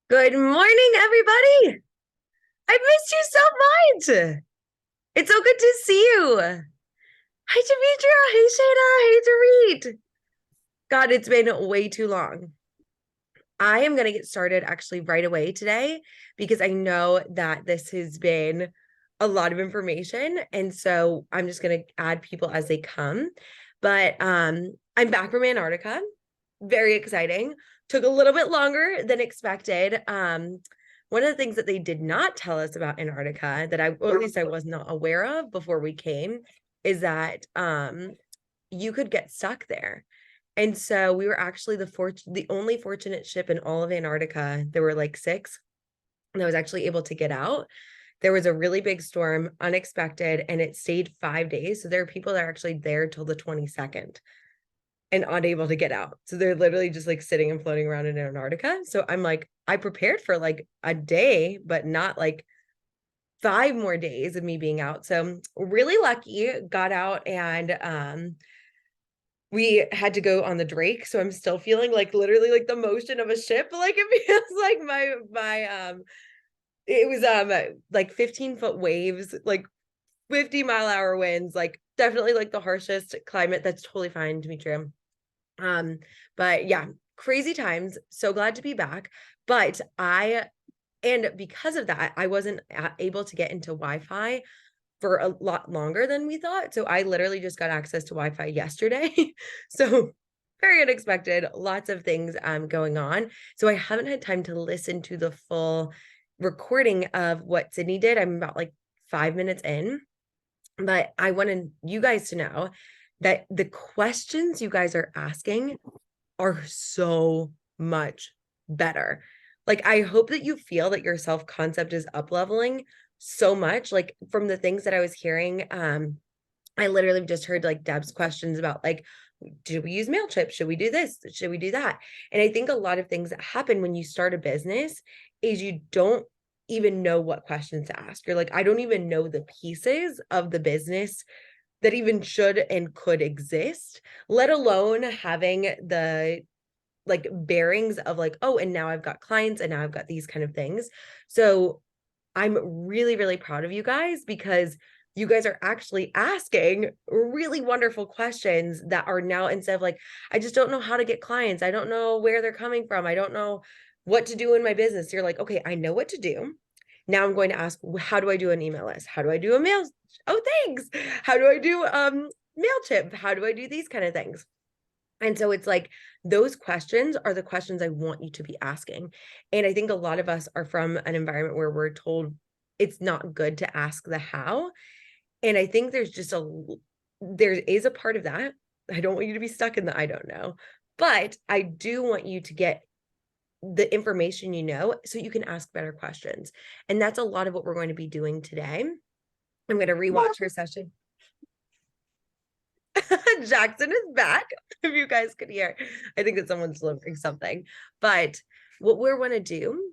Good morning, everybody. I missed you so much. It's so good to see you. Hi, Demetria. Hey, Shayna. Hey, Dorit. God, it's been way too long. I am going to get started actually right away today because I know that this has been a lot of information. And so I'm just going to add people as they come. But I'm back from Antarctica. Very exciting. Took a little bit longer than expected. One of the things that they did not tell us about Antarctica that or at least I was not aware of before we came, is that you could get stuck there. And so we were actually the only fortunate ship in all of Antarctica. There were like six that was actually able to get out. There was a really big storm, unexpected, and it stayed 5 days. So there are people that are actually there till the 22nd and unable to get out. So they're literally just like sitting and floating around in Antarctica. So I'm like, I prepared for like a day, but not like 5 more days of me being out. So really lucky, got out, and we had to go on the Drake. So I'm still feeling like literally like the motion of a ship. Like it feels like my it was like 15-foot waves, like 50-mile-an-hour winds, like definitely like the harshest climate. That's totally fine, Demetria. But yeah, crazy times. So glad to be back. But and because of that, I wasn't able to get into Wi-Fi for a lot longer than we thought. So I literally just got access to Wi-Fi yesterday. So very unexpected, lots of things going on. So I haven't had time to listen to the full recording of what Sydney did. I'm about like 5 minutes in, but I wanted you guys to know that the questions you guys are asking are so much better. Like, I hope that you feel that your self concept is up leveling so much. Like, from the things that I was hearing, I literally just heard like Deb's questions about like, should we use MailChimp? Should we do this? Should we do that? And I think a lot of things that happen when you start a business is you don't even know what questions to ask. You're like, I don't even know the pieces of the business that even should and could exist, let alone having the like bearings of like, oh, and now I've got clients and now I've got these kind of things. So I'm really, really proud of you guys because you guys are actually asking really wonderful questions that are now, instead of like, I just don't know how to get clients. I don't know where they're coming from. I don't know what to do in my business. You're like, okay, I know what to do. Now I'm going to ask, how do I do an email list? How do I do a mail? Oh, thanks. How do I do MailChimp? How do I do these kind of things? And so it's like those questions are the questions I want you to be asking. And I think a lot of us are from an environment where we're told it's not good to ask the how. And I think there is a part of that. I don't want you to be stuck in the I don't know, but I do want you to get the information you know so you can ask better questions. And that's a lot of what we're going to be doing today. I'm going to rewatch her session. Jackson is back. If you guys could hear, I think that someone's delivering something. But what we want to do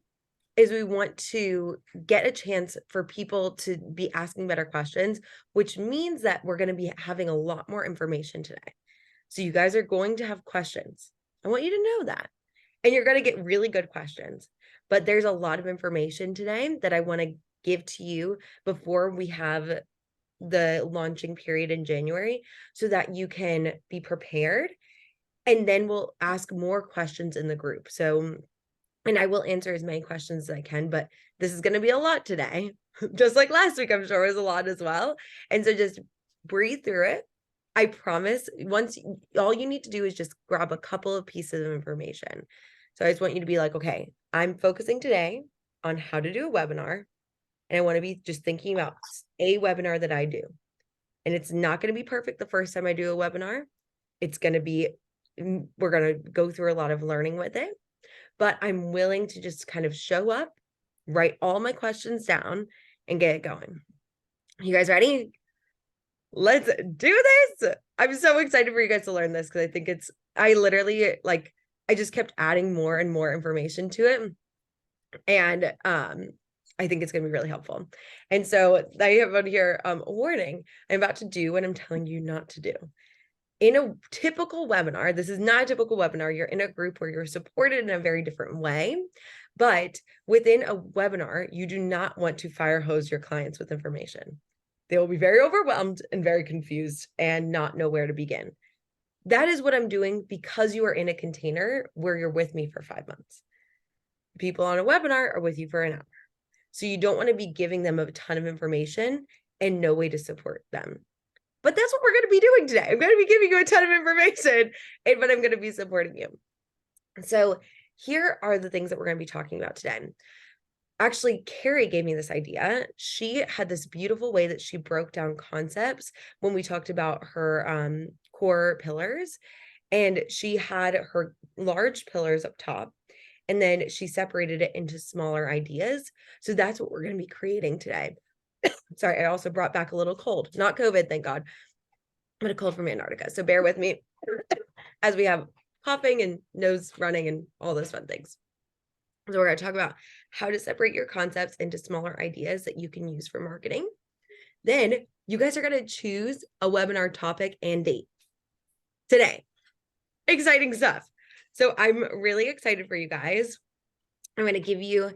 is we want to get a chance for people to be asking better questions, which means that we're going to be having a lot more information today. So you guys are going to have questions. I want you to know that. And you're going to get really good questions. But there's a lot of information today that I want to give to you before we have the launching period in January so that you can be prepared. And then we'll ask more questions in the group. So, and I will answer as many questions as I can, but this is going to be a lot today. Just like last week, I'm sure was a lot as well. And so just breathe through it. I promise once all you need to do is just grab a couple of pieces of information. So I just want you to be like, okay, I'm focusing today on how to do a webinar. And I want to be just thinking about a webinar that I do. And it's not going to be perfect the first time I do a webinar. It's going to be, we're going to go through a lot of learning with it, but I'm willing to just kind of show up, write all my questions down, and get it going. You guys ready? Let's do this. I'm so excited for you guys to learn this because I think I literally like, I just kept adding more and more information to it. And I think it's going to be really helpful. And so I have on here a warning. I'm about to do what I'm telling you not to do. In a typical webinar, this is not a typical webinar, you're in a group where you're supported in a very different way. But within a webinar, you do not want to fire hose your clients with information. They will be very overwhelmed and very confused and not know where to begin. That is what I'm doing because you are in a container where you're with me for 5 months. People on a webinar are with you for an hour. So you don't want to be giving them a ton of information and no way to support them. But that's what we're going to be doing today. I'm going to be giving you a ton of information, but I'm going to be supporting you. So here are the things that we're going to be talking about today. Actually, Carrie gave me this idea. She had this beautiful way that she broke down concepts when we talked about her core pillars. And she had her large pillars up top, and then she separated it into smaller ideas. So that's what we're going to be creating today. Sorry, I also brought back a little cold, not COVID, thank God. I'm a cold from Antarctica. So bear with me as we have coughing and nose running and all those fun things. So we're going to talk about how to separate your concepts into smaller ideas that you can use for marketing. Then you guys are going to choose a webinar topic and date today. Exciting stuff. So I'm really excited for you guys. I'm going to give you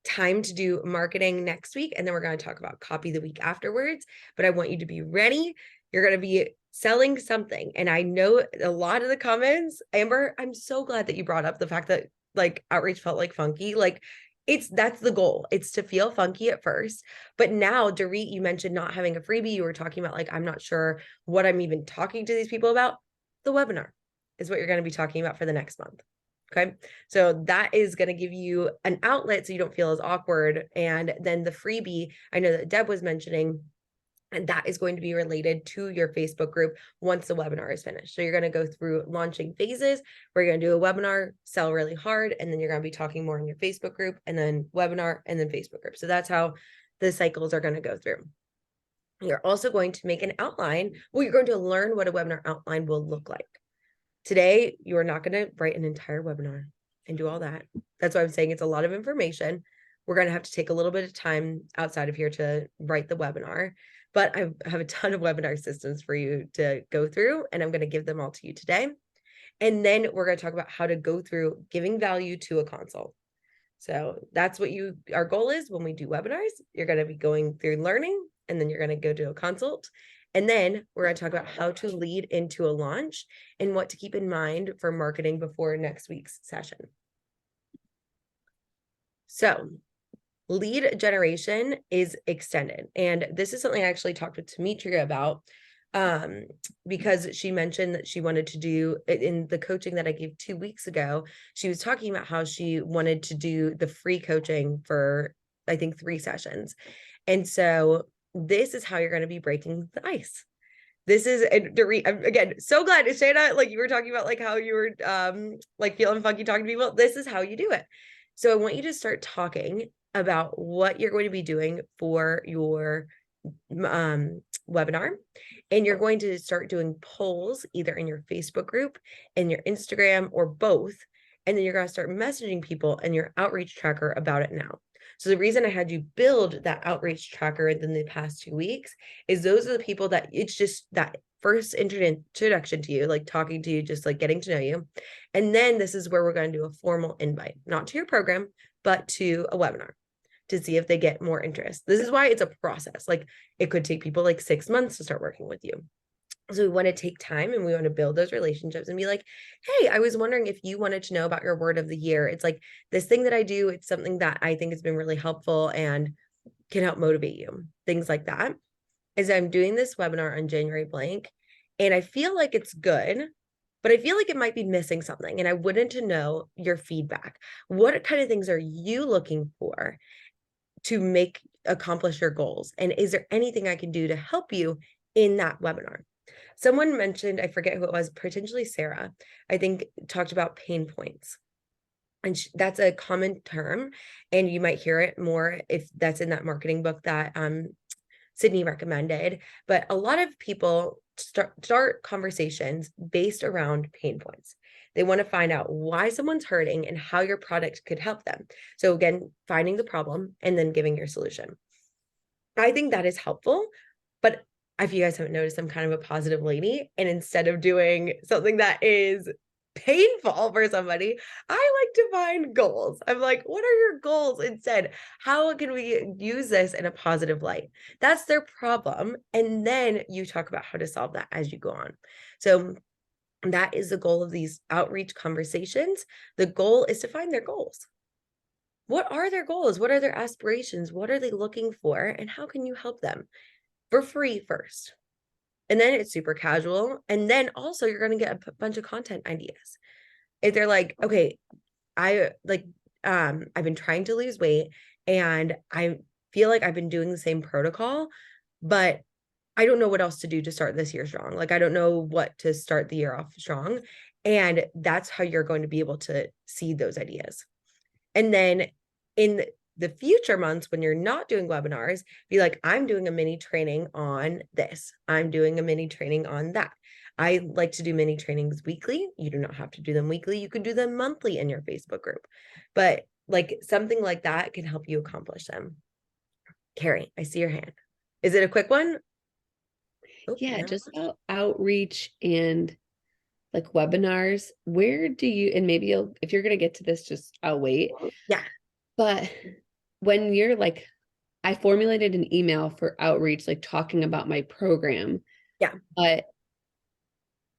time to do marketing next week, and then we're going to talk about copy the week afterwards. But I want you to be ready. You're going to be selling something. And I know a lot of the comments, Amber, I'm so glad that you brought up the fact that like outreach felt like funky. Like that's the goal. It's to feel funky at first. But now, Dorit, you mentioned not having a freebie. You were talking about like, I'm not sure what I'm even talking to these people about. The webinar is what you're going to be talking about for the next month. Okay. So that is going to give you an outlet so you don't feel as awkward. And then the freebie, I know that Deb was mentioning, and that is going to be related to your Facebook group once the webinar is finished. So you're going to go through launching phases. We're going to do a webinar, sell really hard, and then you're going to be talking more in your Facebook group, and then webinar, and then Facebook group. So that's how the cycles are going to go through. You're also going to make an outline. Well, you're going to learn what a webinar outline will look like. Today, you are not going to write an entire webinar and do all that. That's why I'm saying it's a lot of information. We're going to have to take a little bit of time outside of here to write the webinar, but I have a ton of webinar systems for you to go through, and I'm going to give them all to you today. And then we're going to talk about how to go through giving value to a consult. So that's what our goal is when we do webinars. You're going to be going through learning, and then you're going to go to a consult. And then we're going to talk about how to lead into a launch and what to keep in mind for marketing before next week's session. So lead generation is extended. And this is something I actually talked with Demetria about because she mentioned that she wanted to do in the coaching that I gave 2 weeks ago. She was talking about how she wanted to do the free coaching for, I think, 3 sessions. And so this is how you're going to be breaking the ice. This is, I'm, again, so glad, Shayna, like you were talking about like how you were like feeling funky talking to people. This is how you do it. So I want you to start talking about what you're going to be doing for your webinar. And you're going to start doing polls either in your Facebook group, in your Instagram, or both. And then you're going to start messaging people in your outreach tracker about it now. So the reason I had you build that outreach tracker in the past 2 weeks is those are the people that it's just that first introduction to you, like talking to you, just like getting to know you. And then this is where we're going to do a formal invite, not to your program, but to a webinar to see if they get more interest. This is why it's a process. Like it could take people like 6 months to start working with you. So we want to take time and we want to build those relationships and be like, hey, I was wondering if you wanted to know about your word of the year. It's like this thing that I do. It's something that I think has been really helpful and can help motivate you. Things like that. As I'm doing this webinar on January blank, and I feel like it's good, but I feel like it might be missing something. And I wanted to know your feedback. What kind of things are you looking for to accomplish your goals? And is there anything I can do to help you in that webinar? Someone mentioned, I forget who it was, potentially Sarah, I think talked about pain points. And that's a common term, and you might hear it more if that's in that marketing book that Sydney recommended. But a lot of people start conversations based around pain points. They want to find out why someone's hurting and how your product could help them. So again, finding the problem and then giving your solution. I think that is helpful, but if you guys haven't noticed, I'm kind of a positive lady. And instead of doing something that is painful for somebody, I like to find goals. I'm like, what are your goals instead? How can we use this in a positive light? That's their problem. And then you talk about how to solve that as you go on. So that is the goal of these outreach conversations. The goal is to find their goals. What are their goals? What are their aspirations? What are they looking for? And how can you help them for free first? And then it's super casual. And then also you're going to get a bunch of content ideas. If they're like, okay, I've been trying to lose weight and I feel like I've been doing the same protocol, but I don't know what else to do to start this year strong. Like, I don't know what to start the year off strong. And that's how you're going to be able to see those ideas. And then in the future months, when you're not doing webinars, be like, I'm doing a mini training on this. I'm doing a mini training on that. I like to do mini trainings weekly. You do not have to do them weekly. You can do them monthly in your Facebook group. But like something like that can help you accomplish them. Carrie, I see your hand. Is it a quick one? Oh, Yeah, no. just about outreach and like webinars. Where do you, and maybe if you're going to get to this, just I'll wait. Yeah. But when you're like, I formulated an email for outreach, like talking about my program. Yeah. But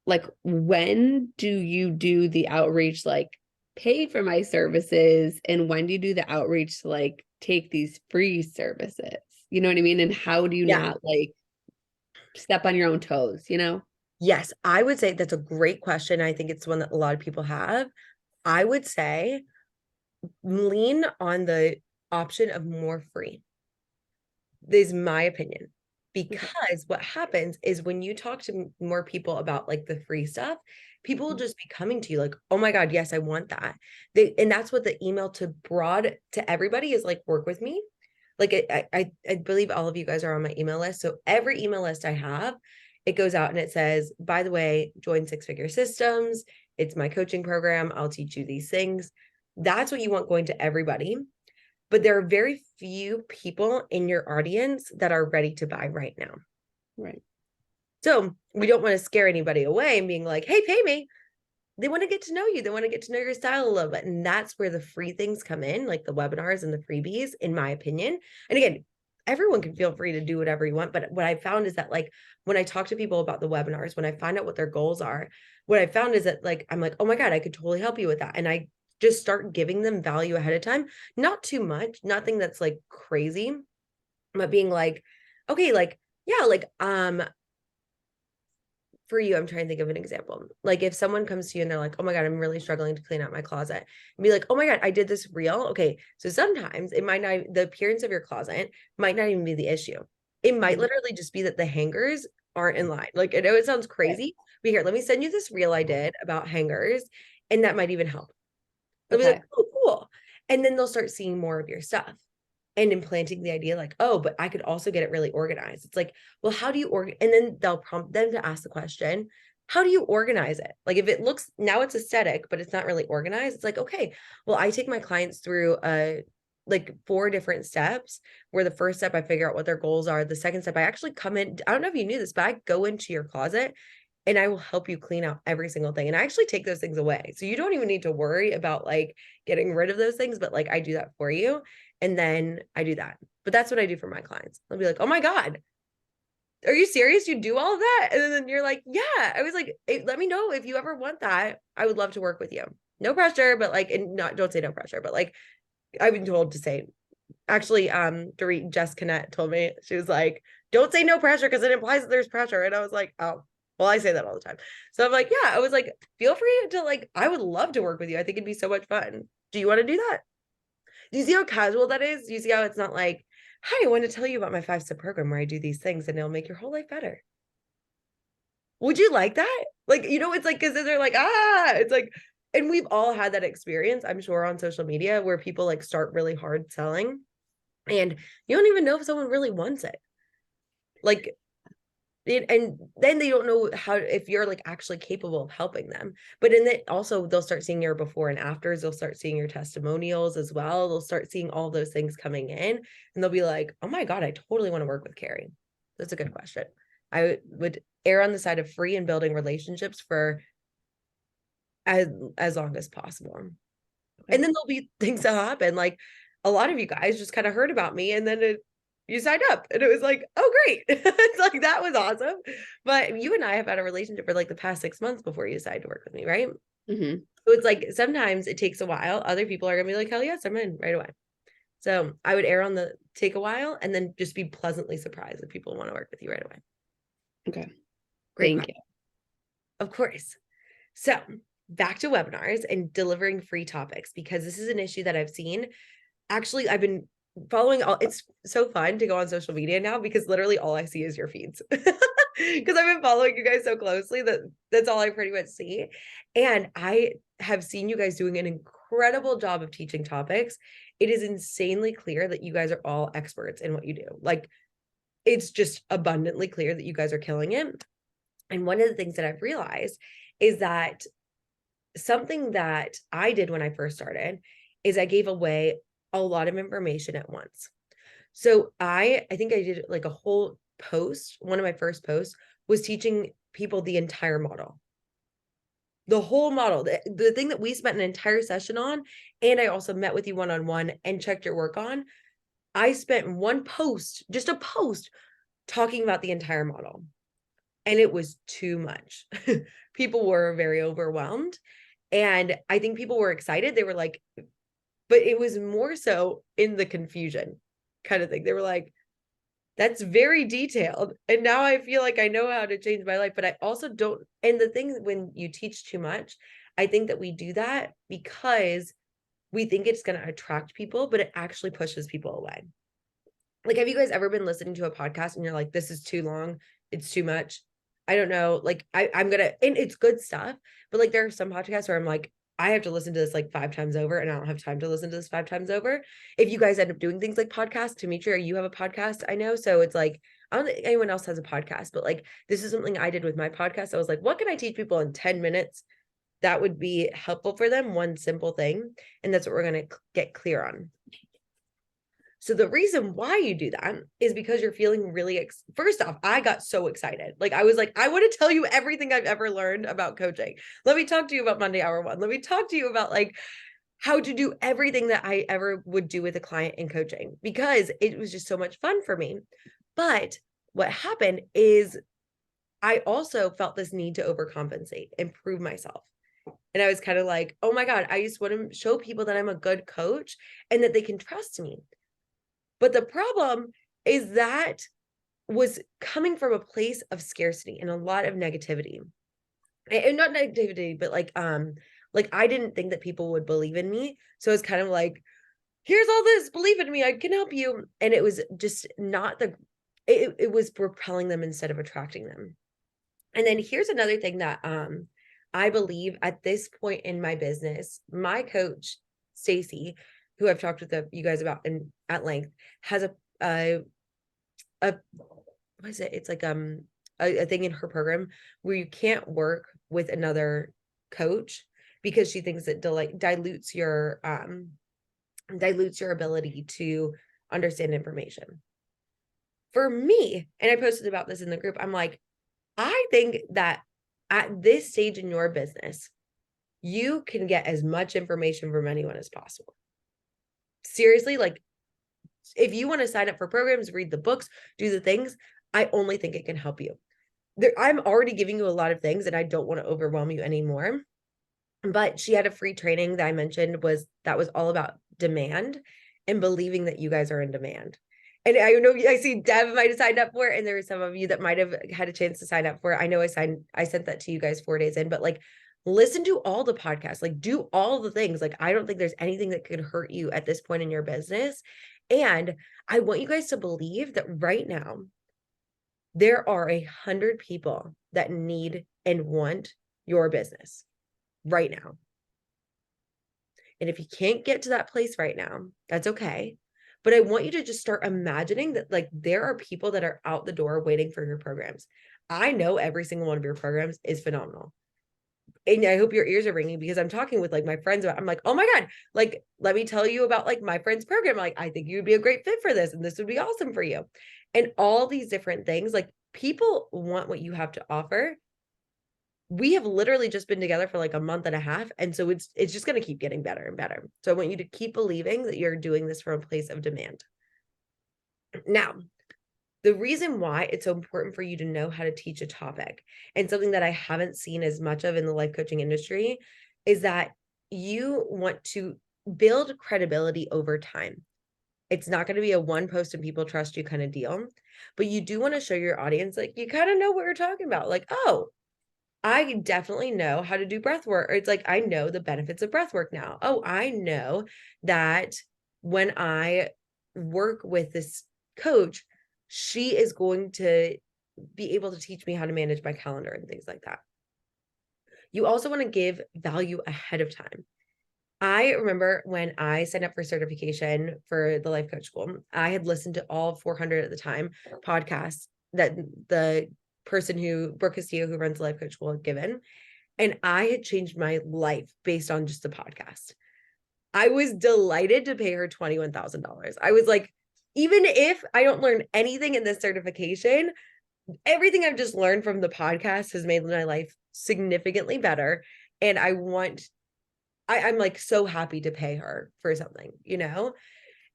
like, when do you do the outreach, like pay for my services? And when do you do the outreach to like take these free services? You know what I mean? And how do you Yeah. not like step on your own toes, you know? Yes, I would say that's a great question. I think it's one that a lot of people have. I would say lean on the option of more free. This is my opinion. Because what happens is when you talk to more people about like the free stuff, people will just be coming to you like, oh my God, yes, I want that. And that's what the email to broad to everybody is like, work with me. Like I believe all of you guys are on my email list. So every email list I have, it goes out and it says, by the way, join Six Figure Systems. It's my coaching program. I'll teach you these things. That's what you want going to everybody. But there are very few people in your audience that are ready to buy right now. Right. So we don't want to scare anybody away and being like, hey, pay me. They want to get to know you. They want to get to know your style a little bit. And that's where the free things come in, like the webinars and the freebies, in my opinion. And again, everyone can feel free to do whatever you want. But what I found is that like when I talk to people about the webinars, when I find out what their goals are, what I found is that like, I'm like, oh my God, I could totally help you with that. And I just start giving them value ahead of time. Not too much, nothing that's like crazy, but being like, okay, like, yeah, like, for you, I'm trying to think of an example. Like if someone comes to you and they're like, oh my God, I'm really struggling to clean out my closet, and be like, oh my God, I did this reel. Okay. So sometimes it might not, the appearance of your closet might not even be the issue. It might literally just be that the hangers aren't in line. Like I know it sounds Right. crazy, but here, let me send you this reel I did about hangers, and that might even help. They'll be like, Okay. oh, cool. And then they'll start seeing more of your stuff and implanting the idea like, oh, but I could also get it really organized. It's like, well, how do you and then they'll prompt them to ask the question, how do you organize it? Like if it looks, now it's aesthetic, but it's not really organized. It's like, okay, well, I take my clients through like 4 different steps where the first step I figure out what their goals are. The second step I actually come in, I don't know if you knew this, but I go into your closet and I will help you clean out every single thing. And I actually take those things away. So you don't even need to worry about like getting rid of those things, but like I do that for you. And then I do that. But that's what I do for my clients. I'll be like, oh my God, are you serious? You do all of that? And then you're like, yeah. I was like, hey, let me know if you ever want that. I would love to work with you. No pressure, but like, and not, don't say no pressure, but like, I've been told to say, actually, Dorit Jess Cannett told me, she was like, don't say no pressure because it implies that there's pressure. And I was like, oh, well, I say that all the time. So I'm like, yeah, I was like, feel free to like, I would love to work with you. I think it'd be so much fun. Do you want to do that? Do you see how casual that is? Do you see how it's not like, hi, I want to tell you about my 5-step program where I do these things and it'll make your whole life better. Would you like that? Like, you know, it's like, because they're like, it's like, and we've all had that experience, I'm sure, on social media where people like start really hard selling and you don't even know if someone really wants it. Like, and then they don't know how, if you're like actually capable of helping them. But in that also they'll start seeing your before and afters, they'll start seeing your testimonials as well, they'll start seeing all those things coming in and they'll be like, oh my God, I totally want to work with Carrie. That's a good question. I would err on the side of free and building relationships for as long as possible. Okay. And then there'll be things that happen. Like a lot of you guys just kind of heard about me and then you signed up and it was like, oh, great. It's like, that was awesome. But you and I have had a relationship for like the past 6 months before you decided to work with me, right? Mm-hmm. So it's like, sometimes it takes a while. Other people are going to be like, hell yes, I'm in right away. So I would err on the take a while and then just be pleasantly surprised if people want to work with you right away. Okay. Great. Thank you. Of course. So back to webinars and delivering free topics, because this is an issue that I've seen. Actually, I've been following it's so fun to go on social media now because literally all I see is your feeds. Because I've been following you guys so closely that's all I pretty much see. And I have seen you guys doing an incredible job of teaching topics. It is insanely clear that you guys are all experts in what you do. Like, it's just abundantly clear that you guys are killing it. And one of the things that I've realized is that something that I did when I first started is I gave away a lot of information at once. So I think I did like a whole post. One of my first posts was teaching people the entire model. The whole model, the thing that we spent an entire session on, and I also met with you one-on-one and checked your work on. I spent one post, just a post, talking about the entire model. And it was too much. People were very overwhelmed. And I think people were excited. They were like, but it was more so in the confusion kind of thing. They were like, that's very detailed. And now I feel like I know how to change my life, but I also don't. And the thing, when you teach too much, I think that we do that because we think it's going to attract people, but it actually pushes people away. Like, have you guys ever been listening to a podcast and you're like, this is too long, it's too much? I don't know. Like, I'm gonna, and it's good stuff, but like there are some podcasts where I'm like, I have to listen to this like 5 times over and I don't have time to listen to this 5 times over. If you guys end up doing things like podcasts, Demetria, you have a podcast, I know. So it's like, I don't think anyone else has a podcast, but like, this is something I did with my podcast. I was like, what can I teach people in 10 minutes that would be helpful for them? One simple thing. And that's what we're going to get clear on. So the reason why you do that is because you're feeling really, first off, I got so excited. Like, I was like, I want to tell you everything I've ever learned about coaching. Let me talk to you about Monday Hour One. Let me talk to you about like how to do everything that I ever would do with a client in coaching, because it was just so much fun for me. But what happened is I also felt this need to overcompensate and prove myself. And I was kind of like, oh my God, I just want to show people that I'm a good coach and that they can trust me. But the problem is that was coming from a place of scarcity and a lot of negativity. And not negativity, but like I didn't think that people would believe in me. So it's kind of like, here's all this, believe in me, I can help you. And it was just not it was repelling them instead of attracting them. And then here's another thing that I believe at this point in my business, my coach, Stacy, who I've talked with you guys about at length, has a what is it? It's like a thing in her program where you can't work with another coach because she thinks it dilutes your ability to understand information. For me, and I posted about this in the group, I'm like, I think that at this stage in your business, you can get as much information from anyone as possible. Seriously, like, if you want to sign up for programs, read the books, do the things, I only think it can help you. I'm already giving you a lot of things and I don't want to overwhelm you anymore. But she had a free training that I mentioned that was all about demand and believing that you guys are in demand. And I know I see Deb might have signed up for it, and there were some of you that might have had a chance to sign up for it. I know I sent that to you guys 4 days in, but like, listen to all the podcasts, like do all the things. Like, I don't think there's anything that could hurt you at this point in your business. And I want you guys to believe that right now, there are 100 people that need and want your business right now. And if you can't get to that place right now, that's okay. But I want you to just start imagining that like there are people that are out the door waiting for your programs. I know every single one of your programs is phenomenal. And I hope your ears are ringing because I'm talking with like my friends about, I'm like, oh my God, like, let me tell you about like my friend's program. Like, I think you'd be a great fit for this and this would be awesome for you. And all these different things, like, people want what you have to offer. We have literally just been together for like a month and a half. And so it's just going to keep getting better and better. So I want you to keep believing that you're doing this from a place of demand. Now, the reason why it's so important for you to know how to teach a topic, and something that I haven't seen as much of in the life coaching industry, is that you want to build credibility over time. It's not going to be a one post and people trust you kind of deal, but you do want to show your audience like you kind of know what we're talking about. Like, oh, I definitely know how to do breath work. Or it's like, I know the benefits of breath work now. Oh, I know that when I work with this coach, she is going to be able to teach me how to manage my calendar and things like that. You also want to give value ahead of time. I remember when I signed up for certification for the life coach school, I had listened to all 400 at the time podcasts that the person who, Brooke Castillo, who runs the life coach school, had given. And I had changed my life based on just the podcast. I was delighted to pay her $21,000. I was like, even if I don't learn anything in this certification, everything I've just learned from the podcast has made my life significantly better. And I'm like so happy to pay her for something, you know?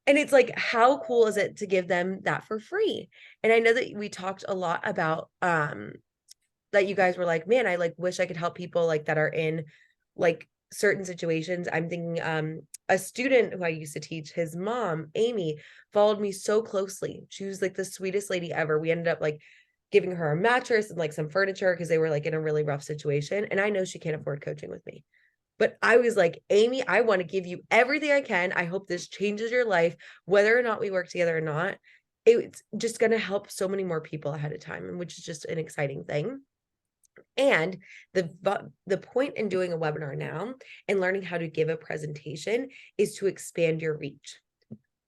And it's like, how cool is it to give them that for free? And I know that we talked a lot about that you guys were like, man, I like wish I could help people like that are in like certain situations. I'm thinking a student who I used to teach, his mom, Amy, followed me so closely. She was like the sweetest lady ever. We ended up like giving her a mattress and like some furniture because they were like in a really rough situation. And I know she can't afford coaching with me. But I was like, Amy, I want to give you everything I can. I hope this changes your life, whether or not we work together or not. It's just going to help so many more people ahead of time, which is just an exciting thing. And the point in doing a webinar now and learning how to give a presentation is to expand your reach.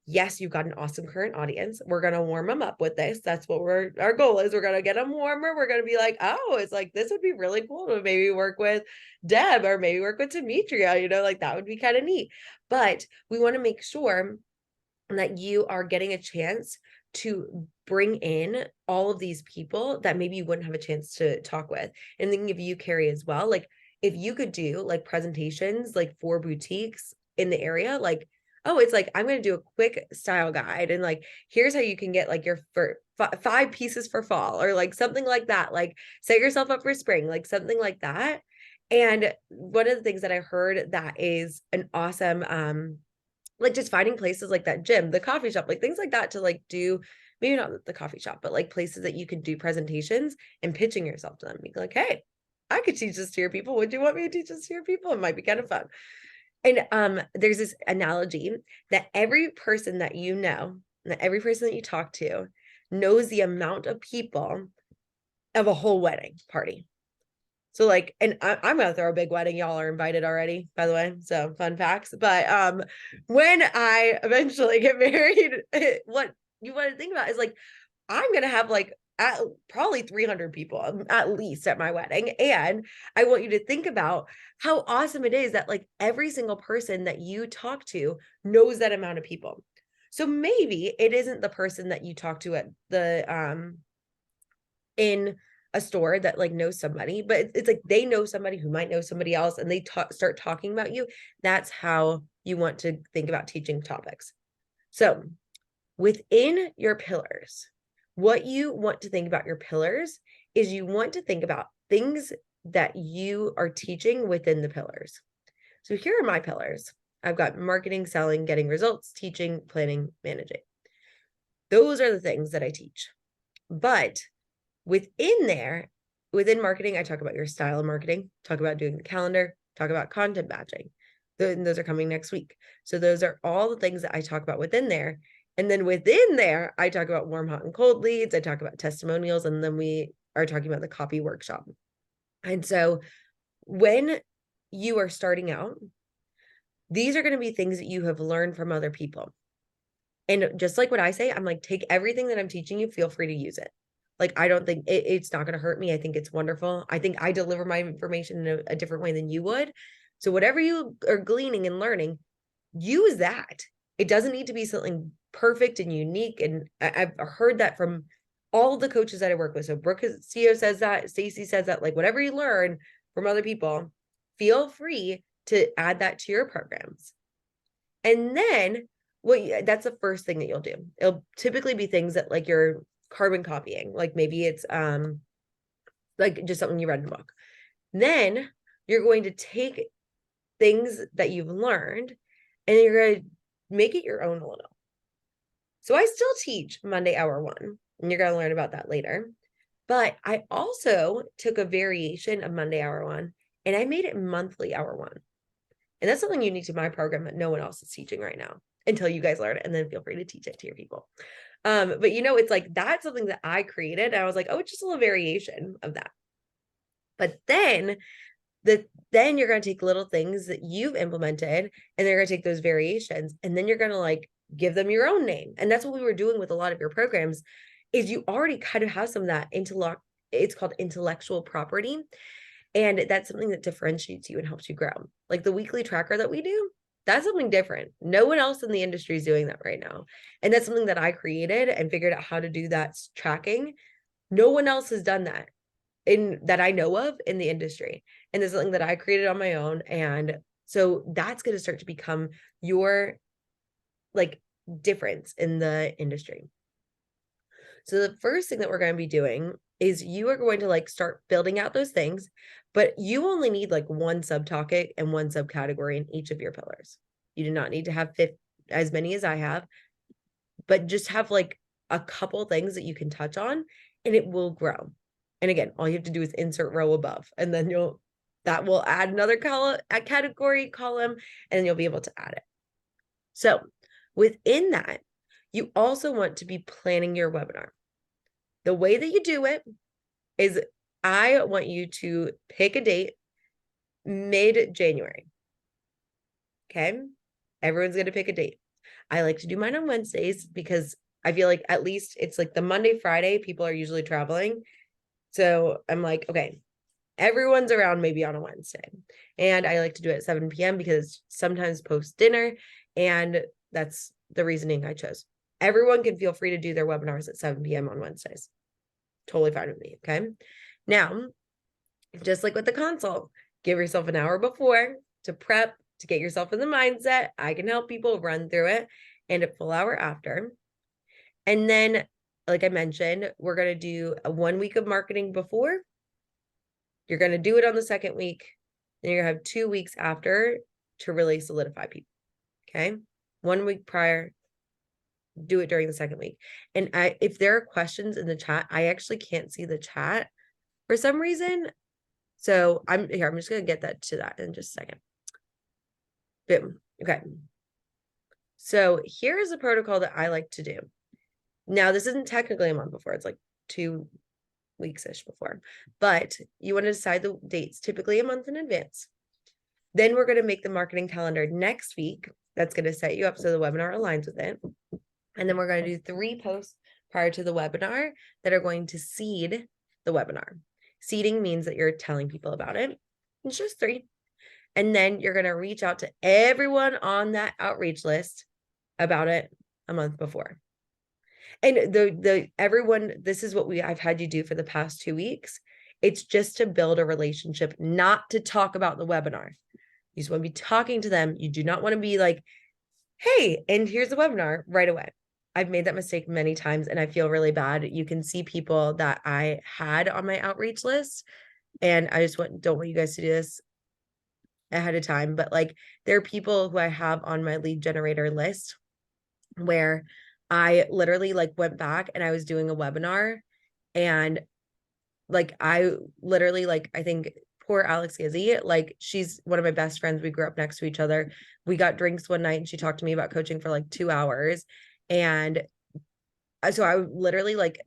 Yes, you've got an awesome current audience. We're going to warm them up with this. That's what our goal is. We're going to get them warmer. We're going to be like, oh, it's like, this would be really cool to maybe work with Deb or maybe work with Demetria, you know, like that would be kind of neat. But we want to make sure that you are getting a chance to bring in all of these people that maybe you wouldn't have a chance to talk with. And thinking of you, Carrie, as well, like if you could do like presentations like for boutiques in the area, like, oh, it's like, I'm going to do a quick style guide and like, here's how you can get like your 5 pieces for fall or like something like that, like set yourself up for spring, like something like that. And one of the things that I heard that is an awesome, like just finding places like that gym, the coffee shop, like things like that to like do, maybe not the coffee shop, but like places that you can do presentations and pitching yourself to them. Be like, hey, I could teach this to your people. Would you want me to teach this to your people? It might be kind of fun. And there's this analogy that every person that you know, that every person that you talk to knows the amount of people of a whole wedding party. So like, and I'm gonna throw a big wedding. Y'all are invited already, by the way. So fun facts. But when I eventually get married, what you want to think about is like, I'm gonna have like probably 300 people at least at my wedding. And I want you to think about how awesome it is that like every single person that you talk to knows that amount of people. So maybe it isn't the person that you talk to at the in a store that like knows somebody, but it's like they know somebody who might know somebody else and they start talking about you. That's how you want to think about teaching topics. So within your pillars, what you want to think about your pillars is you want to think about things that you are teaching within the pillars. So here are my pillars. I've got marketing, selling, getting results, teaching, planning, managing. Those are the things that I teach. But within there, within marketing, I talk about your style of marketing, talk about doing the calendar, talk about content batching. Those are coming next week. So those are all the things that I talk about within there. And then within there, I talk about warm, hot, and cold leads. I talk about testimonials, and then we are talking about the copy workshop. And so when you are starting out, these are going to be things that you have learned from other people. And just like what I say, I'm like, take everything that I'm teaching you, feel free to use it. Like, I don't think it's not going to hurt me. I think it's wonderful. I think I deliver my information in a different way than you would. So whatever you are gleaning and learning, use that. It doesn't need to be something perfect and unique. And I've heard that from all the coaches that I work with. So Brooke CEO says that, Stacy says that, like whatever you learn from other people, feel free to add that to your programs. And then that's the first thing that you'll do. It'll typically be things that like you're carbon copying, like maybe it's like just something you read in a book. Then you're going to take things that you've learned and you're going to make it your own a little. So I still teach Monday hour one, and you're going to learn about that later. But I also took a variation of Monday hour one and I made it monthly hour one. And that's something unique to my program that no one else is teaching right now until you guys learn it, and then feel free to teach it to your people. But it's like that's something that I created. I was like, oh, it's just a little variation of that. But then you're going to take little things that you've implemented and they're going to take those variations and then you're going to like give them your own name. And that's what we were doing with a lot of your programs is you already kind of have some of that it's called intellectual property. And that's something that differentiates you and helps you grow. Like the weekly tracker that we do, that's something different. No one else in the industry is doing that right now. And that's something that I created and figured out how to do that tracking. No one else has done that that I know of in the industry. And there's something that I created on my own. And so that's going to start to become your like difference in the industry. So the first thing that we're going to be doing is you are going to like start building out those things, but you only need like one subtopic and one subcategory in each of your pillars. You do not need to have as many as I have, but just have like a couple things that you can touch on and it will grow. And again, all you have to do is insert row above, and then that will add another category column, and then you'll be able to add it. So within that, you also want to be planning your webinar. The way that you do it is I want you to pick a date mid-January. Okay. Everyone's going to pick a date. I like to do mine on Wednesdays because I feel like at least it's like the Monday, Friday, people are usually traveling. So I'm like, okay, everyone's around maybe on a Wednesday. And I like to do it at 7 p.m. because sometimes post dinner. And that's the reasoning I chose. Everyone can feel free to do their webinars at 7 p.m. on Wednesdays. Totally fine with me. Okay. Now, just like with the consult, give yourself an hour before to prep, to get yourself in the mindset. I can help people run through it, and a full hour after. And then, like I mentioned, we're going to do a 1 week of marketing before. You're going to do it on the second week. Then you're going to have 2 weeks after to really solidify people. Okay. 1 week prior, do it during the second week. And if there are questions in the chat, I actually can't see the chat for some reason. So I'm just going to get to that in just a second. Boom. Okay. So here's a protocol that I like to do. Now, this isn't technically a month before. It's like 2 weeks-ish before. But you want to decide the dates, typically a month in advance. Then we're going to make the marketing calendar next week. That's going to set you up so the webinar aligns with it. And then we're going to do 3 posts prior to the webinar that are going to seed the webinar. Seeding means that you're telling people about it. It's just 3. And then you're going to reach out to everyone on that outreach list about it a month before. And everyone, this is what I've had you do for the past 2 weeks. It's just to build a relationship, not to talk about the webinar. You just want to be talking to them. You do not want to be like, hey, and here's the webinar right away. I've made that mistake many times and I feel really bad. You can see people that I had on my outreach list, and I just don't want you guys to do this ahead of time. But like, there are people who I have on my lead generator list where I literally like went back and I was doing a webinar, and like I literally like, I think poor Alex Gizzy, like she's one of my best friends. We grew up next to each other. We got drinks one night and she talked to me about coaching for like 2 hours. And so I literally like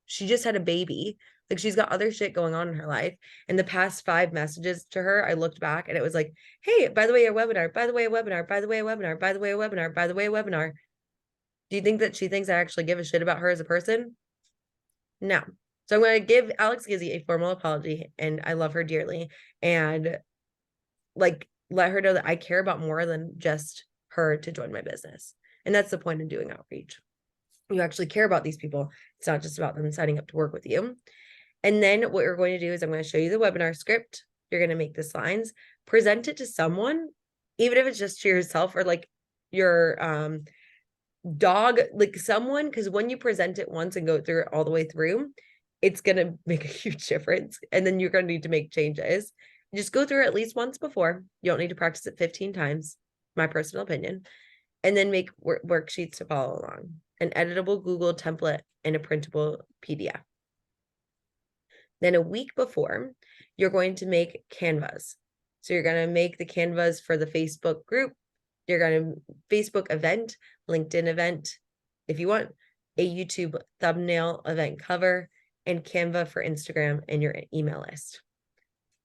she just had a baby. Like she's got other shit going on in her life. And the past 5 messages to her, I looked back and it was like, hey, by the way, a webinar, by the way, a webinar, by the way, a webinar, by the way, a webinar, by the way, a webinar. Do you think that she thinks I actually give a shit about her as a person? No. So I'm going to give Alex Gizzy a formal apology, and I love her dearly, and like let her know that I care about more than just her to join my business. And that's the point of doing outreach. you actually care about these people. It's not just about them signing up to work with you. And then what you're going to do is I'm going to show you the webinar script. You're going to make the slides, present it to someone, even if it's just to yourself or like your dog, like someone, because when you present it once and go through it all the way through, it's going to make a huge difference. And then you're going to need to make changes. Just go through it at least once before. You don't need to practice it 15 times, my personal opinion. And then make worksheets to follow along, an editable Google template and a printable PDF. Then a week before, you're going to make Canvas. So you're going to make the Canvas for the Facebook group. You're going to Facebook event, LinkedIn event, if you want, a YouTube thumbnail event cover, and Canva for Instagram and your email list.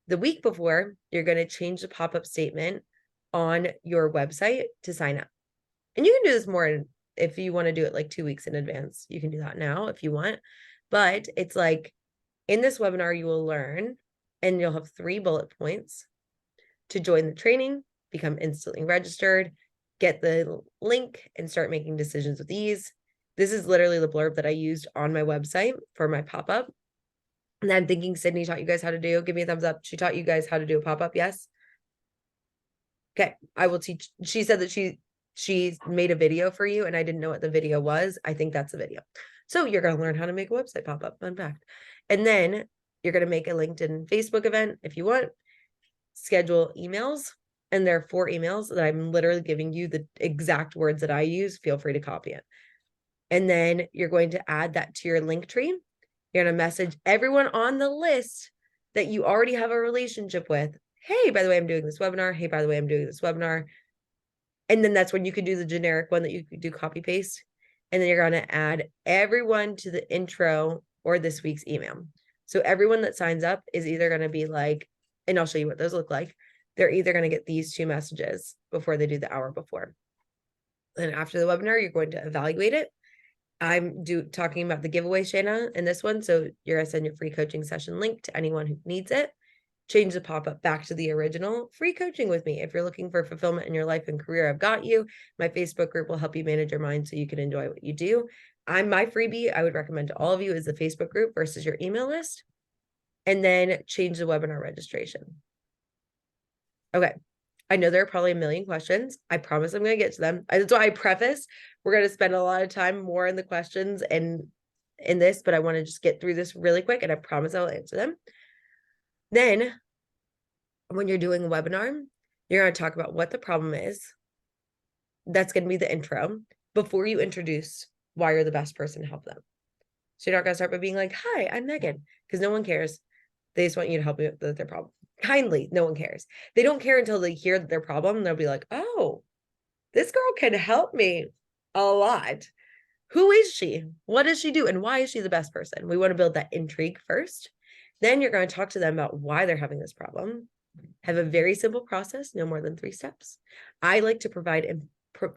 The week before, you're going to change the pop-up statement on your website to sign up. And you can do this more if you want to do it like 2 weeks in advance. You can do that now if you want. But it's like, in this webinar, you will learn, and you'll have 3 bullet points to join the training, become instantly registered, get the link, and start making decisions with ease. This is literally the blurb that I used on my website for my pop-up. And I'm thinking Sydney taught you guys how to do. Give me a thumbs up. She taught you guys how to do a pop-up. Yes. Okay. I will teach. She said that she made a video for you, and I didn't know what the video was. I think that's the video. So you're going to learn how to make a website pop-up. Fun fact. And then you're going to make a LinkedIn Facebook event if you want. Schedule emails. And there are 4 emails that I'm literally giving you the exact words that I use. Feel free to copy it. And then you're going to add that to your link tree. You're going to message everyone on the list that you already have a relationship with. Hey, by the way, I'm doing this webinar. Hey, by the way, I'm doing this webinar. And then that's when you can do the generic one that you could do copy paste. And then you're going to add everyone to the intro or this week's email. So everyone that signs up is either going to be like, and I'll show you what those look like. They're either going to get these 2 messages before they do the hour before. And after the webinar, you're going to evaluate it. I'm talking about the giveaway, Shayna, in this one. So you're going to send your free coaching session link to anyone who needs it. Change the pop-up back to the original. Free coaching with me. If you're looking for fulfillment in your life and career, I've got you. My Facebook group will help you manage your mind so you can enjoy what you do. My freebie I would recommend to all of you is the Facebook group versus your email list. And then change the webinar registration. Okay. I know there are probably a million questions. I promise I'm going to get to them. That's why I preface, we're going to spend a lot of time more in the questions and in this, but I want to just get through this really quick, and I promise I'll answer them. Then when you're doing a webinar, you're going to talk about what the problem is. That's going to be the intro before you introduce why you're the best person to help them. So you're not going to start by being like, hi, I'm Megan, because no one cares. They just want you to help them with their problem. Kindly, no one cares. They don't care until they hear their problem. They'll be like, oh, this girl can help me a lot. Who is she? What does she do? And why is she the best person? We want to build that intrigue first. Then you're going to talk to them about why they're having this problem. Have a very simple process, no more than 3 steps. I like to provide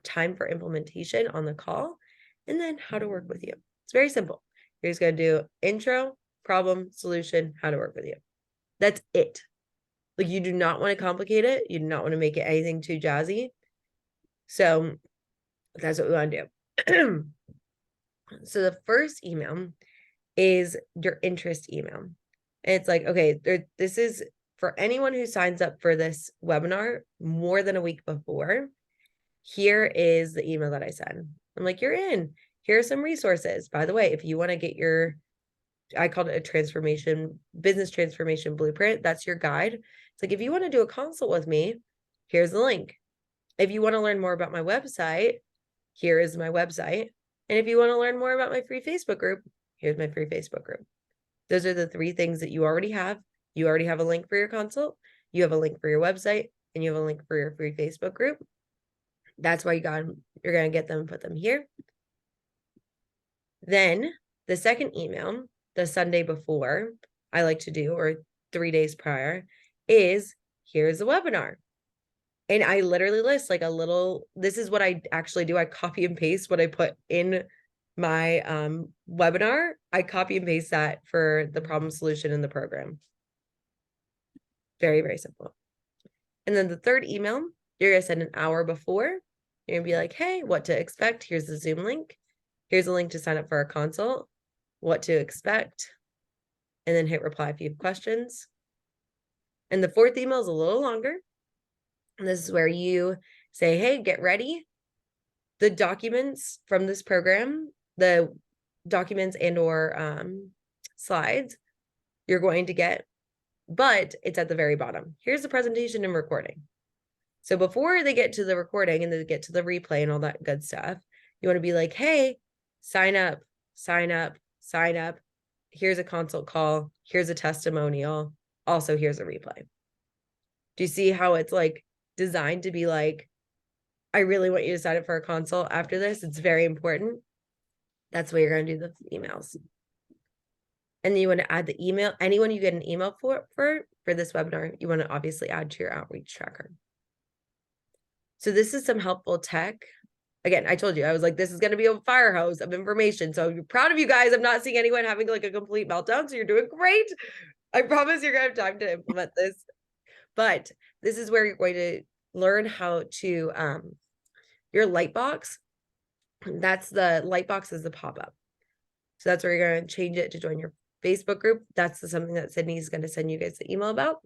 time for implementation on the call, and then how to work with you. It's very simple. You're just going to do intro, problem, solution, how to work with you. That's it. Like, you do not want to complicate it. You do not want to make it anything too jazzy. So that's what we want to do. So the first email is your interest email. And it's like, okay, this is for anyone who signs up for this webinar more than a week before. Here is the email that I send. I'm like, you're in. Here are some resources. By the way, if you want to get I called it a business transformation blueprint. That's your guide. It's like, if you want to do a consult with me, here's the link. If you want to learn more about my website, here is my website. And if you want to learn more about my free Facebook group, here's my free Facebook group. Those are the 3 things that you already have. You already have a link for your consult. You have a link for your website, and you have a link for your free Facebook group. That's why you're going to get them and put them here. Then the second email, the Sunday before, I like to do, or 3 days prior, is here's the webinar. And I literally list like this is what I actually do. I copy and paste what I put in my webinar. I copy and paste that for the problem solution in the program. Very, very simple. And then the third email, you're going to send an hour before. You're going to be like, hey, what to expect? Here's the Zoom link. Here's a link to sign up for a consult, what to expect, and then hit reply if you have questions. And the fourth email is a little longer. And this is where you say, hey, get ready. The documents from this program, the documents and or slides you're going to get, but it's at the very bottom. Here's the presentation and recording. So before they get to the recording and they get to the replay and all that good stuff, you want to be like, hey, sign up, sign up, sign up. Here's a consult call. Here's a testimonial. Also, here's a replay. Do you see how it's like designed to be like, I really want you to sign up for a consult after this. It's very important. That's why you're going to do the emails. And then you want to add the email. Anyone you get an email for this webinar, you want to obviously add to your outreach tracker. So this is some helpful tech. Again, I told you, I was like, this is going to be a fire hose of information. So I'm proud of you guys. I'm not seeing anyone having like a complete meltdown. So you're doing great. I promise you're going to have time to implement this. But this is where you're going to learn how to, your Lightbox, that's the Lightbox is the pop-up. So that's where you're going to change it to join your Facebook group. That's something that Sydney's going to send you guys the email about.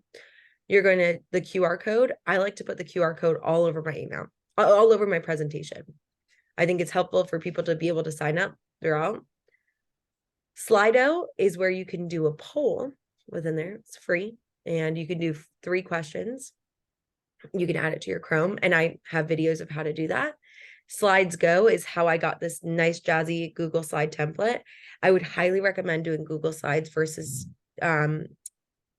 You're going to, the QR code. I like to put the QR code all over my email, all over my presentation. I think it's helpful for people to be able to sign up throughout. Slido is where you can do a poll within there. It's free. And you can do 3 questions. You can add it to your Chrome. And I have videos of how to do that. Slides Go is how I got this nice jazzy Google slide template. I would highly recommend doing Google Slides versus a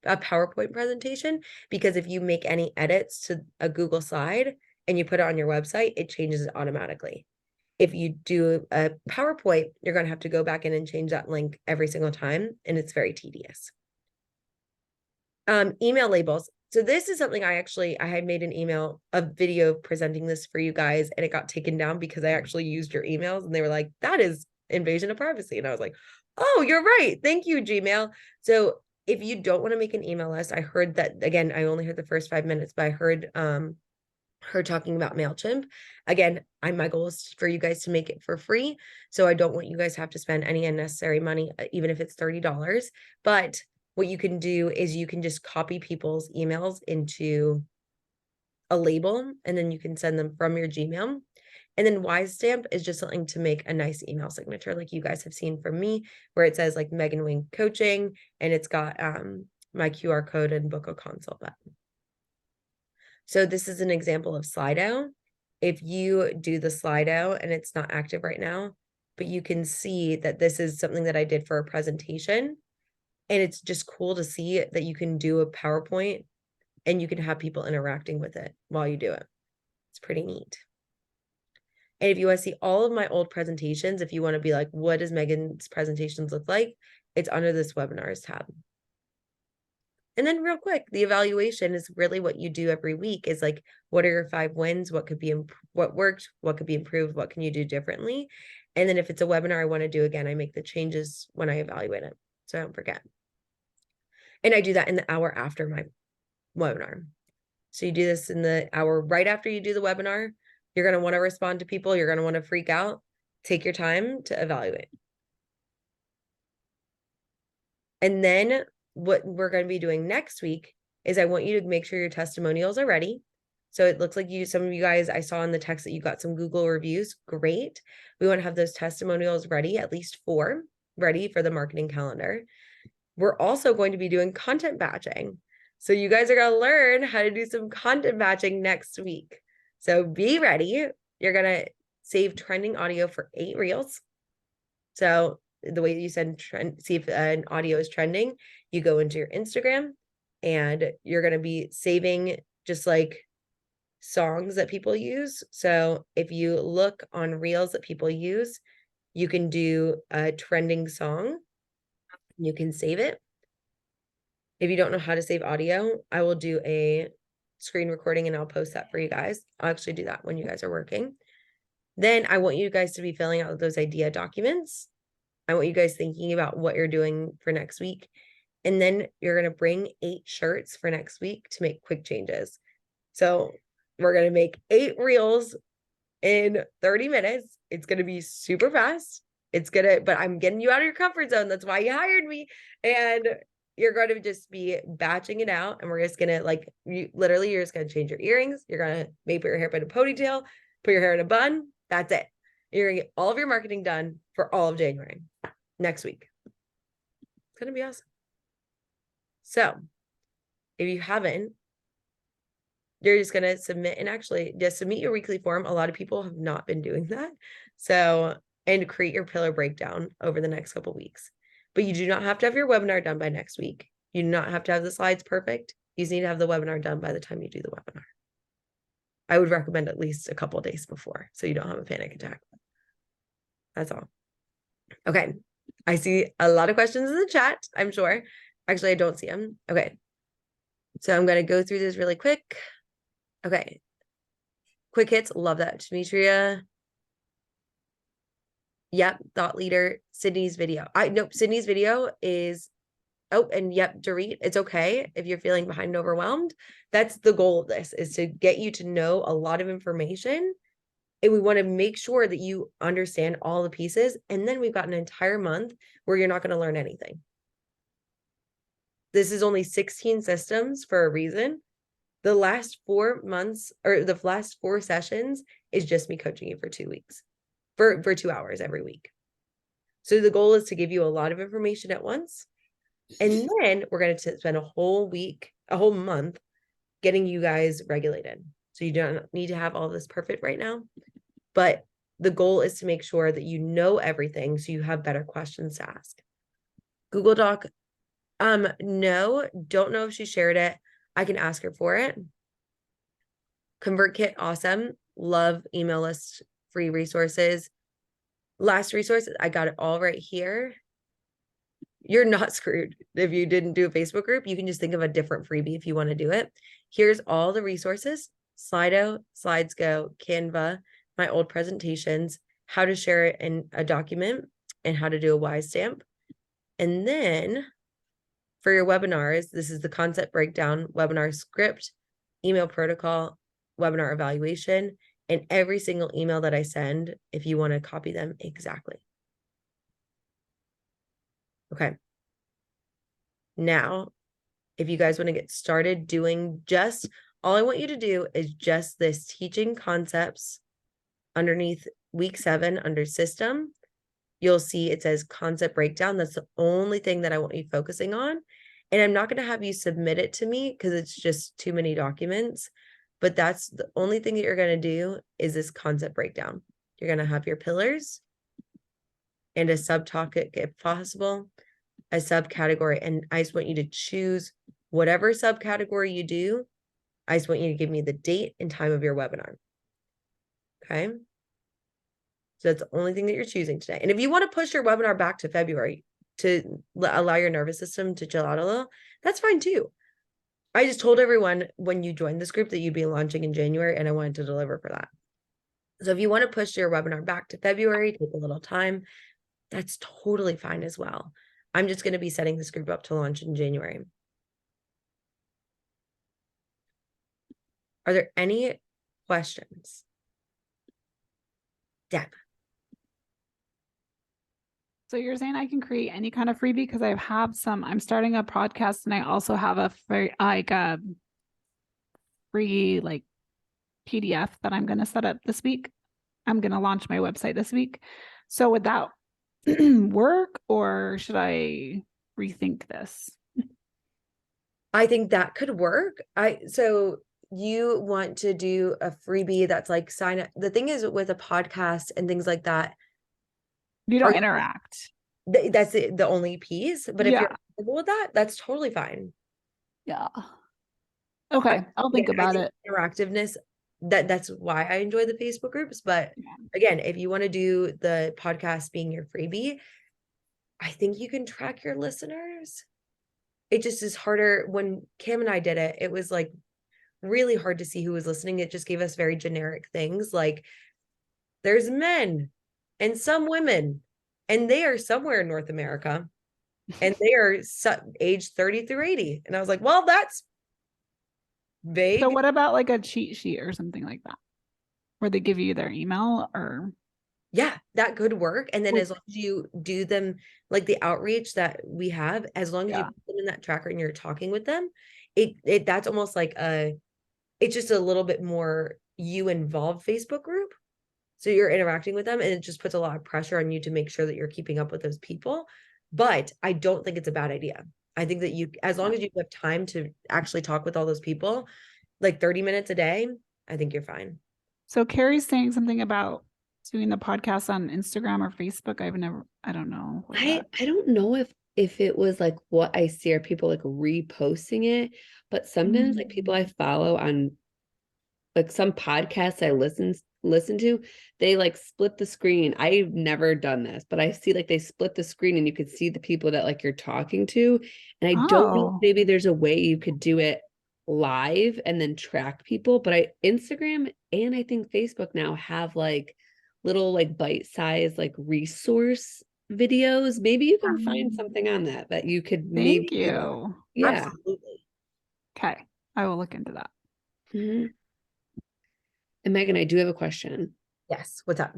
PowerPoint presentation, because if you make any edits to a Google slide and you put it on your website, it changes it automatically. If you do a PowerPoint, you're going to have to go back in and change that link every single time, and it's very tedious. Email labels. So this is something I had made a video presenting this for you guys, and it got taken down because I actually used your emails, and they were like, that is invasion of privacy. And I was like, oh, you're right. Thank you, Gmail. So if you don't want to make an email list, I heard that, again, I only heard the first 5 minutes, but I heard her talking about MailChimp. Again, my goal is for you guys to make it for free. So I don't want you guys to have to spend any unnecessary money, even if it's $30. But what you can do is you can just copy people's emails into a label, and then you can send them from your Gmail. And then WiseStamp is just something to make a nice email signature, like you guys have seen from me, where it says like Megan Wing Coaching, and it's got my QR code and book a consult button. So this is an example of Slido. If you do the Slido and it's not active right now, but you can see that this is something that I did for a presentation. And it's just cool to see that you can do a PowerPoint and you can have people interacting with it while you do it. It's pretty neat. And if you want to see all of my old presentations, if you want to be like, what does Megan's presentations look like? It's under this webinars tab. And then real quick, the evaluation is really what you do every week is like, what are your 5 wins? What could be, what worked? What could be improved? What can you do differently? And then if it's a webinar I want to do again, I make the changes when I evaluate it. So I don't forget. And I do that in the hour after my webinar. So you do this in the hour right after you do the webinar. You're going to want to respond to people. You're going to want to freak out. Take your time to evaluate. And then what we're going to be doing next week is I want you to make sure your testimonials are ready. So it looks like some of you guys, I saw in the text that you got some Google reviews. Great. We want to have those testimonials ready, at least 4 ready for the marketing calendar. We're also going to be doing content batching. So you guys are going to learn how to do some content batching next week. So be ready. You're going to save trending audio for 8 reels. So the way you send see if an audio is trending, you go into your Instagram and you're going to be saving just like songs that people use. So if you look on reels that people use, you can do a trending song. You can save it. If you don't know how to save audio, I will do a screen recording and I'll post that for you guys. I'll actually do that when you guys are working. Then I want you guys to be filling out those idea documents. I want you guys thinking about what you're doing for next week. And then you're going to bring 8 shirts for next week to make quick changes. So we're going to make 8 reels in 30 minutes. It's going to be super fast. It's gonna, but I'm getting you out of your comfort zone. That's why you hired me. And you're going to just be batching it out. And we're just gonna like, you're just gonna change your earrings. You're gonna maybe put your hair in a ponytail, put your hair in a bun. That's it. You're gonna get all of your marketing done for all of January next week. It's gonna be awesome. So if you haven't, you're just gonna submit, and actually just submit your weekly form. A lot of people have not been doing that. So, and create your pillar breakdown over the next couple of weeks. But you do not have to have your webinar done by next week. You do not have to have the slides perfect. You just need to have the webinar done by the time you do the webinar. I would recommend at least a couple of days before, so you don't have a panic attack. That's all. Okay. I see a lot of questions in the chat, I'm sure. Actually, I don't see them. Okay. So I'm going to go through this really quick. Okay. Quick hits. Love that, Demetria. Yep. Thought leader. Sydney's video. Sydney's video is, and yep, Dorit, it's okay if you're feeling behind and overwhelmed. That's the goal of this, is to get you to know a lot of information. And we want to make sure that you understand all the pieces. And then we've got an entire month where you're not going to learn anything. This is only 16 systems for a reason. The last 4 months, or the last 4 sessions, is just me coaching you for 2 weeks, for 2 hours every week. So the goal is to give you a lot of information at once. And then we're going to spend a whole month getting you guys regulated. So you don't need to have all this perfect right now. But the goal is to make sure that you know everything so you have better questions to ask. Google Doc. No, don't know if she shared it. I can ask her for it. ConvertKit, awesome. Love email list, free resources. Last resource, I got it all right here. You're not screwed if you didn't do a Facebook group. You can just think of a different freebie if you want to do it. Here's all the resources: Slido, SlidesGo, Canva, my old presentations, how to share it in a document, and how to do a Wise stamp. And then for your webinars, this is the concept breakdown, webinar script, email protocol, webinar evaluation, and every single email that I send, if you want to copy them exactly. Okay. Now, if you guys want to get started doing all I want you to do is just this teaching concepts underneath week 7 under system. You'll see it says concept breakdown. That's the only thing that I want you focusing on. And I'm not going to have you submit it to me because it's just too many documents. But that's the only thing that you're going to do is this concept breakdown. You're going to have your pillars and a subtopic if possible, a subcategory. And I just want you to choose whatever subcategory you do. I just want you to give me the date and time of your webinar. Okay. So that's the only thing that you're choosing today. And if you want to push your webinar back to February to allow your nervous system to chill out a little, that's fine too. I just told everyone when you joined this group that you'd be launching in January, and I wanted to deliver for that. So if you want to push your webinar back to February, take a little time, that's totally fine as well. I'm just going to be setting this group up to launch in January. Are there any questions? Deb. So you're saying I can create any kind of freebie because I have I'm starting a podcast and I also have a free PDF that I'm going to set up this week. I'm going to launch my website this week. So would that work, or should I rethink this? I think that could work. So you want to do a freebie that's like sign up. The thing is with a podcast and things like that, you don't interact. That's the only piece. But if you're comfortable with that, that's totally fine. Yeah. Okay. I'll think about it. Interactiveness, that's why I enjoy the Facebook groups. But again, if you want to do the podcast being your freebie, I think you can track your listeners. It just is harder. When Cam and I did it, it was like really hard to see who was listening. It just gave us very generic things like there's men and some women, and they are somewhere in North America, and they are age 30 through 80. And I was like, well, that's vague. So what about like a cheat sheet or something like that, where they give you their email? Or Yeah, that could work. And then Well, as long as you do them, like the outreach that we have, as long as you yeah. put them in that tracker and you're talking with them, it that's almost like it's just a little bit more you involved Facebook group. So you're interacting with them and it just puts a lot of pressure on you to make sure that you're keeping up with those people. But I don't think it's a bad idea. I think that you, as long as you have time to actually talk with all those people, like 30 minutes a day, I think you're fine. So Carrie's saying something about doing the podcast on Instagram or Facebook. I don't know. what I that- I don't know if it was like what I see are people like reposting it, but sometimes like people I follow on like some podcasts I listen to, they like split the screen. I've never done this, but I see like they split the screen and you could see the people that like you're talking to. And I don't know if Oh, maybe there's a way you could do it live and then track people, but Instagram and I think Facebook now have like little like bite-sized like resource videos. Maybe you can find something on that you could maybe thank do that. you. Yeah. Absolutely. Okay. I will look into that. Mhm. And Megan, I do have a question. Yes. What's up?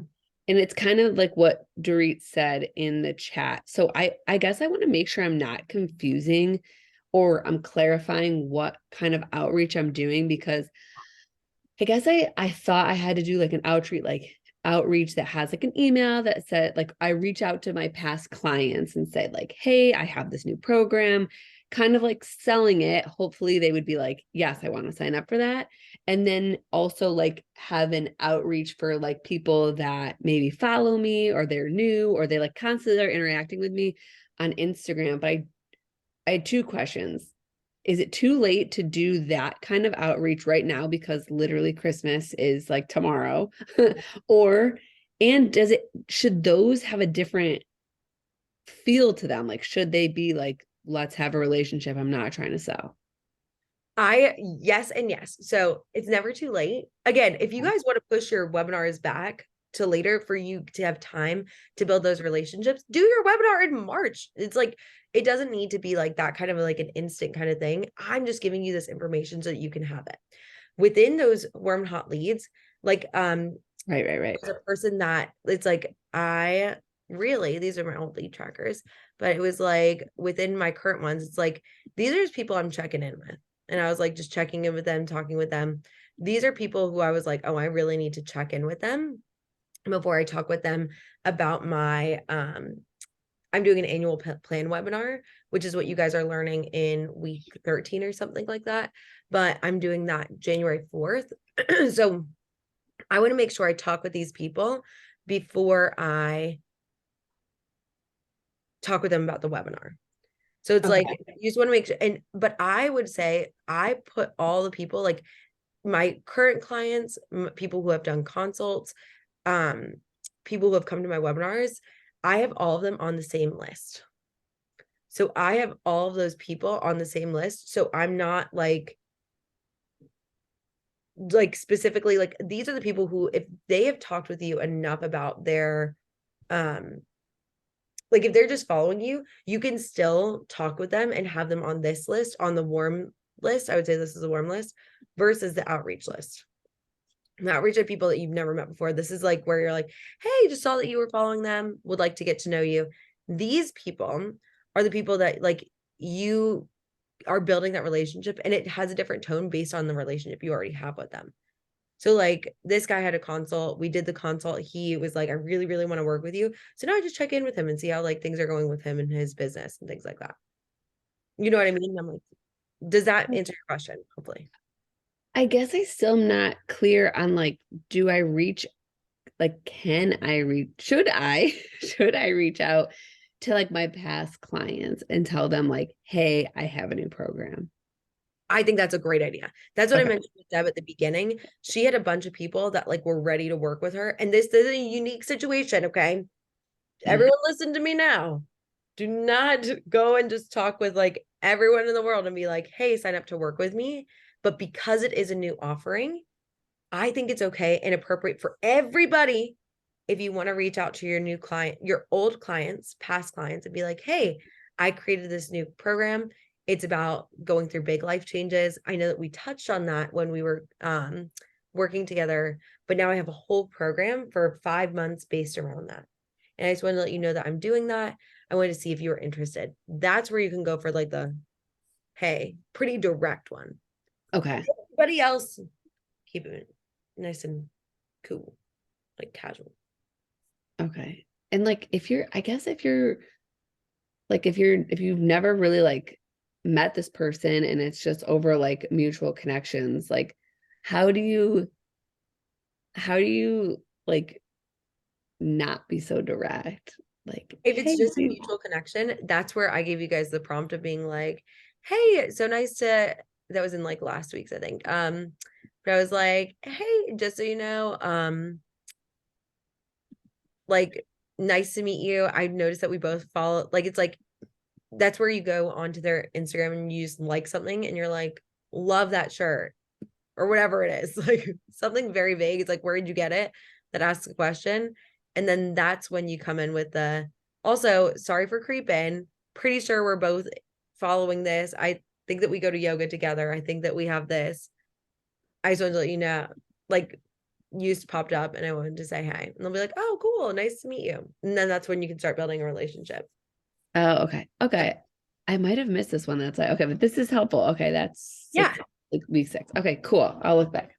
And it's kind of like what Dorit said in the chat. So I guess I want to make sure I'm not confusing or I'm clarifying what kind of outreach I'm doing, because I guess I thought I had to do like an outreach that has like an email that said like I reach out to my past clients and say like, hey, I have this new program, kind of like selling it. Hopefully they would be like, yes, I want to sign up for that. And then also like have an outreach for like people that maybe follow me or they're new or they like constantly are interacting with me on Instagram. But I had two questions. Is it too late to do that kind of outreach right now because literally Christmas is like tomorrow? Or and should those have a different feel to them? Like should they be like, let's have a relationship, I'm not trying to sell? Yes and yes. So it's never too late. Again, if you guys want to push your webinars back to later for you to have time to build those relationships, do your webinar in March. It's like, it doesn't need to be like that kind of like an instant kind of thing. I'm just giving you this information so that you can have it. Within those warm hot leads, like Right. there's a person that it's like, these are my old lead trackers, but it was like within my current ones, it's like, these are just people I'm checking in with. And I was like, just checking in with them, talking with them. These are people who I was like, oh, I really need to check in with them before I talk with them about my, I'm doing an annual plan webinar, which is what you guys are learning in week 13 or something like that. But I'm doing that January 4th. So I want to make sure I talk with these people before I talk with them about the webinar. So it's like, you just want to make sure. But I would say I put all the people, like my current clients, people who have done consults, people who have come to my webinars, I have all of them on the same list. So I have all of those people on the same list. So I'm not like specifically like, these are the people who, if they have talked with you enough about their, like if they're just following you, you can still talk with them and have them on this list, on the warm list. I would say this is a warm list versus the outreach list. The outreach are people that you've never met before. This is like where you're like, hey, just saw that you were following them, would like to get to know you. These people are the people that like you are building that relationship, and it has a different tone based on the relationship you already have with them. So like this guy had a consult, we did the consult. He was like, I really, really want to work with you. So now I just check in with him and see how like things are going with him and his business and things like that. You know what I mean? I'm like, does that answer your question? Hopefully. I guess I still am not clear on like, do I reach, like, should I, should I reach out to like my past clients and tell them like, hey, I have a new program? I think that's a great idea. That's what I Okay. mentioned with Deb at the beginning. She had a bunch of people that like were ready to work with her. And this is a unique situation. Okay. Everyone listen to me now. Do not go and just talk with like everyone in the world and be like, hey, sign up to work with me. But because it is a new offering, I think it's okay and appropriate for everybody. If you want to reach out to your new client, your old clients, past clients, and be like, hey, I created this new program. It's about going through big life changes. I know that we touched on that when we were working together, but now I have a whole program for 5 months based around that. And I just wanted to let you know that I'm doing that. I wanted to see if you were interested. That's where you can go for like the, hey, pretty direct one. Okay. Everybody else, keep it nice and cool, like casual. Okay. And like if you're, I guess if you're like if you've never really like met this person and it's just over like mutual connections, like how do you like not be so direct? Like, If it's hey, just a dude. mutual connection, that's where I gave you guys the prompt of being like, hey, so nice to, that was in like last week's, I think. But I was like, hey, just so you know, like nice to meet you. I noticed that we both follow, like it's like that's where you go onto their Instagram and you just like something and you're like, love that shirt or whatever it is. Like something very vague. It's like, where did you get it? That asks a question. And then that's when you come in with the, also, sorry for creeping. Pretty sure we're both following this. I think that we go to yoga together. I think that we have this. I just wanted to let you know, like, you just popped up and I wanted to say hi. And they'll be like, oh, cool. Nice to meet you. And then that's when you can start building a relationship. Oh, okay. Okay. I might have missed this one. That's like, okay, but this is helpful. Okay, that's Yeah. like week 6. Okay, cool. I'll look back.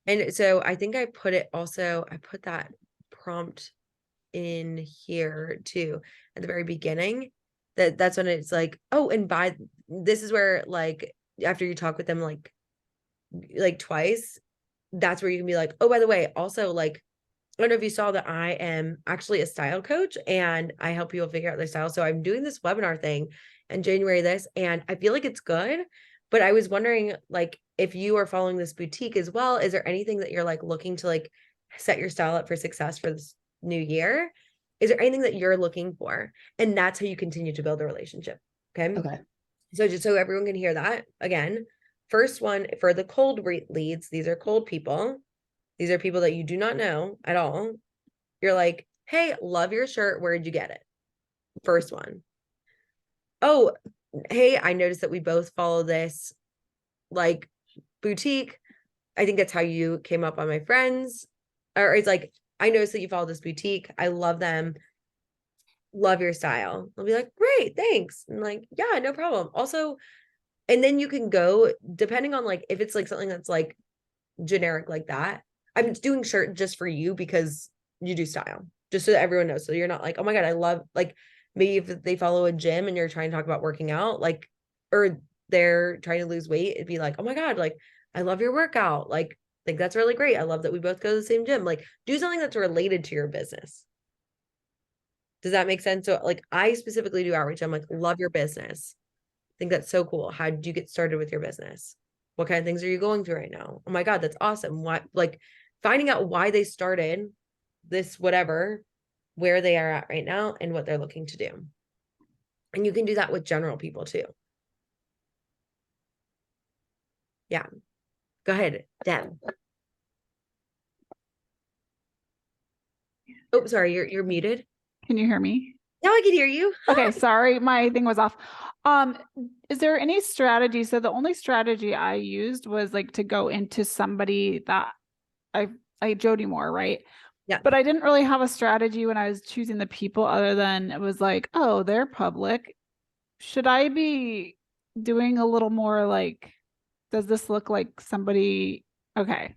And so I think I put that prompt in here too at the very beginning. That's when it's like, oh, and this is where like after you talk with them like twice, that's where you can be like, oh, by the way, also like, I don't know if you saw that I am actually a style coach and I help people figure out their style. So I'm doing this webinar thing in January and I feel like it's good, but I was wondering like if you are following this boutique as well, is there anything that you're like looking to like set your style up for success for this new year? Is there anything that you're looking for? And that's how you continue to build a relationship. Okay. Okay. So just so everyone can hear that again, first one for the cold leads, these are cold people. These are people that you do not know at all. You're like, hey, love your shirt. Where'd you get it? First one. Oh, hey, I noticed that we both follow this like boutique. I think that's how you came up on my friends. Or it's like, I noticed that you follow this boutique. I love them. Love your style. I'll be like, great, thanks. And like, yeah, no problem. Also, and then you can go depending on like if it's like something that's like generic like that. I'm doing shirt just for you because you do style, just so that everyone knows. So you're not like, oh my God, I love like maybe if they follow a gym and you're trying to talk about working out, like, or they're trying to lose weight, it'd be like, oh my God, like, I love your workout. Like that's really great. I love that we both go to the same gym. Like, do something that's related to your business. Does that make sense? So like I specifically do outreach. I'm like, love your business. I think that's so cool. How did you get started with your business? What kind of things are you going through right now? Oh my God, that's awesome. Why, like finding out why they started this, whatever, where they are at right now and what they're looking to do. And you can do that with general people too. Yeah. Go ahead, Deb. Oh, sorry, you're muted. Can you hear me? Now I can hear you. Okay, sorry, my thing was off. Is there any strategy? So the only strategy I used was like to go into somebody that I Jody Moore, right? Yeah. But I didn't really have a strategy when I was choosing the people other than it was like, oh, they're public. Should I be doing a little more like, does this look like somebody? Okay.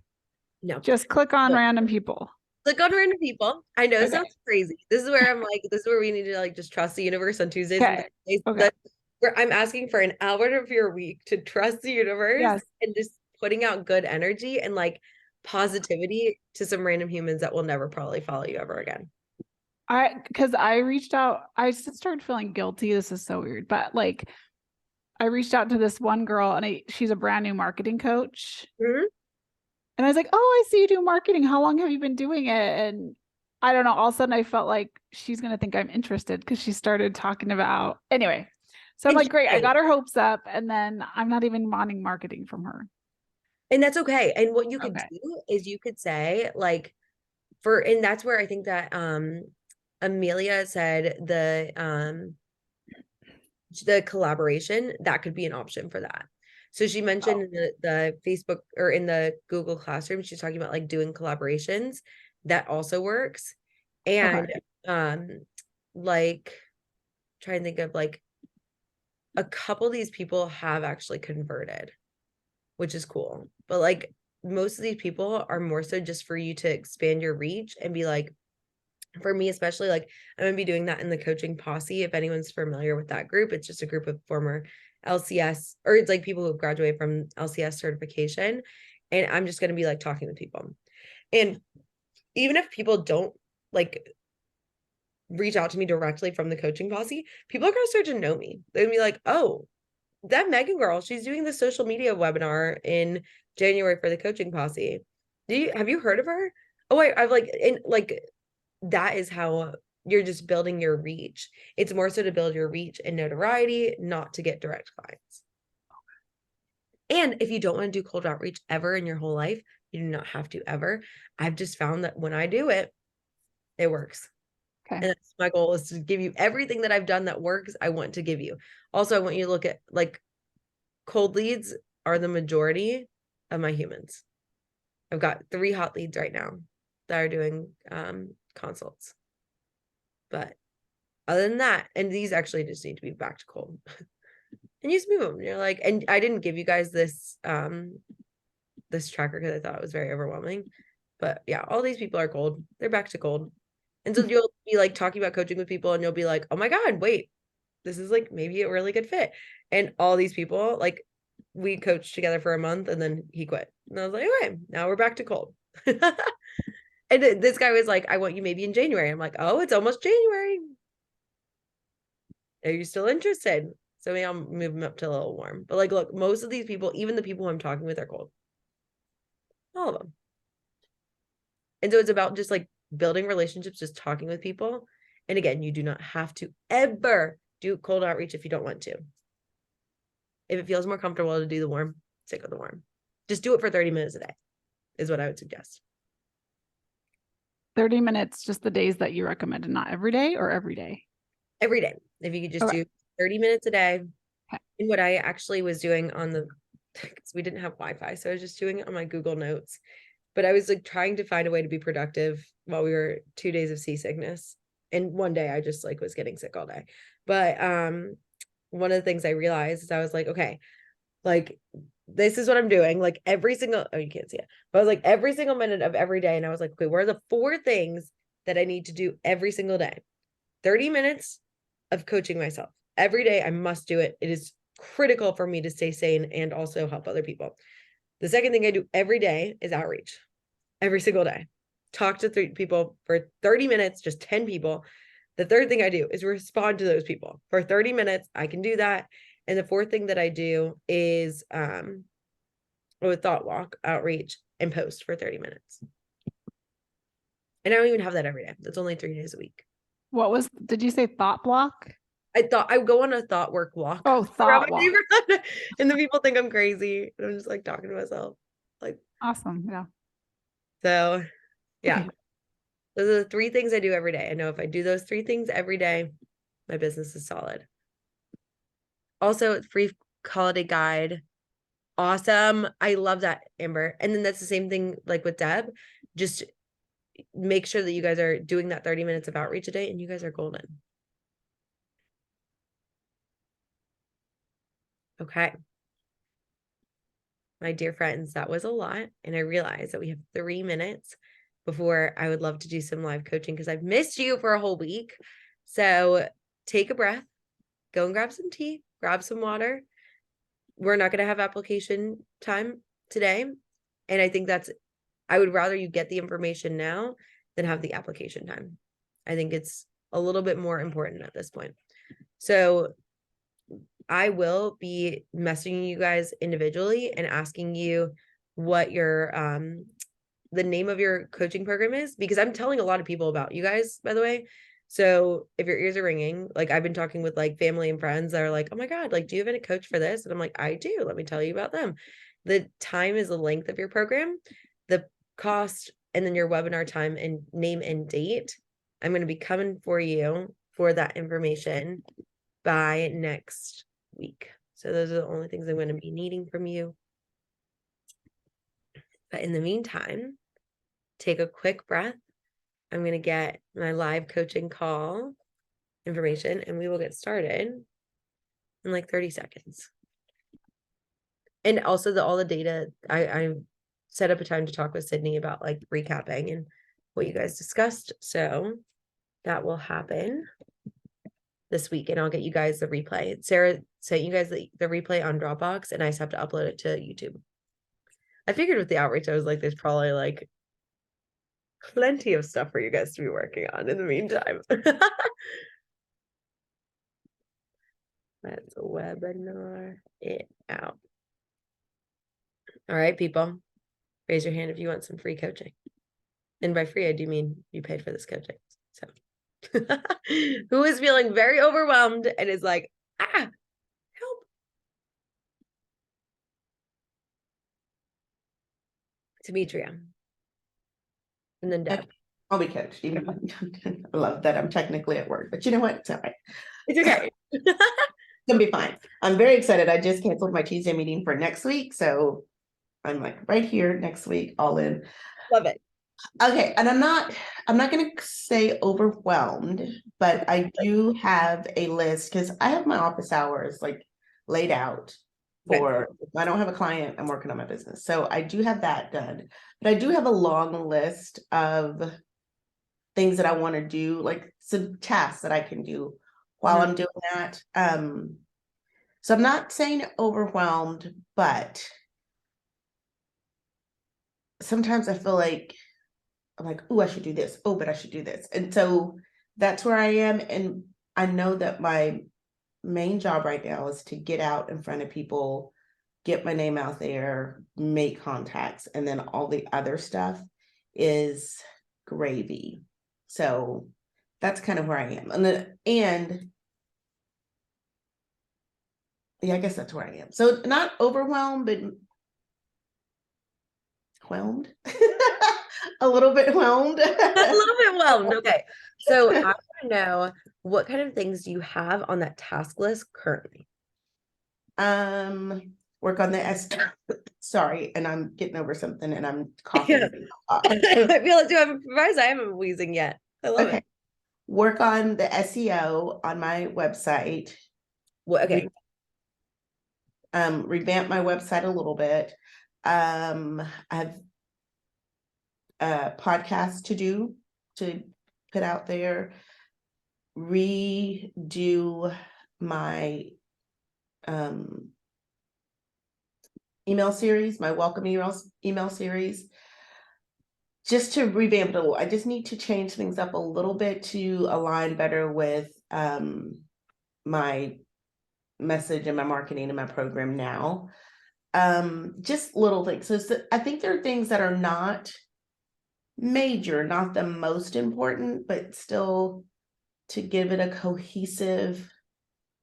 No. Just click on No. random people. Click on random people. I know it Okay. sounds crazy. This is where I'm like, this is where we need to like just trust the universe on Tuesdays and Okay. Thursdays. Okay. That's where I'm asking for an hour of your week to trust the universe Yes. and just putting out good energy and like positivity to some random humans that will never probably follow you ever again. Because I reached out, I just started feeling guilty. This is so weird, but like I reached out to this one girl and she's a brand new marketing coach. Mhm. And I was like, oh, I see you do marketing. How long have you been doing it? And I don't know. All of a sudden I felt like she's going to think I'm interested because she started talking about, anyway. So I'm And like, great. I got her hopes up. And then I'm not even wanting marketing from her. And that's okay. And what you could Okay. do is you could say like and that's where I think that Amelia said the collaboration, that could be an option for that. So she mentioned in the Facebook or in the Google Classroom, she's talking about like doing collaborations. That also works. And like trying to think of like a couple of these people have actually converted, which is cool. But like most of these people are more so just for you to expand your reach and be like, for me especially, like I'm gonna be doing that in the Coaching Posse. If anyone's familiar with that group, it's just a group of former LCS, or it's like people who have graduated from LCS certification, and I'm just gonna be like talking with people. And even if people don't like reach out to me directly from the Coaching Posse, people are gonna start to know me. They're gonna be like, oh, that Megan girl, she's doing the social media webinar in January for the Coaching Posse. Have you heard of her? Oh, I've like, and like that is how you're just building your reach. It's more so to build your reach and notoriety, not to get direct clients. And if you don't want to do cold outreach ever in your whole life, you do not have to ever. I've just found that when I do it, it works. Okay. And that's my goal, is to give you everything that I've done that works. I want to give you. Also, I want you to look at like cold leads are the majority of my humans. I've got 3 hot leads right now that are doing consults. But other than that, and these actually just need to be back to cold. And you just move them. You're like, and I didn't give you guys this this tracker because I thought it was very overwhelming. But yeah, all these people are cold. They're back to cold. And so you'll be like talking about coaching with people and you'll be like, oh my God, wait, this is like maybe a really good fit. And all these people, like we coached together for a month and then he quit. And I was like, okay, now we're back to cold. And this guy was like, I want you maybe in January. I'm like, oh, it's almost January. Are you still interested? So maybe I'll move them up to a little warm. But like, look, most of these people, even the people I'm talking with, are cold. All of them. And so it's about just like building relationships, just talking with people. And again, you do not have to ever do cold outreach if you don't want to. If it feels more comfortable to do the warm, stick with the warm. Just do it for 30 minutes a day is what I would suggest. 30 minutes, just the days that you recommend, and not every day, or every day? Every day. If you could just do 30 minutes a day. Okay. And what I actually was doing on the, because we didn't have Wi-Fi, so I was just doing it on my Google Notes. But I was like trying to find a way to be productive while we were 2 days of seasickness. And one day I just like was getting sick all day. But one of the things I realized is I was like, okay, like this is what I'm doing. Like every single, oh, you can't see it, but I was like every single minute of every day. And I was like, okay, what are the 4 things that I need to do every single day? 30 minutes of coaching myself every day. I must do it. It is critical for me to stay sane and also help other people. The second thing I do every day is outreach. Every single day. Talk to 3 people for 30 minutes, just 10 people. The third thing I do is respond to those people for 30 minutes. I can do that. And the fourth thing that I do is thought walk, outreach, and post for 30 minutes. And I don't even have that every day. That's only 3 days a week. Did you say thought block? I thought I would go on a thought work walk. Oh, thought walk. And the people think I'm crazy. And I'm just like talking to myself. Like Awesome. Yeah. So yeah. Okay. Those are the 3 things I do every day. I know if I do those 3 things every day, my business is solid. Also, free holiday guide. Awesome. I love that, Amber. And then that's the same thing like with Deb. Just make sure that you guys are doing that 30 minutes of outreach a day and you guys are golden. Okay. My dear friends, that was a lot. And I realized that we have 3 minutes before I would love to do some live coaching because I've missed you for a whole week. So take a breath, go and grab some tea, grab some water. We're not going to have application time today. And I think I would rather you get the information now than have the application time. I think it's a little bit more important at this point. So I will be messaging you guys individually and asking you what your the name of your coaching program is, because I'm telling a lot of people about you guys, by the way. So if your ears are ringing, like I've been talking with like family and friends that are like, oh my God, like, do you have any coach for this? And I'm like, I do. Let me tell you about them. The time is the length of your program, the cost, and then your webinar time and name and date. I'm going to be coming for you for that information by next week. So those are the only things I'm going to be needing from you. But in the meantime, take a quick breath. I'm going to get my live coaching call information and we will get started in like 30 seconds. And also all the data, I set up a time to talk with Sydney about like recapping and what you guys discussed. So that will happen this week and I'll get you guys the replay. Sarah sent you guys the replay on Dropbox and I just have to upload it to YouTube. I figured with the outreach, I was like, there's probably like plenty of stuff for you guys to be working on in the meantime. Let's webinar it out. All right, people, raise your hand if you want some free coaching. And by free, I do mean you paid for this coaching. So who is feeling very overwhelmed and is like, help. Demetria. And then Deb. I'll be coached. Even I love that I'm technically at work, but you know what? It's all right. It's okay. It's gonna be fine. I'm very excited. I just canceled my Tuesday meeting for next week. So I'm like right here next week, all in. Love it. Okay. And I'm not gonna say overwhelmed, but I do have a list because I have my office hours like laid out for if I don't have a client, I'm working on my business. So I do have that done. But I do have a long list of things that I want to do, like some tasks that I can do while I'm doing that. So I'm not saying overwhelmed, but sometimes I feel like I'm like, oh, I should do this. Oh, but I should do this. And so that's where I am. And I know that my main job right now is to get out in front of people, get my name out there, make contacts, and then all the other stuff is gravy. So that's kind of where I am. And yeah, I guess that's where I am. So not overwhelmed, but whelmed. A little bit whelmed. A little bit whelmed. Okay. So I want to know, what kind of things do you have on that task list currently? Work on the sorry, and I'm getting over something and I'm coughing. I feel like I'm surprised I haven't been wheezing yet. I love it. Work on the SEO on my website. Well, okay. Revamp my website a little bit. I have a podcast to put out there. Redo my email series, my welcome email series, just to revamp it a little. I just need to change things up a little bit to align better with my message and my marketing and my program now. Just little things. So I think there are things that are not major, not the most important, but still to give it a cohesive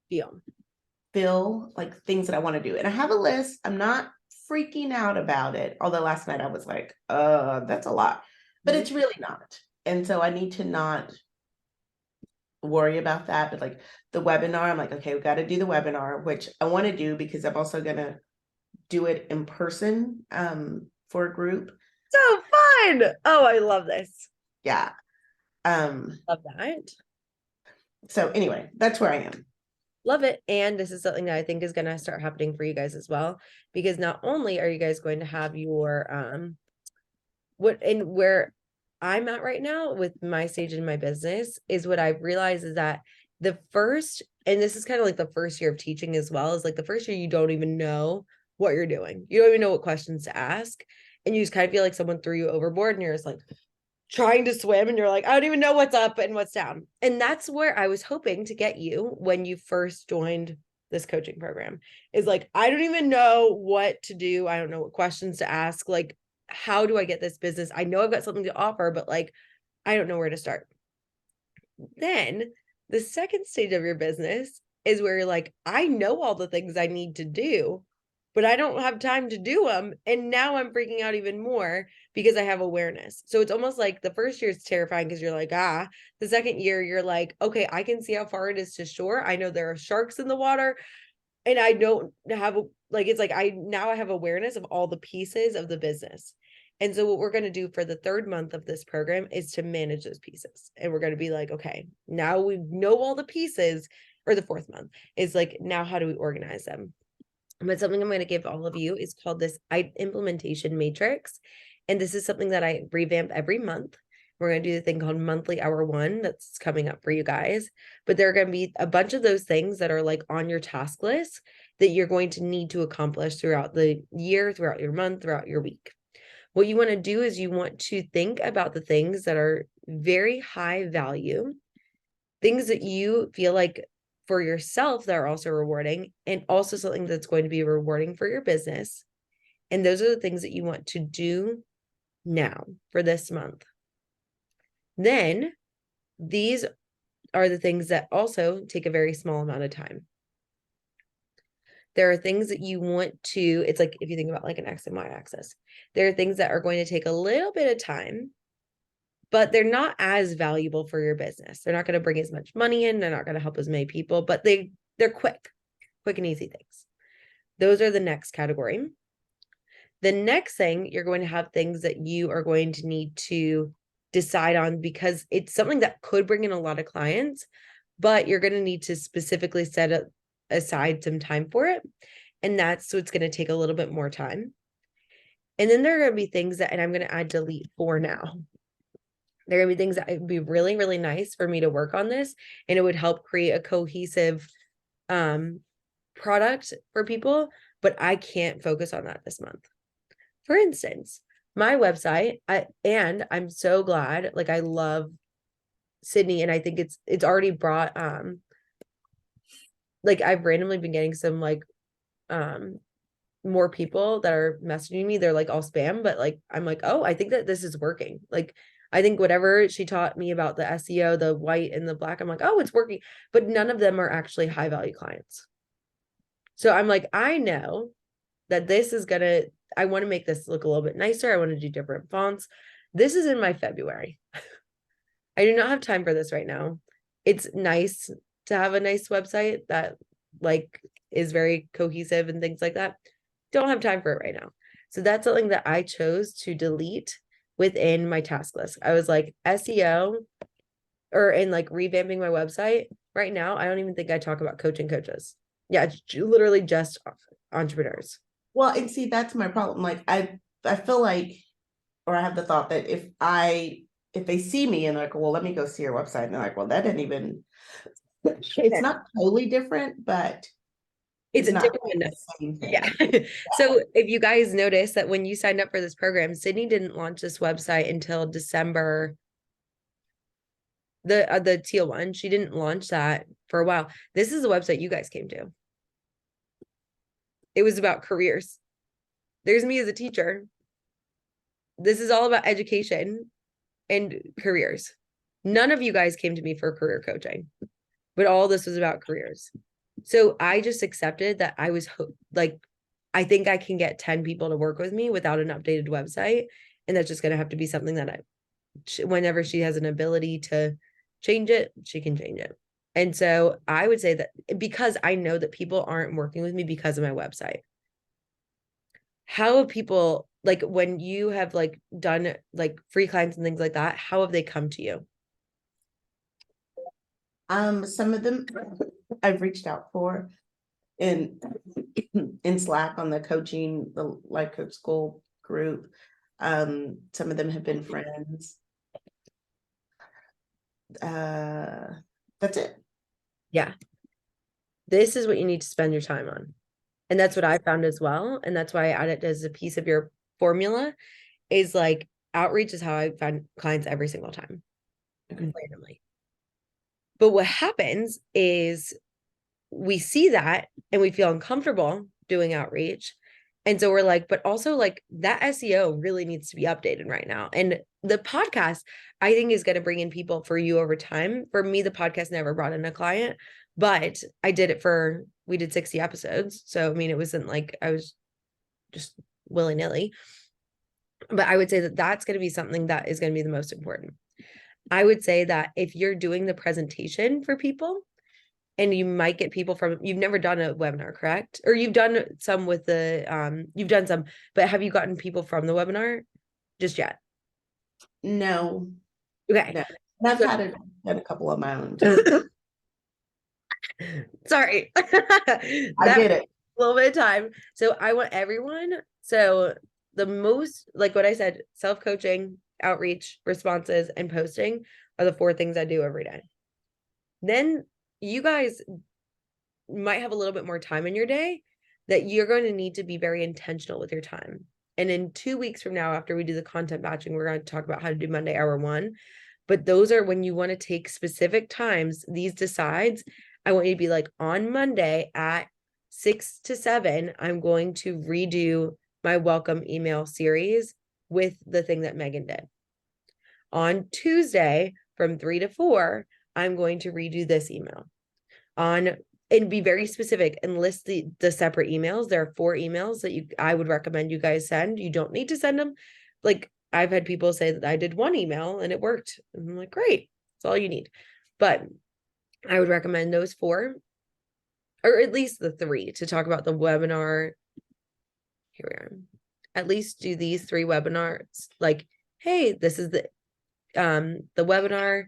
feel, like things that I want to do. And I have a list. I'm not freaking out about it. Although last night I was like, that's a lot, but it's really not. And so I need to not worry about that. But like the webinar, I'm like, okay, we got to do the webinar, which I want to do because I'm also going to do it in person for a group. So fun. Oh, I love this. Yeah. Love that. So anyway, that's where I am. Love it. And this is something that I think is going to start happening for you guys as well, because not only are you guys going to have your where I'm at right now with my stage in my business is what I've realized is that the first, and this is kind of like the first year of teaching as well, is like the first year you don't even know what you're doing. You don't even know what questions to ask. And you just kind of feel like someone threw you overboard and you're just like trying to swim and you're like, I don't even know what's up and what's down. And that's where I was hoping to get you when you first joined this coaching program, is like, I don't even know what to do. I don't know what questions to ask. Like, how do I get this business? I know I've got something to offer, but like, I don't know where to start. Then the second stage of your business is where you're like, I know all the things I need to do, but I don't have time to do them. And now I'm freaking out even more because I have awareness. So it's almost like the first year is terrifying because you're like, the second year you're like, okay, I can see how far it is to shore. I know there are sharks in the water and I don't have like, it's like I have awareness of all the pieces of the business. And so what we're going to do for the third month of this program is to manage those pieces. And we're going to be like, okay, now we know all the pieces, or the fourth month is like, now how do we organize them? But something I'm going to give all of you is called this implementation matrix. And this is something that I revamp every month. We're going to do the thing called monthly hour one that's coming up for you guys. But there are going to be a bunch of those things that are like on your task list that you're going to need to accomplish throughout the year, throughout your month, throughout your week. What you want to do is you want to think about the things that are very high value, things that you feel like for yourself that are also rewarding, and also something that's going to be rewarding for your business. And those are the things that you want to do now for this month. Then these are the things that also take a very small amount of time. There are things that you want to, it's like if you think about like an X and Y axis, there are things that are going to take a little bit of time, but they're not as valuable for your business. They're not going to bring as much money in. They're not going to help as many people, but they're quick and easy things. Those are the next category. The next thing, you're going to have things that you are going to need to decide on, because it's something that could bring in a lot of clients, but you're going to need to specifically set aside some time for it. And so it's going to take a little bit more time. And then there are going to be things that, and I'm going to add delete for now. There are going to be things that would be really, really nice for me to work on this, and it would help create a cohesive product for people, but I can't focus on that this month. For instance, my website, I'm so glad, like I love Sydney, and I think it's already brought like I've randomly been getting some like more people that are messaging me. They're like all spam, but like I'm like, oh, I think that this is working. Like I think whatever she taught me about the SEO, the white and the black, I'm like, oh, it's working. But none of them are actually high value clients. So I'm like, I know that this is I want to make this look a little bit nicer. I want to do different fonts. This is in my February. I do not have time for this right now. It's nice to have a nice website that like is very cohesive and things like that. Don't have time for it right now. So that's something that I chose to delete within my task list. I was like, SEO or in like revamping my website right now, I don't even think I talk about coaching coaches. Yeah, it's literally just entrepreneurs. Well, and see, that's my problem. Like I feel like, or I have the thought that if they see me and they're like, well, let me go see your website, and they're like, well, that didn't even, it's not totally different, but it's a not different the same thing. Yeah. So if you guys notice that when you signed up for this program, Sydney didn't launch this website until December. The teal one, she didn't launch that for a while. This is the website you guys came to. It was about careers. There's me as a teacher. This is all about education and careers. None of you guys came to me for career coaching, but all this was about careers. So I just accepted that I was like, I think I can get 10 people to work with me without an updated website. And that's just going to have to be something that whenever she has an ability to change it, she can change it. And so I would say that because I know that people aren't working with me because of my website. How have people, like when you have like done like free clients and things like that, how have they come to you? Some of them I've reached out for in Slack on the Life Coach School group. Some of them have been friends. That's it. Yeah. This is what you need to spend your time on. And that's what I found as well. And that's why I add it as a piece of your formula, is like outreach is how I find clients every single time. Randomly. But what happens is we see that and we feel uncomfortable doing outreach. And so we're like, but also like that SEO really needs to be updated right now. And the podcast, I think, is going to bring in people for you over time. For me, the podcast never brought in a client, but I did it we did 60 episodes. So, I mean, it wasn't like I was just willy-nilly, but I would say that that's going to be something that is going to be the most important. I would say that if you're doing the presentation for people and you might get people from, you've never done a webinar, correct? Or you've done some with the, you've done some, but have you gotten people from the webinar just yet? No, Okay. no. And I've So- had a couple of my own too. Sorry. I That get it. a little bit of time. So I want everyone. So the most, like what I said, self-coaching, outreach, responses, and posting are the 4 things I do every day. Then you guys might have a little bit more time in your day that you're going to need to be very intentional with your time. And in 2 weeks from now, after we do the content batching, we're going to talk about how to do Monday hour 1. But those are when you want to take specific times, these decides. I want you to be like, on Monday at 6 to 7, I'm going to redo my welcome email series with the thing that Megan did. On Tuesday from 3 to 4, I'm going to redo this email. And be very specific and list the separate emails. There are 4 emails that I would recommend you guys send. You don't need to send them. Like, I've had people say that I did 1 email and it worked. And I'm like, great, that's all you need. But I would recommend those 4, or at least the 3, to talk about the webinar. Here we are. At least do these 3 webinars. Like, hey, this is the webinar.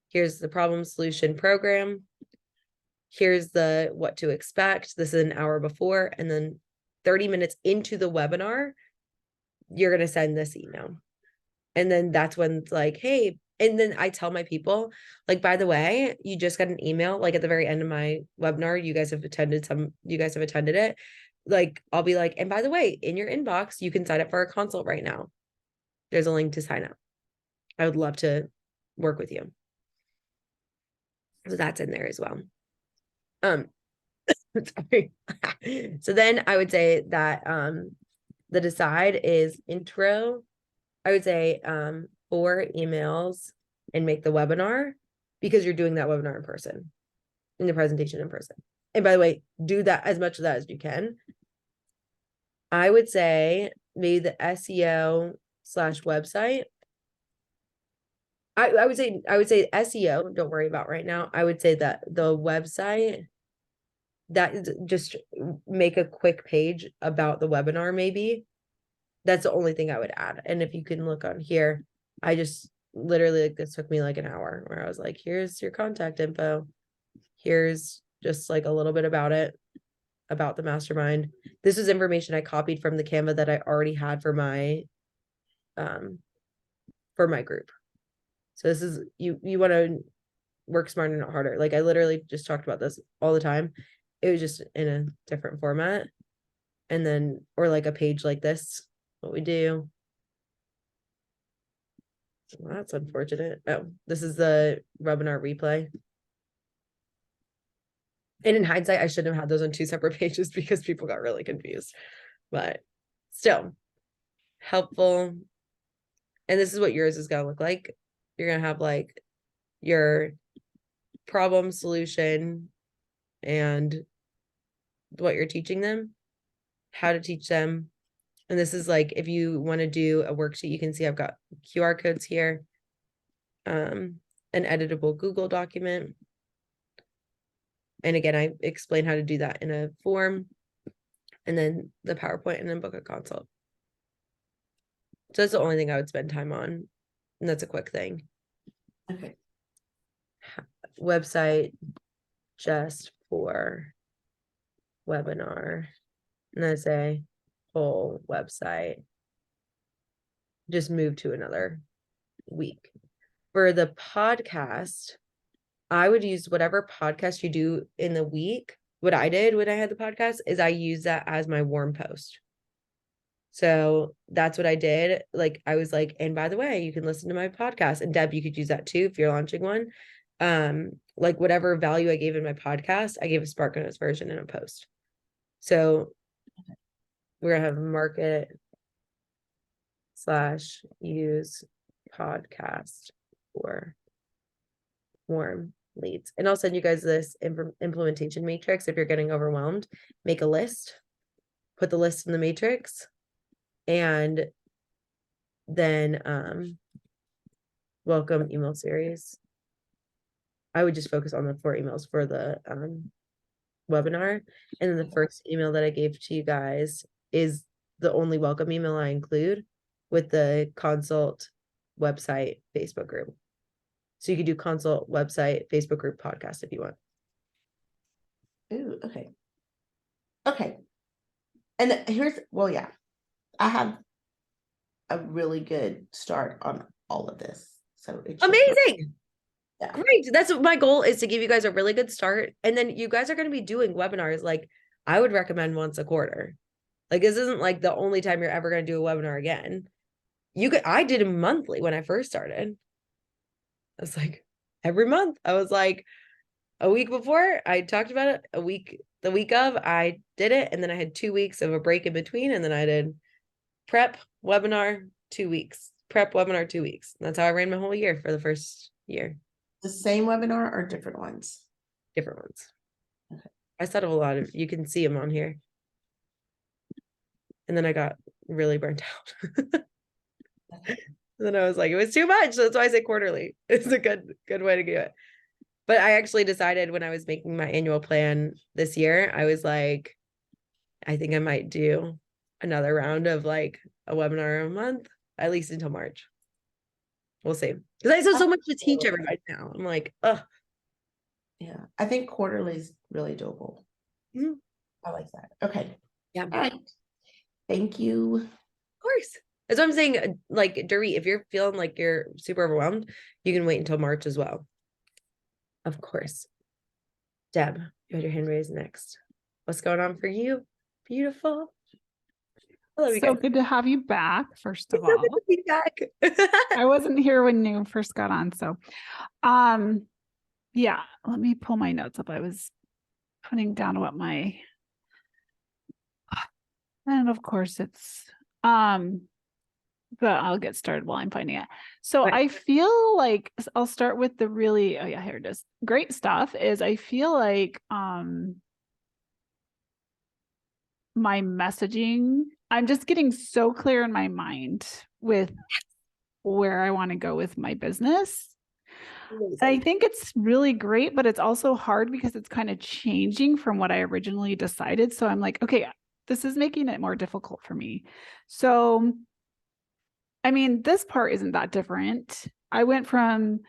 Here's the problem solution program. Here's the what to expect. This is an hour before, and then 30 minutes into the webinar, you're going to send this email. And then that's when it's like, hey, and then I tell my people, like, by the way, you just got an email, like at the very end of my webinar, you guys have attended it. Like, I'll be like, and by the way, in your inbox, you can sign up for a consult right now. There's a link to sign up. I would love to work with you. So that's in there as well. Sorry. So then I would say that the decide is intro. I would say 4 emails and make the webinar, because you're doing that webinar in person, in the presentation in person. And by the way, do that, as much of that as you can. I would say maybe the SEO / website. I would say SEO, don't worry about right now. I would say that the website, that is, just make a quick page about the webinar, maybe. That's the only thing I would add. And if you can look on here, I just literally, like, this took me like an hour, where I was like, here's your contact info. Here's just like a little bit about it, about the mastermind. This is information I copied from the Canva that I already had for my group. So this is, you want to work smarter, not harder. Like, I literally just talked about this all the time. It was just in a different format. And then, or like a page like this, what we do. Well, that's unfortunate. Oh, this is the webinar replay. And in hindsight, I shouldn't have had those on 2 separate pages, because people got really confused. But still, helpful. And this is what yours is going to look like. You're going to have like your problem solution and what you're teaching them, how to teach them. And this is like, if you want to do a worksheet, you can see I've got QR codes here, an editable Google document. And again, I explain how to do that in a form, and then the PowerPoint, and then book a consult. So that's the only thing I would spend time on. And that's a quick thing. Okay. Website just for webinar. And I say whole website, just move to another week. For the podcast, I would use whatever podcast you do in the week. What I did when I had the podcast is I used that as my warm post. So that's what I did. Like, I was like, and by the way, you can listen to my podcast. And Deb, you could use that too if you're launching one. Like, whatever value I gave in my podcast, I gave a Spark Notes version in a post. So we're gonna have market / use podcast for warm leads. And I'll send you guys this implementation matrix. If you're getting overwhelmed, make a list, put the list in the matrix, and then welcome email series. I would just focus on the 4 emails for the webinar. And then the first email that I gave to you guys is the only welcome email I include with the consult website Facebook group. So you could do consult website Facebook group podcast if you want. Ooh, okay. Okay. And here's, well, yeah, I have a really good start on all of this. So it's Amazing. Yeah. Great. That's what my goal is, to give you guys a really good start. And then you guys are going to be doing webinars. Like, I would recommend once a quarter. Like, this isn't like the only time you're ever going to do a webinar again. I did them monthly when I first started. I was like, every month. I was like, a week before I talked about it, the week of I did it. And then I had 2 weeks of a break in between. And then I did prep, webinar, 2 weeks, prep, webinar, 2 weeks. And that's how I ran my whole year for the first year. The same webinar or different ones? Different ones. Okay. I set up a lot of, you can see them on here. And then I got really burnt out. And then I was like, it was too much. So that's why I say quarterly. It's a good way to do it. But I actually decided when I was making my annual plan this year, I was like, I think I might do another round of like a webinar a month, at least until March. We'll see. Because I still have so much to teach everybody now. I'm like, ugh. Yeah, I think quarterly is really doable. Mhm. I like that. Okay. Yeah. All right. Thank you. Of course. That's what I'm saying. Like, Dorit, if you're feeling like you're super overwhelmed, you can wait until March as well. Of course. Deb, you had your hand raised next. What's going on for you? Beautiful. I love you So guys. good to have you back, first of It's so all. good to be back. I wasn't here when you first got on. So, yeah, let me pull my notes up. I was putting down what and of course it's, but I'll get started while I'm finding it. So Right. I feel like I'll start with the really, oh yeah, here it is. Great stuff is I feel like, my messaging, I'm just getting so clear in my mind with where I want to go with my business. I think it's really great, but it's also hard because it's kind of changing from what I originally decided. So I'm like, okay, this is making it more difficult for me. So, I mean, this part isn't that different. I went from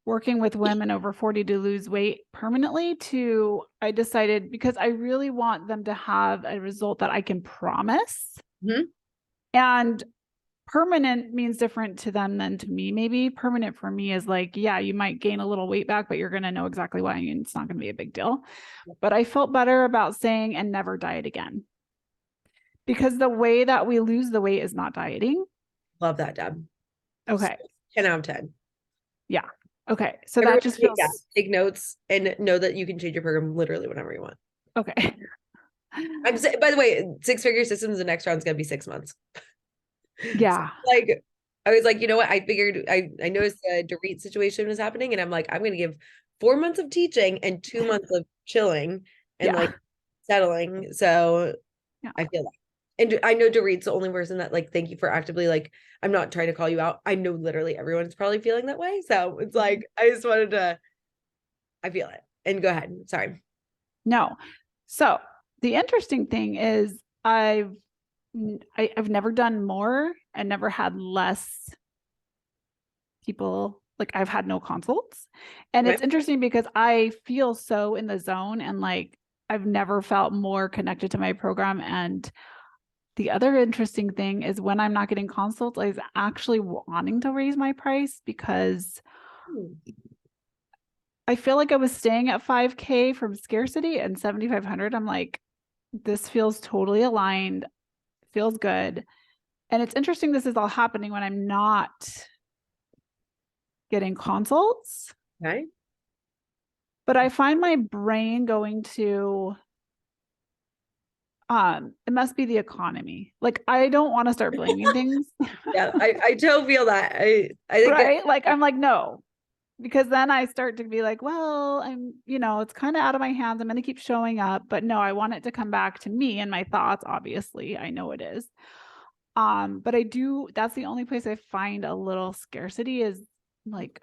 working with women over 40 to lose weight permanently to, I decided because I really want them to have a result that I can promise. Mhm. And permanent means different to them than to me. Maybe permanent for me is like, yeah, you might gain a little weight back, but you're going to know exactly why, and it's not going to be a big deal. But I felt better about saying and never diet again. Because the way that we lose the weight is not dieting. Love that, Deb. Okay. 10 out of 10. Yeah. Okay. So Everyone that just feels take notes and know that you can change your program literally whenever you want. okay. By the way, 6-figure systems, the next round's gonna be 6 months. Yeah. So, like, I was like, you know what? I figured I noticed the Dorit situation was happening, and I'm like, I'm gonna give 4 months of teaching and 2 months of chilling and Yeah. like settling. So Yeah. I feel that. And I know Dorit's the only person that, like, thank you for actively, like, I'm not trying to call you out. I know literally everyone's probably feeling that way. So it's like, I just wanted to, I feel it. And go ahead. Sorry. No. So the interesting thing is I've never done more and never had less people. Like I've had no consults. And Okay. it's interesting because I feel so in the zone and like I've never felt more connected to my program. And the other interesting thing is when I'm not getting consults, I was actually wanting to raise my price because I feel like I was staying at 5K from scarcity and 7,500. I'm like, this feels totally aligned, feels good. And it's interesting this is all happening when I'm not getting consults. Okay. But I find my brain going to it must be the economy. Like I don't want to start blaming things. Yeah, I totally feel that. I think right? Like I'm like, no. Because then I start to be like, well, I'm, it's kind of out of my hands. I'm going to keep showing up, but no, I want it to come back to me and my thoughts. Obviously, I know it is. But that's the only place I find a little scarcity is like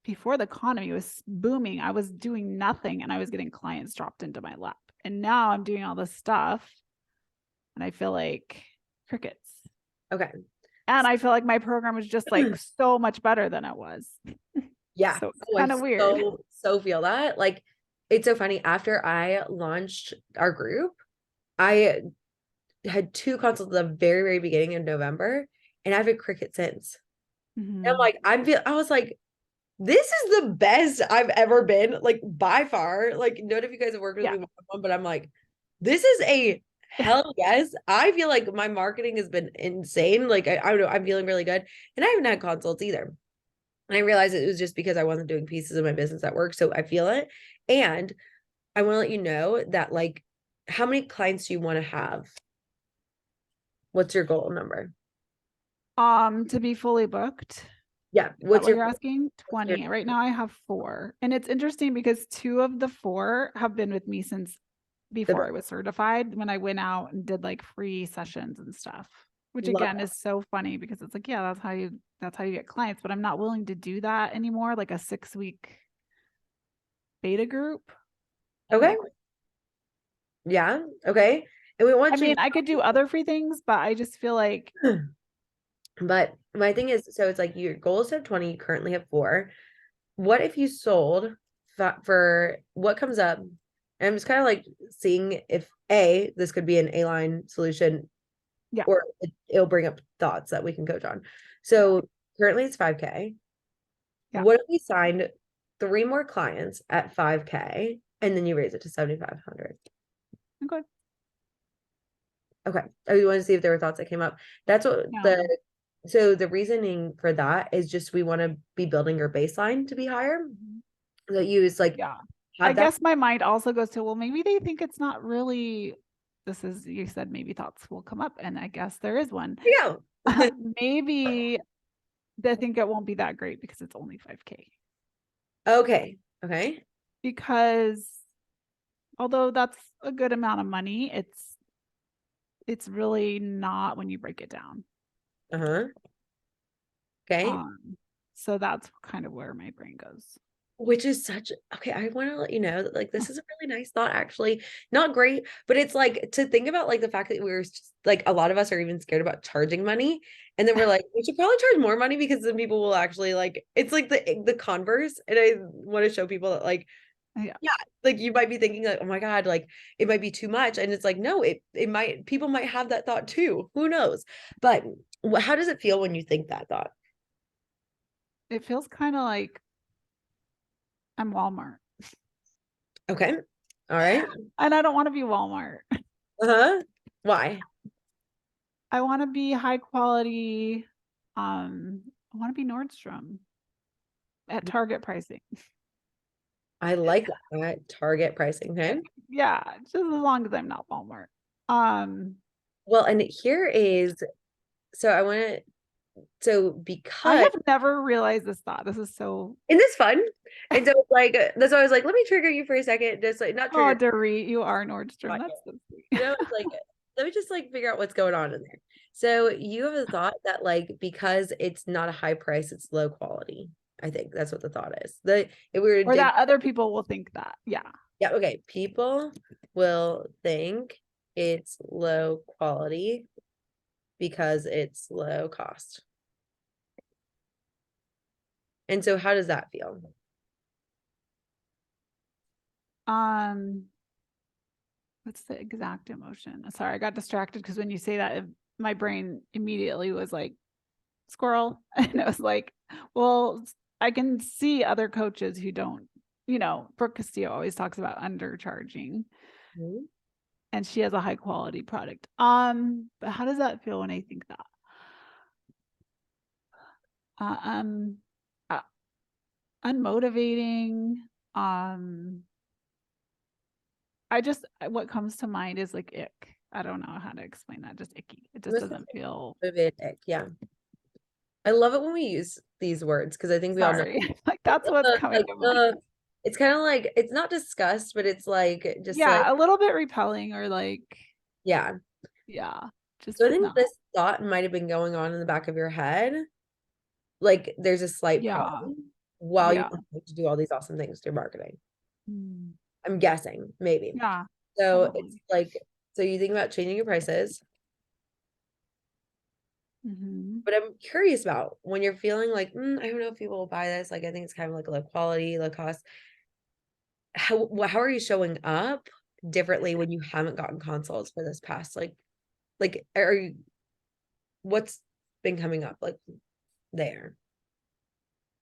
before the economy was booming, I was doing nothing and I was getting clients dropped into my lap. And now I'm doing all this stuff and I feel like crickets. Okay. And I feel like my program is just like so much better than it was. Yeah. So it's Oh, I kind of weird. so feel that. Like, it's so funny. After I launched our group, I had 2 consults at the very, very beginning of November, and I've had cricket since. And I'm Mhm. like, I was like, this is the best I've ever been, like by far. Like, none of you guys have worked with Yeah. me one-on-one, but I'm like, this is a hell yes. I feel like my marketing has been insane. Like, I don't know, I'm feeling really good. And I haven't had consults either. And I realized it was just because I wasn't doing pieces of my business at work. So I feel it. And I want to let you know that, like, how many clients do you want to have? What's your goal number? To be fully booked. Yeah. Is that What's what your you're asking? what's your 20. Right now I have 4. And it's interesting because 2 of the 4 have been with me since before I was certified, when I went out and did like free sessions and stuff, which Love again is so funny because it's like, yeah, that's how you get clients, but I'm not willing to do that anymore, like a 6-week beta group. Okay. Yeah. Okay. And we want I you mean, I could do other free things, but I just feel like but my thing is, so it's like your goal is to have 20, you currently have 4. What if you sold for what comes up? And I'm just kind of like seeing if this could be an A-line solution, Yeah. or it'll bring up thoughts that we can coach on. So currently it's 5K. Yeah. What if we signed 3 more clients at 5K and then you raise it to 7,500? Okay. Okay. Oh, you want to see if there were thoughts that came up? That's what Yeah. so the reasoning for that is just we want to be building your baseline to be higher. So use like, Yeah. have I that. guess my mind also goes to, well, maybe they think it's not really, you said maybe thoughts will come up, and I guess there is one. Yeah. Maybe they think it won't be that great because it's only 5K. Okay. Okay. Because although that's a good amount of money, it's really not when you break it down. Uh-huh. Okay. So that's kind of where my brain goes. Which is okay. I want to let you know that, like, this is a really nice thought, actually. Not great, but it's like to think about, like, the fact that we're just, like, a lot of us are even scared about charging money. And then we're like, we should probably charge more money because then people will actually, like, it's like the converse. And I want to show people that, like, yeah, like, you might be thinking like, oh my God, like, it might be too much. And it's like, no, it might, people might have that thought too. Who knows? But how does it feel when you think that thought? It feels kind of like I'm Walmart. Okay. All right. And I don't want to be Walmart. Uh-huh. Why? I want to be high quality. I want to be Nordstrom at Target pricing. I like that Target pricing. Okay. Yeah, just as long as I'm not Walmart. Well, and here is, so I want to, so I because, have never realized this thought. This is so. isn't this fun? And so like, that's why I was like, let me trigger you for a second. Just like, not Oh, trigger. Dorit, you are Nordstrom. That's so sweet. You know, it's like, let me just like figure out what's going on in there. So you have a thought that, like, because it's not a high price, it's low quality. I think that's what the thought is. If we were to Or that other people will think that. Yeah. yeah, okay. People will think it's low quality because it's low cost. And so how does that feel? What's the exact emotion? Sorry, I got distracted because when you say that, my brain immediately was like squirrel. And it was like, well, I can see other coaches who don't, Brooke Castillo always talks about undercharging. Mm-hmm. And she has a high quality product. But how does that feel when I think that? Unmotivating. What comes to mind is like ick. I don't know how to explain that. Just icky. It just doesn't feel ick. Yeah. I love it when we use these words because I think we all know. Like that's what's coming like, to mind. It's kind of like, it's not disgust, but it's like just like a little bit repelling or like yeah. Just so I think this thought might have been going on in the back of your head. Like there's a slight problem while you Yeah. continue to do all these awesome things through marketing. Mm. I'm guessing, maybe. Yeah. So Probably. it's like, so you think about changing your prices, Mm-hmm. but I'm curious about when you're feeling like, I don't know if people will buy this. Like, I think it's kind of like low quality, low cost. How are you showing up differently when you haven't gotten consults for this past, like, are you, what's been coming up like there?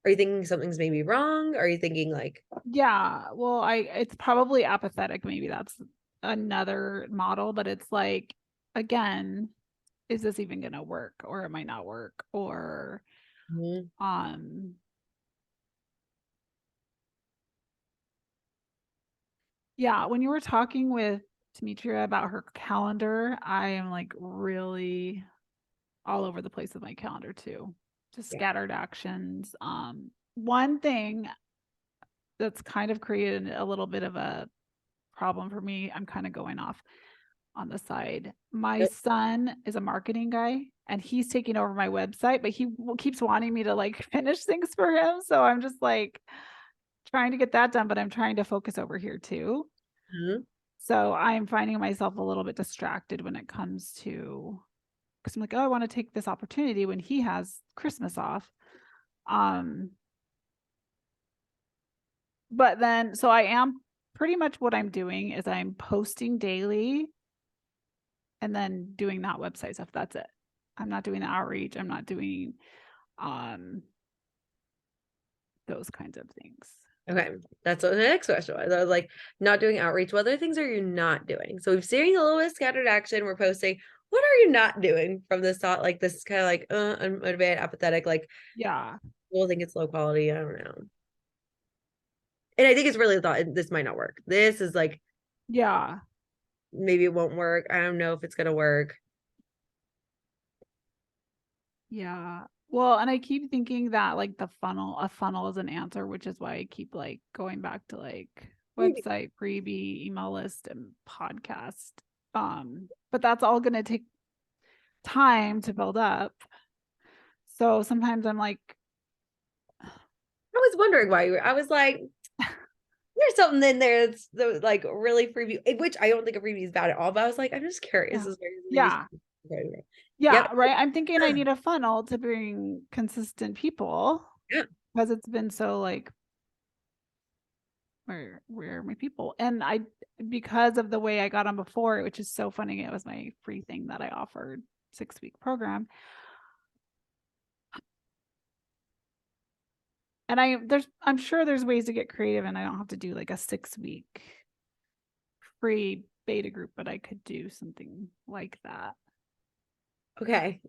Are you thinking something's maybe wrong? Are you thinking like, Yeah. Well, it's probably apathetic. Maybe that's another model, but it's like, again, is this even going to work, or it might not work, or, mhm, yeah, when you were talking with Demetria about her calendar, I am like really all over the place with my calendar too. Just Yeah. scattered actions. One thing that's kind of created a little bit of a problem for me, I'm kind of going off on the side. My Yep. son is a marketing guy and he's taking over my website, but he keeps wanting me to like finish things for him. So I'm just like trying to get that done, but I'm trying to focus over here too. Mhm. So I'm finding myself a little bit distracted when it comes to, because I'm like, oh, I want to take this opportunity when he has Christmas off. But then, so I am pretty much what I'm doing is I'm posting daily and then doing that website stuff. That's it. I'm not doing the outreach. I'm not doing those kinds of things. Okay, that's what the next question was. I was like, not doing outreach. What other things are you not doing? So we've seen a little bit of scattered action. We're posting. What are you not doing from this thought? Like, this is kind of like unmotivated, apathetic. Like, Yeah. people think it's low quality. I don't know. And I think it's really thought this might not work. This is like, Yeah. maybe it won't work. I don't know if it's gonna work. Yeah. Well, and I keep thinking that like a funnel is an answer, which is why I keep like going back to like Maybe. website, freebie, email list, and podcast. But that's all gonna take time to build up. So sometimes I'm like, I was wondering why you were. I was like, there's something in there that's like really freebie, which I don't think a freebie is bad at all. But I was like, I'm just curious. yeah. Is there Yeah. maybe? Yeah, Yep. right. I'm thinking I need a funnel to bring consistent people Yeah. because it's been so like where are my people? And I because of the way I got on before, which is so funny, it was my free thing that I offered 6-week program. And I'm sure there's ways to get creative and I don't have to do like a 6-week free beta group, but I could do something like that. Okay.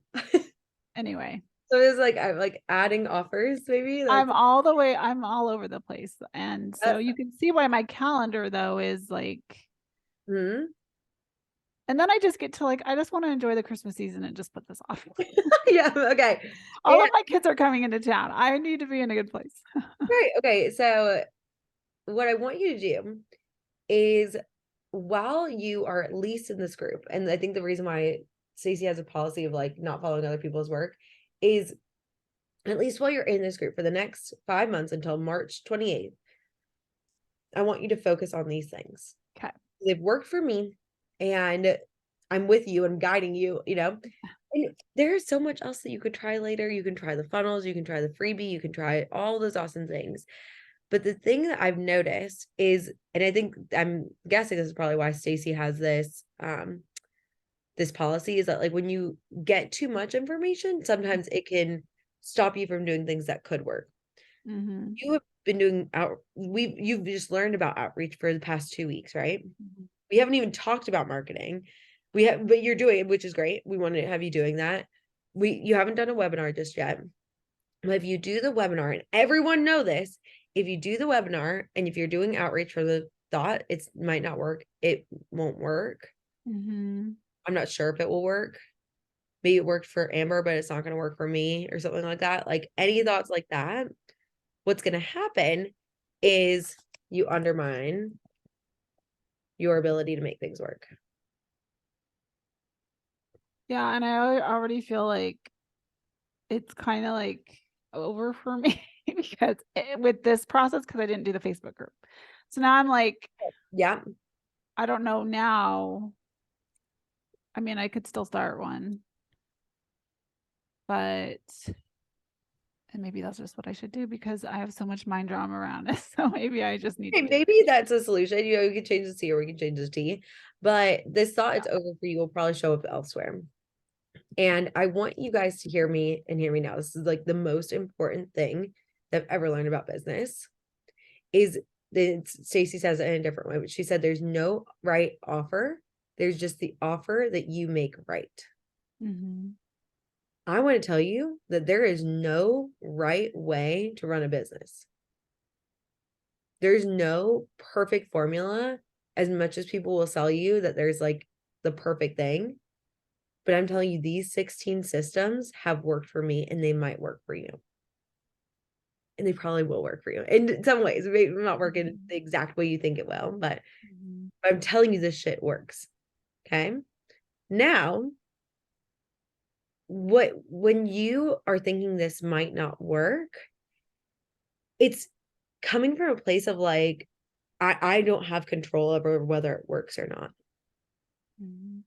Anyway, So it's like I'm like adding offers, maybe. I'm all over the place. And so you can see why my calendar though is like, Hmm. and then I just get to like, I just want to enjoy the Christmas season and just put this off. Yeah. Okay. All And- of my kids are coming into town. I need to be in a good place. right. Okay. So what I want you to do is, while you are at least in this group, and I think the reason why Stacey has a policy of like not following other people's work is, at least while you're in this group for the next 5 months until March 28th, I want you to focus on these things. Okay. They've worked for me, and I'm with you and guiding you, and there's so much else that you could try later. You can try the funnels, you can try the freebie, you can try all those awesome things. But the thing that I've noticed is, and I think I'm guessing this is probably why Stacey has this policy, is that like when you get too much information, sometimes it can stop you from doing things that could work. Mm-hmm. You have been doing you've just learned about outreach for the past 2 weeks, right? Mm-hmm. We haven't even talked about marketing. But you're doing it, which is great. We want to have you doing that. You haven't done a webinar just yet. But if you do the webinar, and everyone know this, if you do the webinar and if you're doing outreach for the thought, it might not work. It won't work. Mm-hmm. I'm not sure if it will work. Maybe it worked for Amber, but it's not going to work for me or something like that. Like any thoughts like that, what's going to happen is you undermine your ability to make things work. Yeah, and I already feel like it's kind of like over for me. because with this process, because I didn't do the Facebook group. So now I'm like, Yeah. I don't know now. I mean, I could still start one, but and maybe that's just what I should do because I have so much mind drama around it. So maybe I just need to Hey, maybe that's a solution. You know, we can change the C or we can change the T, but this thought it's over for you will probably show up elsewhere. And I want you guys to hear me and hear me now. This is like the most important thing that I've ever learned about business is that Stacey says it in a different way, but she said there's no right offer. There's just the offer that you make right. Mm-hmm. I want to tell you that there is no right way to run a business. There's no perfect formula, as much as people will sell you that there's like the perfect thing. But I'm telling you, these 16 systems have worked for me and they might work for you. And they probably will work for you in some ways. Maybe not work in the exact way you think it will, but I'm telling you, this shit works. Okay. Now, when you are thinking this might not work, it's coming from a place of like, I don't have control over whether it works or not. Mm-hmm.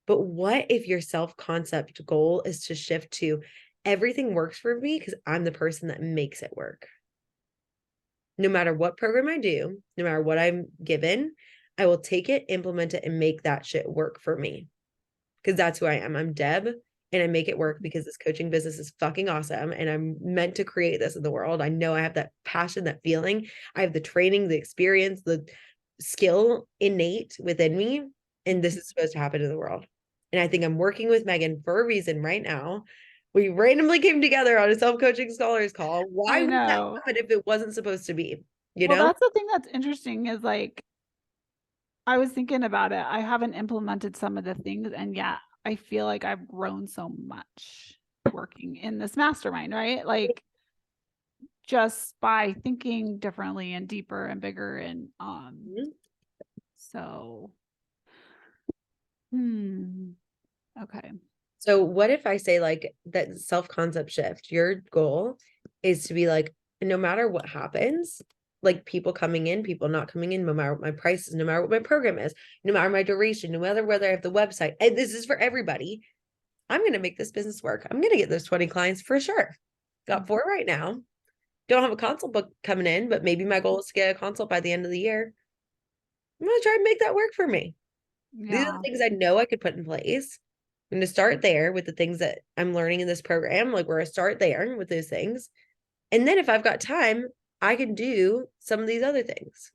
But what if your self-concept goal is to shift to everything works for me because I'm the person that makes it work? No matter what program I do, no matter what I'm given, I will take it, implement it, and make that shit work for me. Because that's who I am. I'm Deb, and I make it work because this coaching business is fucking awesome. And I'm meant to create this in the world. I know I have that passion, that feeling. I have the training, the experience, the skill innate within me. And this is supposed to happen in the world. And I think I'm working with Megan for a reason right now. We randomly came together on a self-coaching scholars call. Why I would that know. happen if it wasn't supposed to be? You Well, know? that's the thing that's interesting is like, I was thinking about it. I haven't implemented some of the things, and yeah, I feel like I've grown so much working in this mastermind, right? Like just by thinking differently and deeper and bigger and so okay. So what if I say like that self-concept shift, your goal is to be like, no matter what happens, like people coming in, people not coming in, no matter what my price is, no matter what my program is, no matter my duration, no matter whether I have the website, and this is for everybody, I'm going to make this business work. I'm going to get those 20 clients for sure. Got 4 right now. Don't have a consult book coming in, but maybe my goal is to get a consult by the end of the year. I'm going to try and make that work for me. These are the things I know I could put in place. I'm going to start there with the things that I'm learning in this program. Like we're going to start there with those things. And then if I've got time, I can do some of these other things.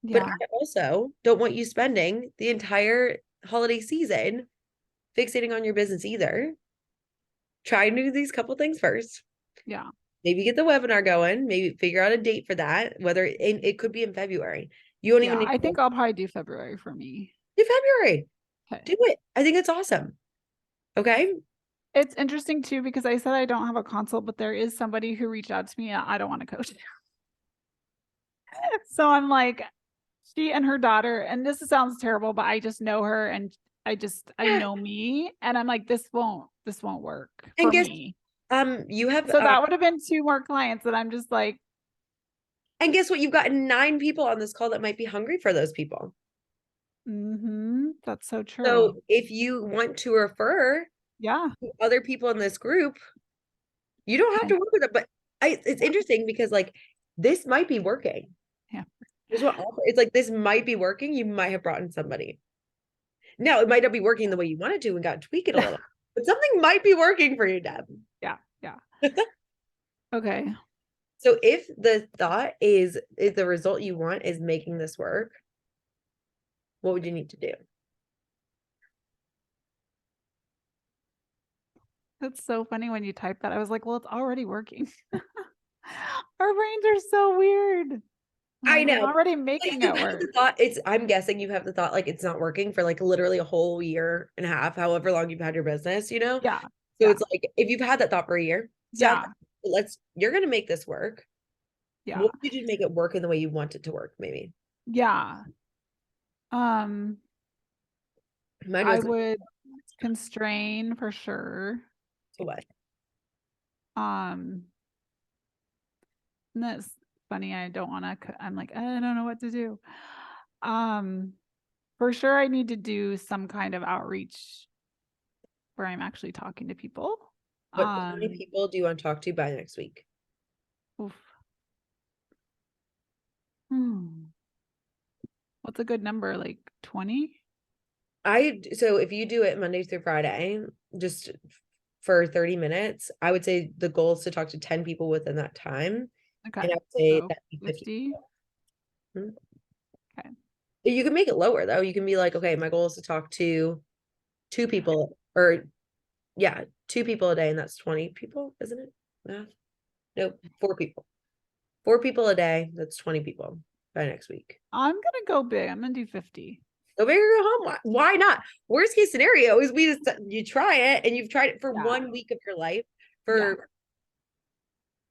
But I also don't want you spending the entire holiday season fixating on your business either. Try and do these couple things first. Yeah. Maybe get the webinar going, maybe figure out a date for that, whether it could be in February. You don't even need I think I'll probably do February for me. Do February. Okay. Do it. I think it's awesome. Okay. It's interesting too, because I said I don't have a consult, but there is somebody who reached out to me. I don't want to coach. So I'm like, she and her daughter, and this sounds terrible, but I just know her and I know me. And I'm like, this won't work for me. You have so that would have been 2 more clients that I'm just like. And guess what? You've got 9 people on this call that might be hungry for those people. That's so true. So if you want to refer other people in this group, you don't have to work with them. But it's interesting because like this might be working. Yeah. It's like this might be working. You might have brought in somebody. Now it might not be working the way you wanted to and got to tweak it a little, but something might be working for you, Deb. Yeah. Okay. So if the thought is the result you want is making this work, what would you need to do? That's so funny when you type that. I was like, well, it's already working. Our brains are so weird. I know. I'm already making it work. I'm guessing you have the thought like it's not working for like literally a whole year and a half, however long you've had your business, you know? Yeah. So it's like if you've had that thought for a year, you're gonna make this work. Yeah. What would you do to make it work in the way you want it to work, maybe? Yeah. I would constrain for sure. To what? And that's funny. I don't want to, I'm like, I don't know what to do. For sure, I need to do some kind of outreach where I'm actually talking to people. But how many people do you want to talk to by next week? Oof. What's a good number? Like 20? So if you do it Monday through Friday, just for 30 minutes, I would say the goal is to talk to 10 people within that time. Okay. And I would say So that'd be 50. 50. Okay. You can make it lower though. You can be like, okay, my goal is to talk to 2 people, or yeah, 2 people a day, and that's 20 people, isn't it? Math? Nope, 4 people. 4 people a day, that's 20 people by next week. I'm gonna go big. I'm gonna do 50. Go big or go home. Why not? Worst case scenario is you try it and you've tried it for Yeah. 1 week of your life for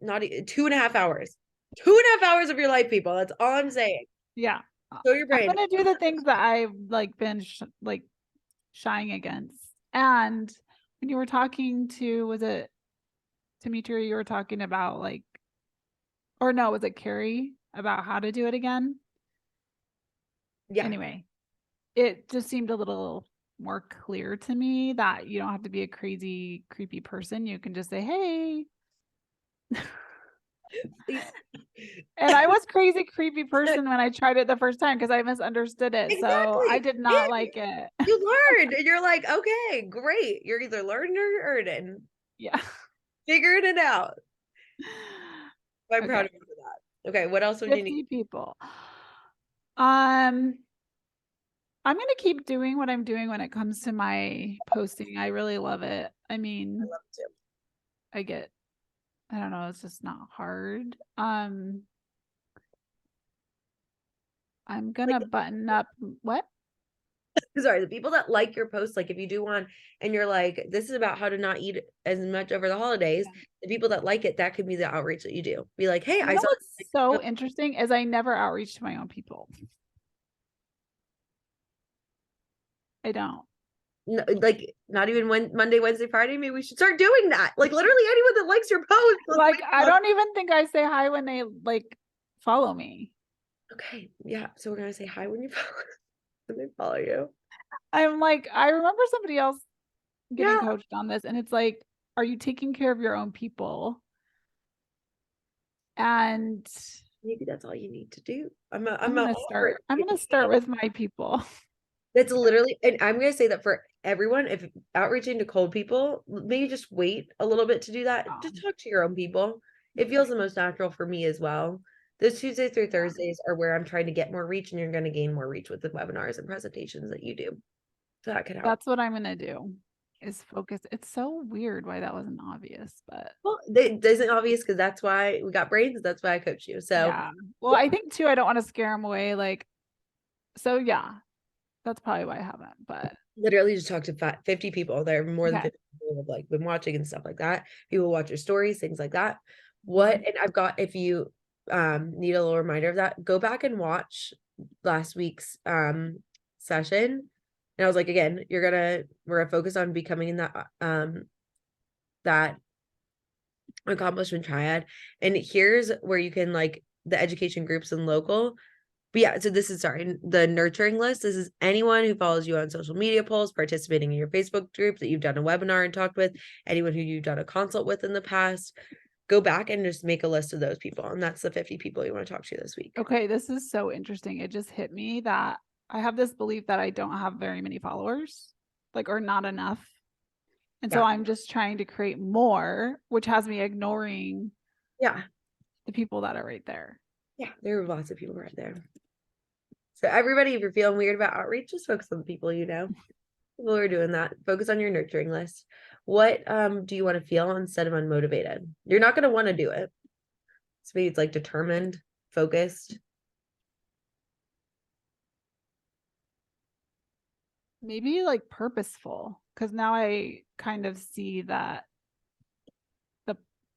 not 2.5 hours. 2.5 hours of your life, people. That's all I'm saying. Yeah. Show your brain. I'm gonna do the things that I've like been shying against. And when you were talking to, was it Dimitri, you were talking about like, or no, was it Carrie, about how to do it again? Yeah. Anyway, it just seemed a little more clear to me that you don't have to be a crazy, creepy person. You can just say, hey. And I was crazy, creepy person when I tried it the first time because I misunderstood it. Exactly. So I did not like it. You learned and you're like, okay, great. You're either learning or you're earning. Yeah. Figuring it out. I'm proud Okay. of you for that. Okay, what else would you 50 need? people. I'm gonna keep doing what I'm doing when it comes to my posting. I really love it. I mean, I love it too. I don't know, it's just not hard. I'm gonna button up what? Sorry, the people that like your post, like if you do one and you're like, this is about how to not eat as much over the holidays, the people that like it, that could be the outreach that you do. Be like, hey, I saw what's so interesting is I never outreach to my own people. I don't. No, like not even Monday, Wednesday, Friday. Maybe we should start doing that. Like literally anyone that likes your post. Like I don't even think I say hi when they like follow me. Okay, yeah. So we're gonna say hi when you follow, when they follow you. I'm like, I remember somebody else getting Yeah. coached on this, and it's like, are you taking care of your own people? And Maybe that's all you need to do. I'm gonna start with my people. That's literally, and I'm gonna say that for everyone, if outreaching to cold people, maybe just wait a little bit to do that. Just talk to your own people. It feels the most natural for me as well. Those Tuesdays through Thursdays are where I'm trying to get more reach, and you're going to gain more reach with the webinars and presentations that you do. So that could help. That's what I'm gonna do, is focus. It's so weird why that wasn't obvious, but well, it isn't obvious because that's why we got brains. That's why I coach you. So yeah. Well, I think too, I don't want to scare them away. Like, so yeah, that's probably why I haven't. But literally just talk to 50 people. There are more than Okay. 50 people who have like been watching and stuff like that. People watch your stories, things like that. What, and I've got, if you need a little reminder of that, go back and watch last week's session. And I was like, again, we're gonna focus on becoming in that accomplishment triad. And here's where you can like the education groups and local. But yeah, so this is, sorry, the nurturing list. This is anyone who follows you on social media polls, participating in your Facebook group that you've done a webinar and talked with, anyone who you've done a consult with in the past. Go back and just make a list of those people. And that's the 50 people you want to talk to this week. Okay, this is so interesting. It just hit me that I have this belief that I don't have very many followers, like, or not enough. And so I'm just trying to create more, which has me ignoring the people that are right there. Yeah, there are lots of people right there. So everybody, if you're feeling weird about outreach, just focus on the people you know. People who are doing that. Focus on your nurturing list. What do you want to feel instead of unmotivated? You're not going to want to do it. So maybe it's like determined, focused. Maybe like purposeful, because now I kind of see that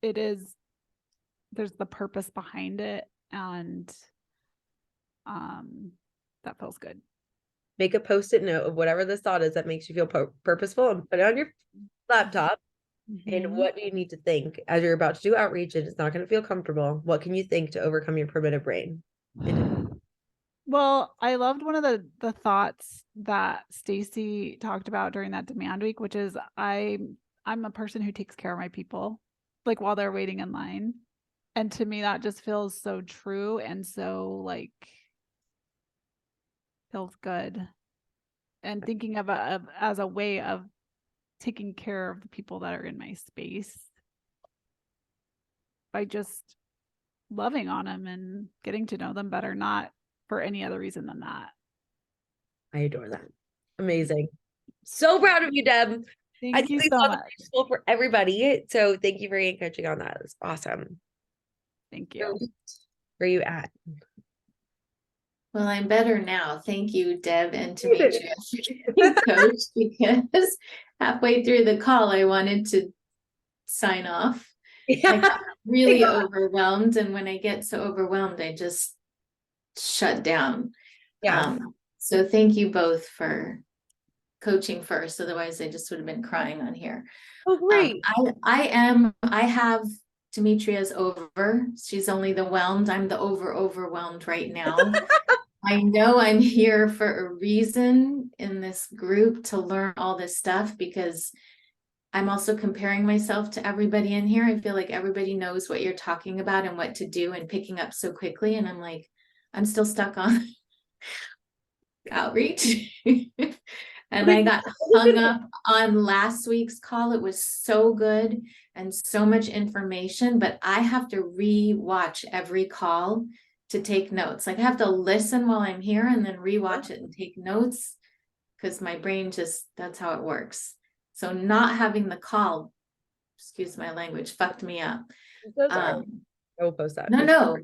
there's the purpose behind it, and that feels good. Make a post-it note of whatever this thought is that makes you feel purposeful and put it on your laptop And Mhm. what do you need to think as you're about to do outreach and it's not going to feel comfortable? What can you think to overcome your primitive brain? Well, I loved one of the thoughts that Stacy talked about during that demand week, which is I'm a person who takes care of my people, like while they're waiting in line. And to me, that just feels so true and so like feels good. And thinking of as a way of taking care of the people that are in my space by just loving on them and getting to know them better, not for any other reason than that. I adore that. Amazing. So proud of you, Deb. I Thank think you these so thoughts much. are useful for everybody. So thank you for coaching on that. It's awesome. Thank you. Where are you at? Well, I'm better now. Thank you, Deb and Demetria, for being coach, because halfway through the call, I wanted to sign off. I Yeah. got really overwhelmed, and when I get so overwhelmed, I just shut down. Yeah. So thank you both for coaching first. Otherwise, I just would have been crying on here. Oh, great. I have Demetria's over. She's only the whelmed. I'm the overwhelmed right now. I know I'm here for a reason in this group to learn all this stuff, because I'm also comparing myself to everybody in here. I feel like everybody knows what you're talking about and what to do and picking up so quickly. And I'm like, I'm still stuck on outreach. And I got hung up on last week's call. It was so good and so much information, but I have to re-watch every call to take notes. Like I have to listen while I'm here and then re-watch it and take notes, because my brain just, that's how it works. So not having the call, excuse my language, fucked me up. I'm so sorry. I will post that. No,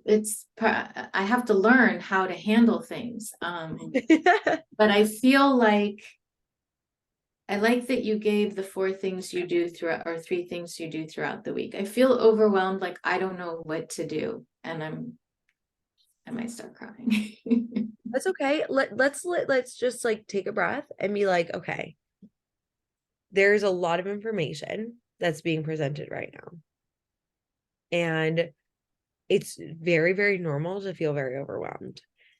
I have to learn how to handle things. But I feel like I like that you gave the 4 things you do throughout, or 3 things you do throughout the week. I feel overwhelmed, like I don't know what to do, and I might start crying. That's okay. Let's just like take a breath and be like, okay, there's a lot of information that's being presented right now. And it's very, very normal to feel very overwhelmed.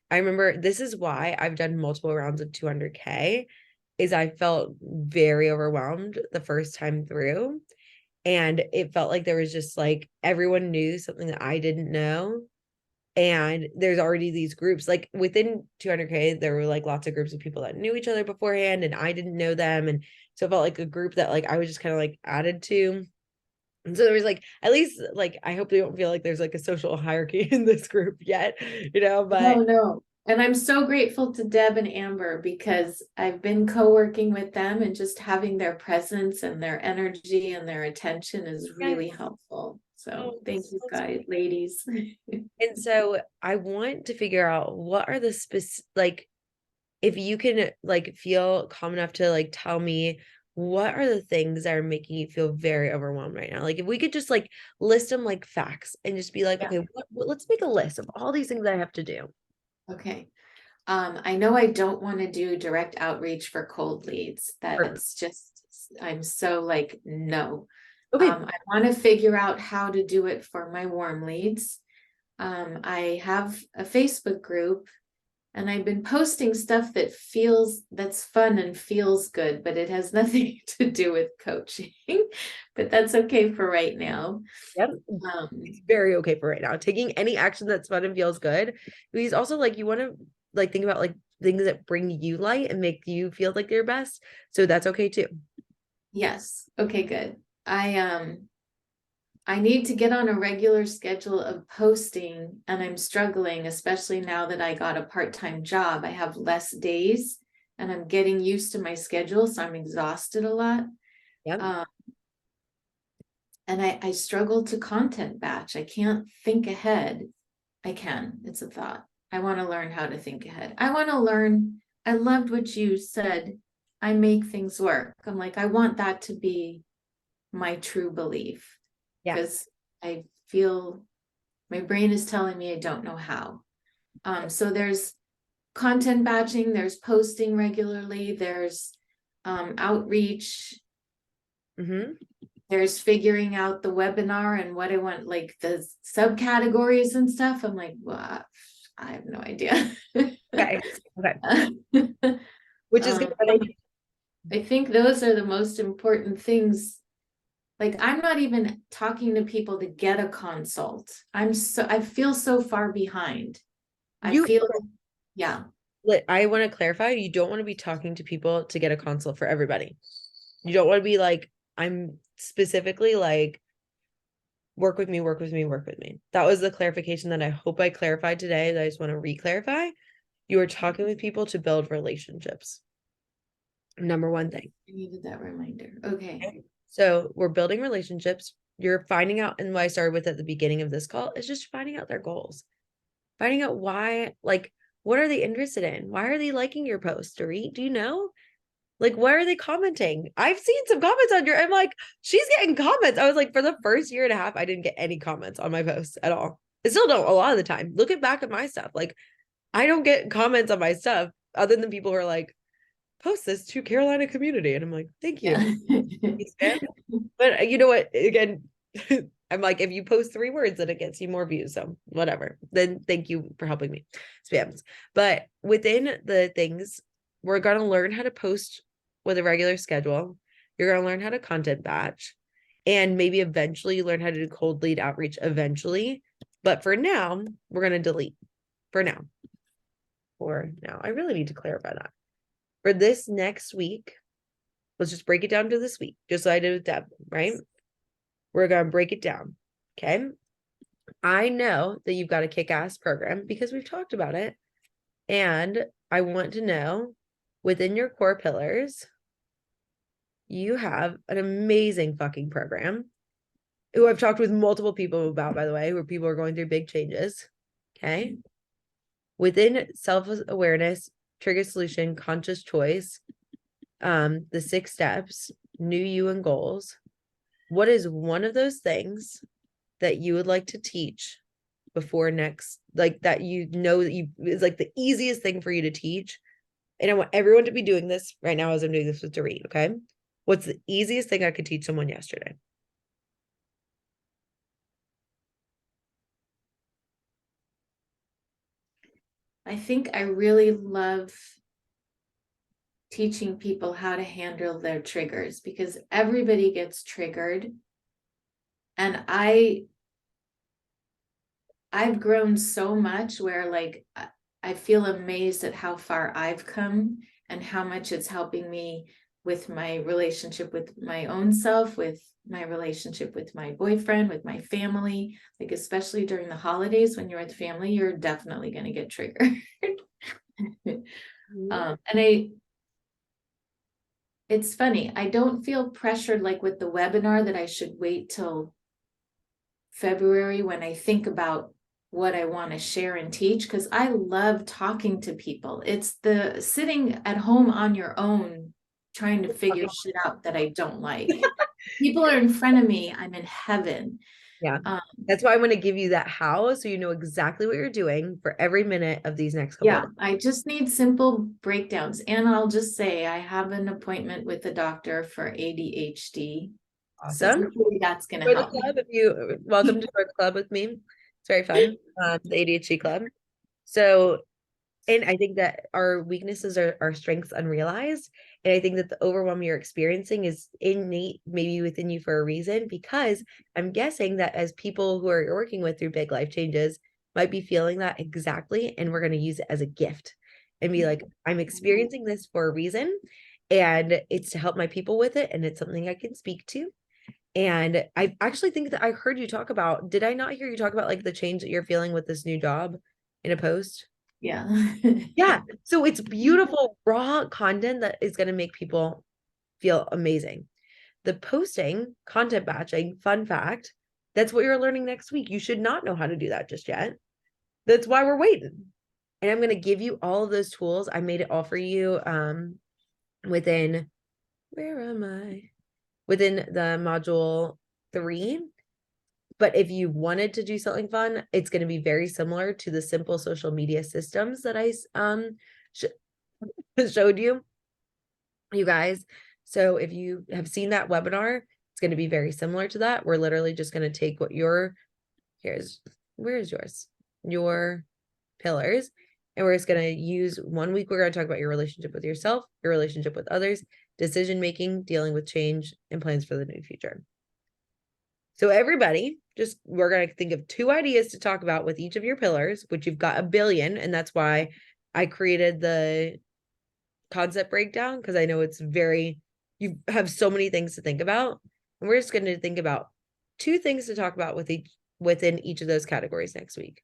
I remember this is why I've done multiple rounds of 200K, is I felt very overwhelmed the first time through. And it felt like there was just like everyone knew something that I didn't know. And there's already these groups like within 200K, there were like lots of groups of people that knew each other beforehand and I didn't know them. And so it felt like a group that like I was just kind of like added to. And so there was like, at least like, I hope they don't feel like there's like a social hierarchy in this group yet, but No. And I'm so grateful to Deb and Amber, because I've been co-working with them, and just having their presence and their energy and their attention is really helpful. So Oh, thank you so guys, ladies. And so I want to figure out what are the like, if you can like feel calm enough to like tell me what are the things that are making you feel very overwhelmed right now? Like if we could just like list them like facts and just be like, Yeah. okay, let's make a list of all these things that I have to do. Okay. I know I don't want to do direct outreach for cold leads. That's just, I'm so like, no. Okay. I want to figure out how to do it for my warm leads. I have a Facebook group, and I've been posting stuff that's fun and feels good, but it has nothing to do with coaching. But that's okay for right now. Yep. It's very okay for right now. Taking any action that's fun and feels good. Because also like you want to like think about like things that bring you light and make you feel like your best. So that's okay too. Yes. Okay, good. I need to get on a regular schedule of posting, and I'm struggling, especially now that I got a part-time job. I have less days and I'm getting used to my schedule, so I'm exhausted a lot. Yeah. And I struggle to content batch. I can't think ahead. I can. It's a thought. I want to learn how to think ahead. I want to learn. I loved what you said. I make things work. I'm like, I want that to be my true belief. Yeah. Because I feel my brain is telling me I don't know how. So there's content batching, there's posting regularly, there's outreach. Mm-hmm. there's figuring out the webinar and what I want, like the subcategories and stuff. I'm like, well, I have no idea. Okay. Which is good. I think those are the most important things. Like, I'm not even talking to people to get a consult. I feel so far behind. Yeah. I want to clarify, you don't want to be talking to people to get a consult for everybody. You don't want to be like, I'm specifically like, work with me, work with me, work with me. That was the clarification that I hope I clarified today, that I just want to re-clarify. You are talking with people to build relationships. Number one thing. I needed that reminder. Okay. So we're building relationships. You're finding out, and what I started with at the beginning of this call is just finding out their goals. Finding out why, like, what are they interested in? Why are they liking your post, Dorit? Do you know? Like, why are they commenting? I've seen some comments on I'm like, she's getting comments. I was like, for the first year and a half, I didn't get any comments on my posts at all. I still don't a lot of the time. Look back at my stuff. Like, I don't get comments on my stuff other than people who are like, post this to Carolina community. And I'm like, thank you. Yeah. But you know what? Again, I'm like, if you post 3 words, then it gets you more views. So whatever. Then thank you for helping me. Spams. But within the things, we're going to learn how to post with a regular schedule. You're going to learn how to content batch, and maybe eventually learn how to do cold lead outreach eventually. But for now, we're going to delete for now. I really need to clarify that. For this next week, let's just break it down to this week, just so I did with Deb, right? We're going to break it down. Okay. I know that you've got a kick-ass program because we've talked about it. And I want to know, within your core pillars, you have an amazing fucking program who I've talked with multiple people about, by the way, where people are going through big changes. Okay. Within self-awareness, trigger solution, conscious choice, the 6 steps, new you and goals. What is one of those things that you would like to teach before next, like that is like the easiest thing for you to teach? And I want everyone to be doing this right now as I'm doing this with Dorit, okay? What's the easiest thing I could teach someone yesterday? I think I really love teaching people how to handle their triggers, because everybody gets triggered. And I've grown so much where, like, I feel amazed at how far I've come and how much it's helping me with my relationship with my own self, with my relationship with my boyfriend, with my family. Like, especially during the holidays, when you're with family, you're definitely going to get triggered. It's funny, I don't feel pressured like with the webinar that I should wait till February when I think about what I want to share and teach, because I love talking to people. It's the sitting at home on your own trying to figure shit out that I don't like. People are in front of me, I'm in heaven. Yeah. That's why I'm going to give you that how, so you know exactly what you're doing for every minute of these next couple of days. I just need simple breakdowns. And I'll just say I have an appointment with the doctor for ADHD. Awesome. So that's going to help. Welcome to the club with me. It's very fun. The ADHD club. So, and I think that our weaknesses are our strengths unrealized. And I think that the overwhelm you're experiencing is innate, maybe within you for a reason, because I'm guessing that as people who are working with through big life changes might be feeling that exactly. And we're going to use it as a gift and be like, I'm experiencing this for a reason, and it's to help my people with it. And it's something I can speak to. And I actually think that I heard you talk about, did I not hear you talk about like the change that you're feeling with this new job in a post? Yeah. Yeah. So it's beautiful, raw content that is going to make people feel amazing. The posting, content batching, fun fact, that's what you're learning next week. You should not know how to do that just yet. That's why we're waiting. And I'm going to give you all of those tools. I made it all for you within, where am I? Within the module 3. But if you wanted to do something fun, it's going to be very similar to the simple social media systems that I showed you guys. So if you have seen that webinar, It's going to be very similar to that. We're literally just going to take what where's yours? Your pillars. And we're just going to use 1 week. We're going to talk about your relationship with yourself, your relationship with others, decision making, dealing with change, and plans for the new future. So everybody, we're going to think of 2 ideas to talk about with each of your pillars, which you've got a billion. And that's why I created the concept breakdown, because I know you have so many things to think about. And we're just going to think about 2 things to talk about within each of those categories next week.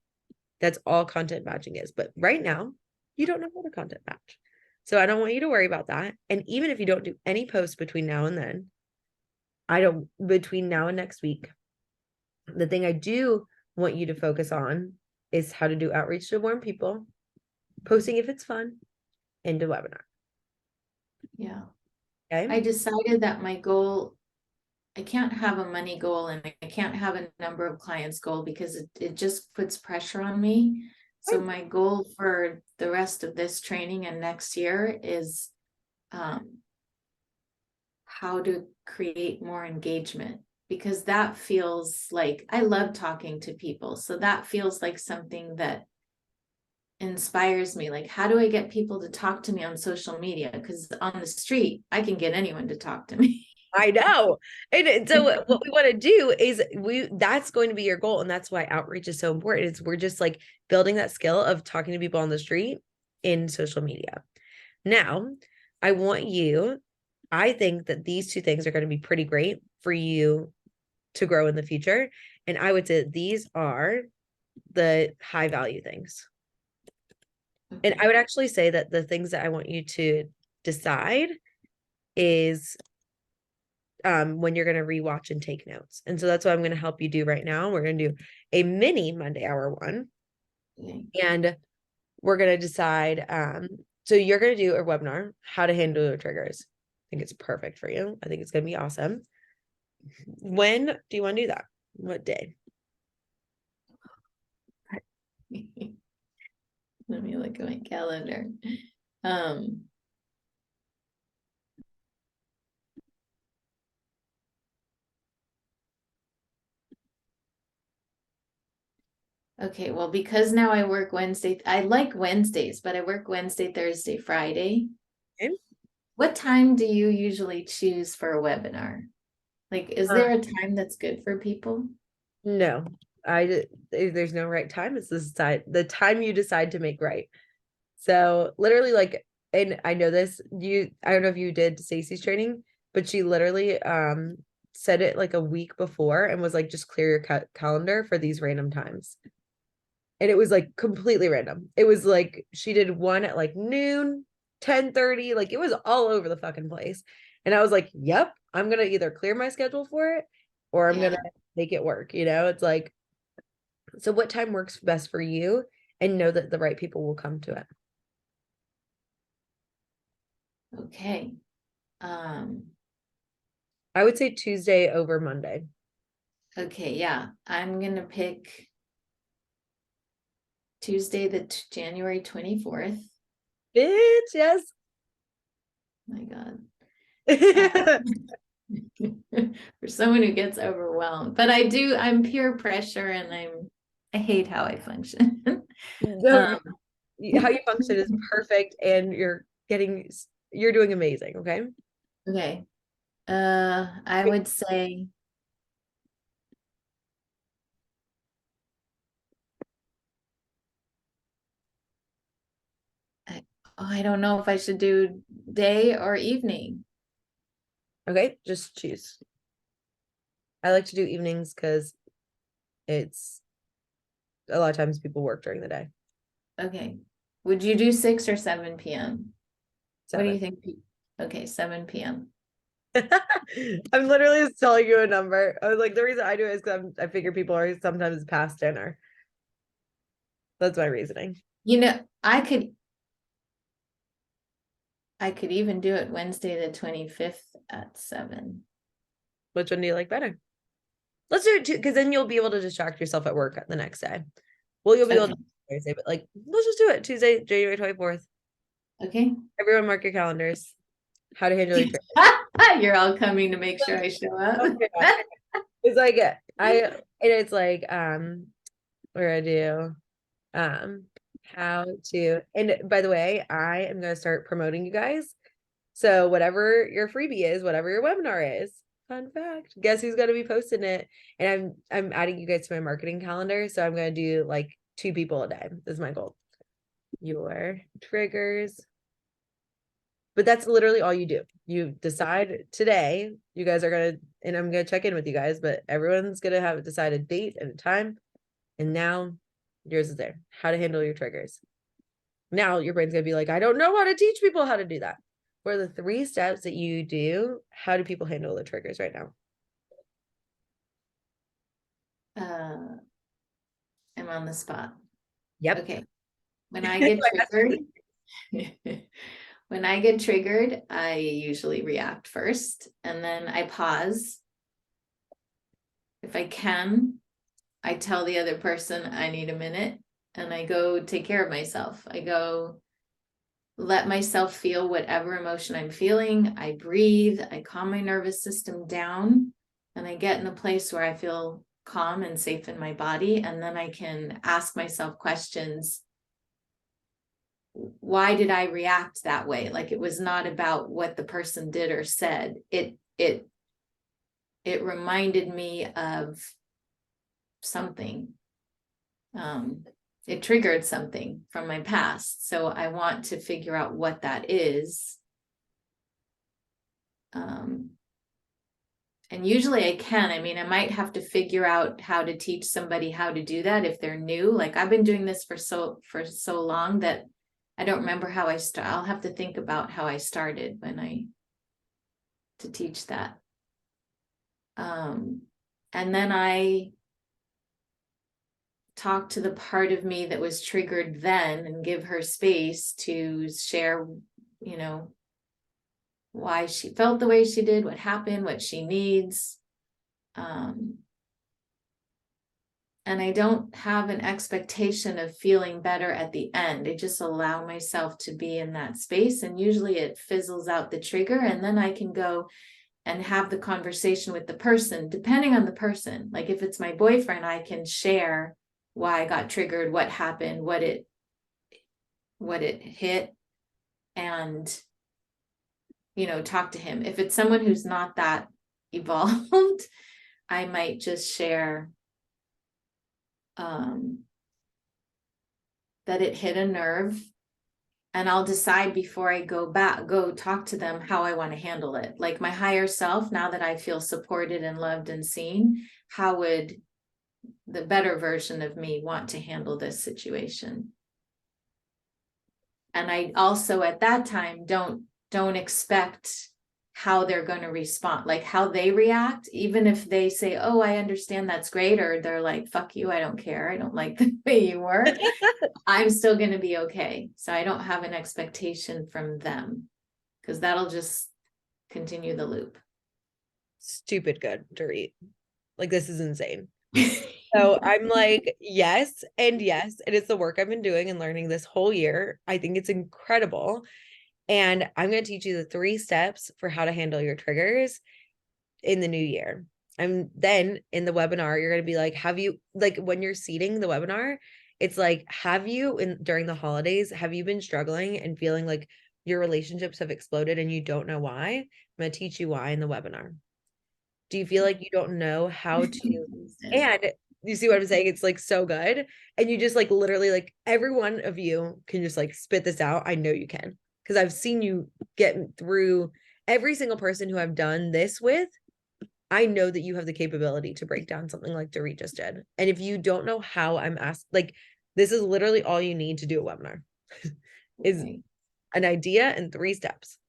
That's all content batching is. But right now, you don't know how to content batch. So I don't want you to worry about that. And even if you don't do any posts between now and then, between now and next week, the thing I do want you to focus on is how to do outreach to warm people, posting if it's fun, and a webinar. Yeah. Okay. I decided that my goal, I can't have a money goal and I can't have a number of clients goal because it just puts pressure on me. So Right. my goal for the rest of this training and next year is how to create more engagement, because that feels like, I love talking to people. So that feels like something that inspires me. Like, how do I get people to talk to me on social media? Because on the street, I can get anyone to talk to me. I know. And so what we want to do is that's going to be your goal. And that's why outreach is so important. Is we're just like building that skill of talking to people on the street in social media. Now, I think that these 2 things are going to be pretty great for you to grow in the future. And I would say that these are the high value things. And I would actually say that the things that I want you to decide is when you're going to rewatch and take notes. And so that's what I'm going to help you do right now. We're going to do a mini Monday Hour 1. Okay. And we're going to decide. So you're going to do a webinar, how to handle your triggers. I think it's perfect for you. I think it's going to be awesome. When do you want to do that? What day? Let me look at my calendar. Okay, well, because now I work Wednesday, I like Wednesdays, but I work Wednesday, Thursday, Friday. Okay. What time do you usually choose for a webinar? Like, is there a time that's good for people? No, there's no right time. It's the time you decide to make right. So literally, like, and I know this, I don't know if you did Stacey's training, but she literally said it like a week before and was like, just clear your calendar for these random times. And it was like completely random. It was like she did one at like noon, 10:30, like it was all over the fucking place. And I was like, yep, I'm gonna either clear my schedule for it or I'm gonna make it work. It's like, so what time works best for you, and know that the right people will come to it. Okay. I would say Tuesday over Monday. Okay, yeah, I'm gonna pick Tuesday, January 24th. Bitch, yes. My God. For someone who gets overwhelmed, but I'm peer pressure and I hate how I function. How you function is perfect, and you're doing amazing. Okay. Okay. I would say I don't know if I should do day or evening. Okay, just choose. I like to do evenings because it's a lot of times people work during the day. Okay. Would you do 6 or 7 p.m.? 7. What do you think? Okay, 7 p.m. I'm literally just telling you a number. I was like, the reason I do it is because I figure people are sometimes past dinner. That's my reasoning. I could even do it Wednesday the 25th at 7. Which one do you like better? Let's do it too, because then you'll be able to distract yourself at work the next day. Well, you'll be able to do Thursday, but like, let's just do it Tuesday, January 24th. Okay. Everyone mark your calendars. how to handle your triggers. You're all coming to make sure I show up. Okay. It's like and it's like where I do how to, and by the way, I am going to start promoting you guys. So whatever your freebie is, whatever your webinar is, fun fact, guess who's going to be posting it? And I'm adding you guys to my marketing calendar. So I'm going to do like 2 people a day. This is my goal. Your triggers. But that's literally all you do. You decide today, you guys are going to, and I'm going to check in with you guys, but everyone's going to have decide a date and a time. And now yours is there. How to handle your triggers. Now your brain's going to be like, I don't know how to teach people how to do that. What are the 3 steps that you do? How do people handle the triggers right now? I'm on the spot. Yep. Okay. When I get triggered, when I get triggered, I usually react first and then I pause. If I can, I tell the other person I need a minute and I go take care of myself. I go let myself feel whatever emotion I'm feeling. I breathe, I calm my nervous system down, and I get in a place where I feel calm and safe in my body. And then I can ask myself questions. Why did I react that way? Like, it was not about what the person did or said. It reminded me of something. It triggered something from my past. So I want to figure out what that is. And usually I can. I mean, I might have to figure out how to teach somebody how to do that if they're new. Like, I've been doing this for so long that I don't remember how I started. I'll have to think about how I started to teach that. And then I talk to the part of me that was triggered then and give her space to share, why she felt the way she did, what happened, what she needs. And I don't have an expectation of feeling better at the end. I just allow myself to be in that space. And usually it fizzles out the trigger. And then I can go and have the conversation with the person, depending on the person. Like, if it's my boyfriend, I can share why I got triggered, what happened, what it hit, and, talk to him. If it's someone who's not that evolved, I might just share that it hit a nerve, and I'll decide before I go talk to them how I want to handle it. Like, my higher self, now that I feel supported and loved and seen, how would the better version of me want to handle this situation? And I also at that time don't expect how they're going to respond, like how they react. Even if they say, oh, I understand, that's great, or they're like, fuck you, I don't care, I don't like the way you work, I'm still going to be okay. So I don't have an expectation from them, because that'll just continue the loop. Stupid good, Dorit. Like, this is insane. So I'm like, yes, and it's the work I've been doing and learning this whole year. I think it's incredible. And I'm going to teach you the 3 steps for how to handle your triggers in the new year. And then in the webinar, you're going to be like, when you're seeding the webinar, it's like, during the holidays, have you been struggling and feeling like your relationships have exploded and you don't know why? I'm going to teach you why in the webinar. Do you feel like you don't know how to, and you see what I'm saying? It's like so good. And you just like literally, like, every one of you can just like spit this out. I know you can, because I've seen you get through every single person who I've done this with. I know that you have the capability to break down something like Dorit just did. And if you don't know how, I'm asked, like, this is literally all you need to do a webinar is an idea and 3 steps.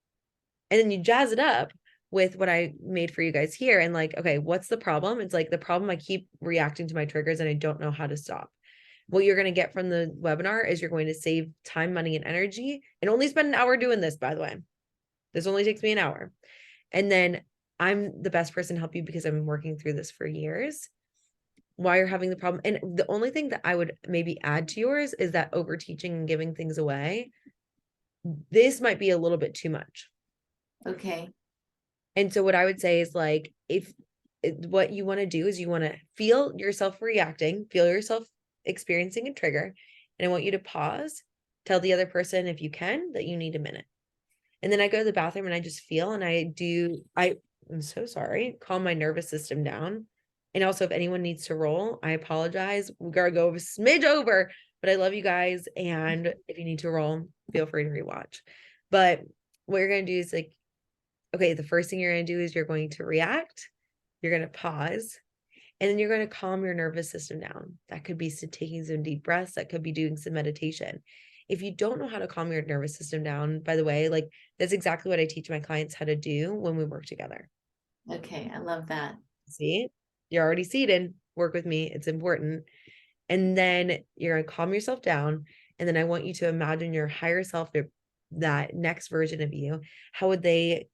And then you jazz it up with what I made for you guys here. And like, okay, what's the problem? It's like, the problem, I keep reacting to my triggers and I don't know how to stop. What you're going to get from the webinar is you're going to save time, money, and energy, and only spend an hour doing this, by the way. This only takes me an hour. And then I'm the best person to help you because I've been working through this for years. Why you're having the problem. And the only thing that I would maybe add to yours is that over teaching and giving things away, this might be a little bit too much. Okay. And so what I would say is like, what you want to do is you want to feel yourself reacting, feel yourself experiencing a trigger. And I want you to pause, tell the other person if you can that you need a minute. And then I go to the bathroom and I just feel, and I'm so sorry, calm my nervous system down. And also if anyone needs to roll, I apologize. We gotta go a smidge over, but I love you guys. And if you need to roll, feel free to rewatch. But what you're going to do is like, okay, the first thing you're going to do is you're going to react, you're going to pause, and then you're going to calm your nervous system down. That could be taking some deep breaths, that could be doing some meditation. If you don't know how to calm your nervous system down, by the way, like that's exactly what I teach my clients how to do when we work together. Okay. I love that. See, you're already seated, work with me, it's important. And then you're going to calm yourself down. And then I want you to imagine your higher self, that next version of you. How would they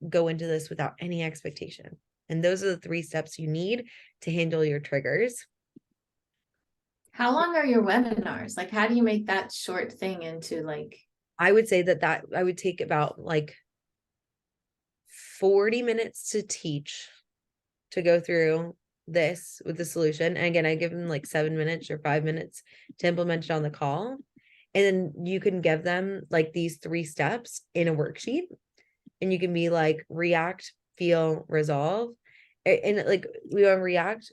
go into this without any expectation? And those are the 3 steps you need to handle your triggers. How long are your webinars? Like, how do you make that short thing into like, I would say that I would take about like 40 minutes to teach, to go through this with the solution. And again, I give them like 7 minutes or 5 minutes to implement it on the call. And then you can give them like these 3 steps in a worksheet, and you can be like react, feel, resolve. And like we want to react,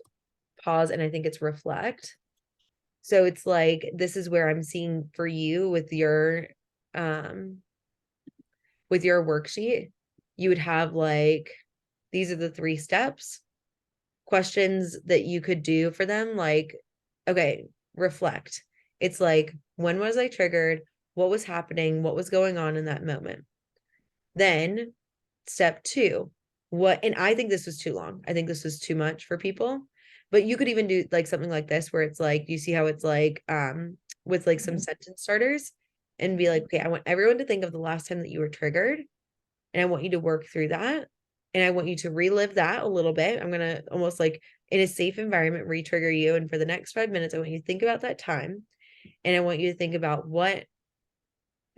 pause, and I think it's reflect. So it's like, this is where I'm seeing for you with your worksheet, you would have like, these are the 3 steps, questions that you could do for them. Like, okay, reflect. It's like, when was I triggered? What was happening? What was going on in that moment? Then step 2, and I think this was too long. I think this was too much for people, but you could even do like something like this, where it's like, you see how it's like, with like some sentence starters, and be like, okay, I want everyone to think of the last time that you were triggered. And I want you to work through that. And I want you to relive that a little bit. I'm going to almost like in a safe environment, re-trigger you. And for the next 5 minutes, I want you to think about that time. And I want you to think about what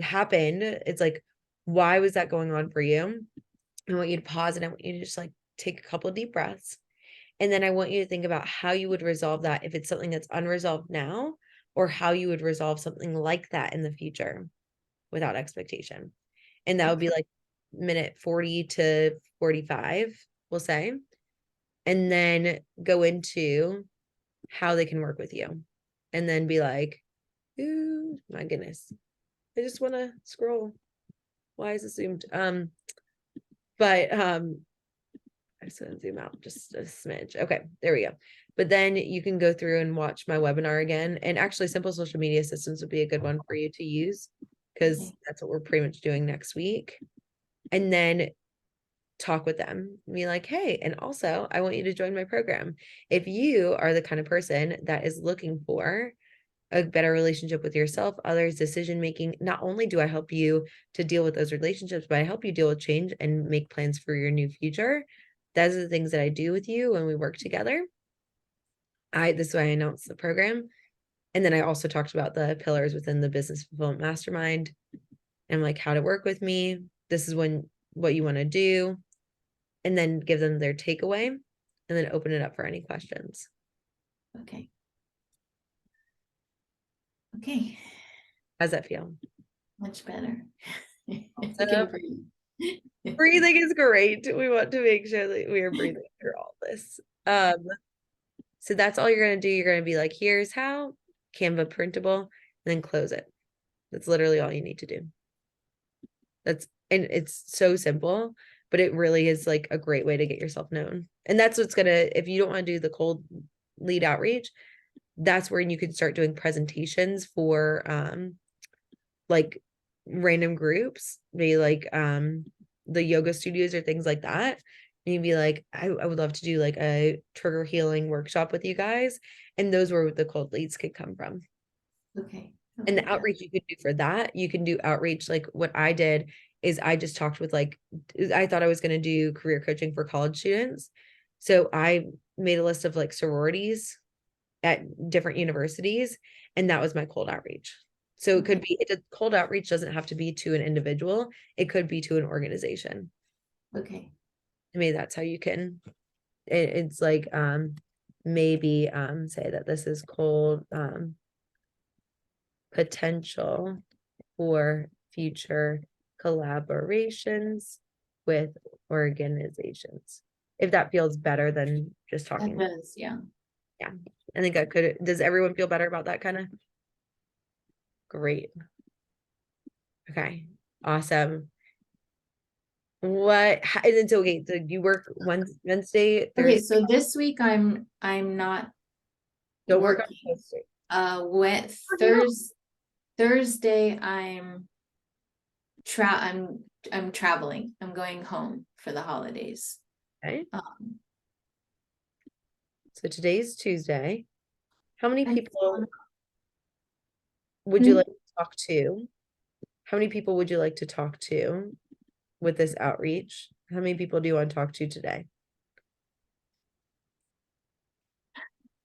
happened. It's like, why was that going on for you? I want you to pause, and I want you to just like take a couple of deep breaths. And then I want you to think about how you would resolve that if it's something that's unresolved now, or how you would resolve something like that in the future without expectation. And that would be like minute 40 to 45, we'll say. And then go into how they can work with you. And then be like, ooh, my goodness, I just want to scroll. Why is it zoomed? But I just want to zoom out just a smidge. Okay, there we go. But then you can go through and watch my webinar again. And actually, Simple Social Media Systems would be a good one for you to use, because that's what we're pretty much doing next week. And then talk with them, be like, hey, and also I want you to join my program. If you are the kind of person that is looking for a better relationship with yourself, others, decision making, not only do I help you to deal with those relationships, but I help you deal with change and make plans for your new future. Those are the things that I do with you when we work together. This is why I announced the program. And then I also talked about the pillars within the Business Fulfillment Mastermind, and like how to work with me. This is what you want to do, and then give them their takeaway, and then open it up for any questions. okay. Okay. How's that feel? Much better. I Awesome. can breathe. Breathing is great. We want to make sure that we are breathing through all this. So that's all you're going to do. You're going to be like, here's how, Canva printable, and then close it. That's literally all you need to do. And it's so simple, but it really is like a great way to get yourself known. And that's what's going to, if you don't want to do the cold lead outreach, that's where you can start doing presentations for like random groups, maybe like the yoga studios or things like that. And you'd be like, I would love to do like a trigger healing workshop with you guys. And those were the cold leads could come from. Okay. And the outreach you could do for that, you can do outreach. Like what I did is I just talked with I thought I was going to do career coaching for college students. So I made a list of like sororities at different universities, and that was my cold outreach. So it could Okay. be, cold outreach doesn't have to be to an individual. It could be to an organization. Okay. Maybe that's how you can, it's like, maybe, say that this is cold, potential for future collaborations with organizations. If that feels better than just That talking. does, yeah. I think I could, does everyone feel better about that kind of? Great. Okay, awesome. And it's okay, so you work Wednesday, Okay, Thursday, so this week I'm not don't work on working. Thursday. With Thursday I'm traveling. I'm going home for the holidays. Okay, Um, so today's Tuesday. How many I people would you Hmm? like to talk to? How many people would you like to talk to with this outreach? How many people do you want to talk to today?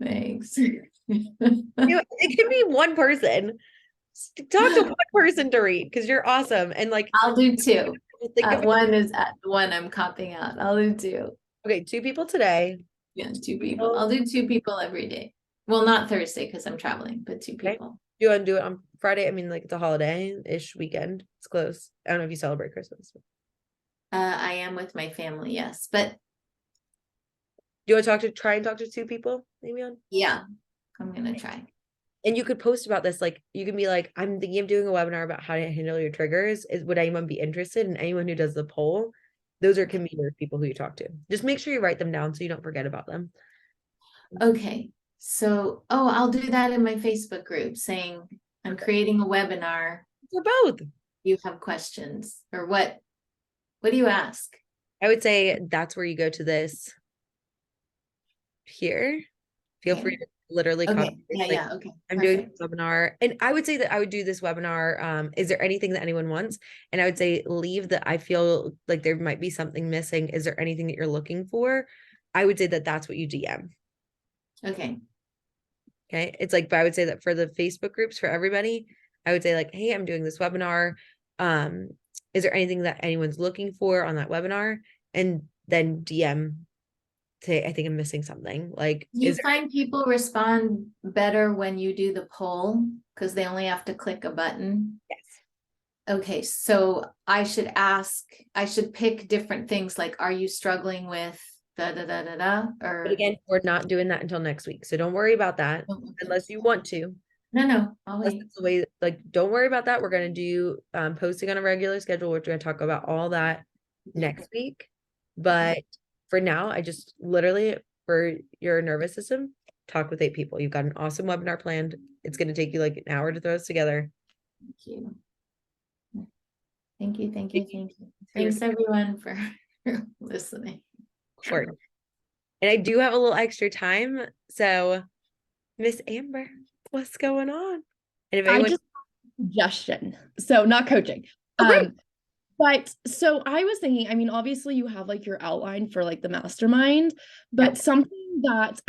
Thanks. It can be one person. Talk to one person to read because you're awesome. And like, I'll do two. think of One is at one I'm copying out. I'll do two. okay, 2 people today. Yeah, two people. I'll do 2 people every day. Well, not Thursday because I'm traveling, but 2 Okay. people. Do you want to do it on Friday? I mean, like it's a holiday-ish weekend. It's close. I don't know if you celebrate Christmas. Do I am with my family, yes, but you want to try and talk to 2 people maybe on? yeah, I'm gonna try. And you could post about this, like you can be like, I'm thinking of doing a webinar about how to handle your triggers. Would anyone be interested? And anyone who does the poll, those can be your people who you talk to. Just make sure you write them down so you don't forget about them. Okay, so I'll do that in my Facebook group saying I'm creating a webinar. For both. You have questions or what do you ask? I would say that's where you go to this here. Feel Okay. free to literally Okay, copy. yeah, Like, yeah, okay. I'm doing Perfect. this webinar, and I would say that I would do this webinar. Is there anything that anyone wants? And I would say leave that I feel like there might be something missing. Is there anything that you're looking for? I would say that that's what you DM. Okay, Okay. It's like, but I would say that for the Facebook groups for everybody, I would say like, hey, I'm doing this webinar. Is there anything that anyone's looking for on that webinar? And then DM say, I think I'm missing something. Like, do you is there find people respond better when you do the poll because they only have to click a button? yes. Okay, so I should pick different things like, are you struggling with da da da da da? Or But again, we're not doing that until next week. So don't worry about that Oh, okay. unless you want to. No, I'll Unless wait. it's the way, like, don't worry about that. We're going to do posting on a regular schedule. We're going to talk about all that next week. But for now, I just literally, for your nervous system, talk with 8 people. You've got an awesome webinar planned. It's going to take you like an hour to throw this together. Thank you. Thank you. You're- Thanks everyone for listening. Of course. And I do have a little extra time. So, Miss Amber, what's going on? And if I anyone, just suggestion. So not coaching. great. But so I was thinking, I mean, obviously you have like your outline for like the mastermind, but something that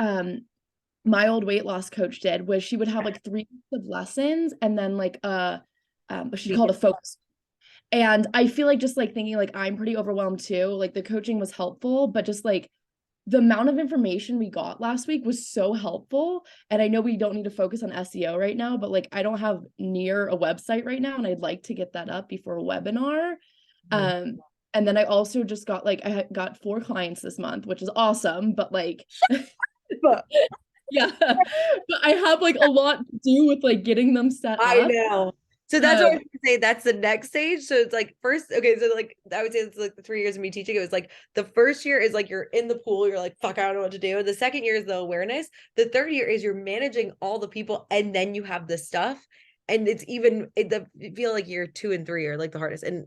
my old weight loss coach did was she would have like 3 weeks of lessons and then like what she called a focus. And I feel like just like thinking like I'm pretty overwhelmed too. Like the coaching was helpful, but just like the amount of information we got last week was so helpful. And I know we don't need to focus on SEO right now, but like I don't have near a website right now and I'd like to get that up before a webinar. And then I also just got like I got 4 clients this month, which is awesome, but like But yeah, but I have like a lot to do with like getting them set I up. know. So that's what I was gonna say. That's the next stage. So it's like first, okay, so like I would say it's like the 3 years of me teaching. It was like the first year is like you're in the pool, you're like, fuck, I don't know what to do. The second year is the awareness. The third year is you're managing all the people, and then you have the stuff. And it's even you feel like year 2 and 3 are like the hardest. And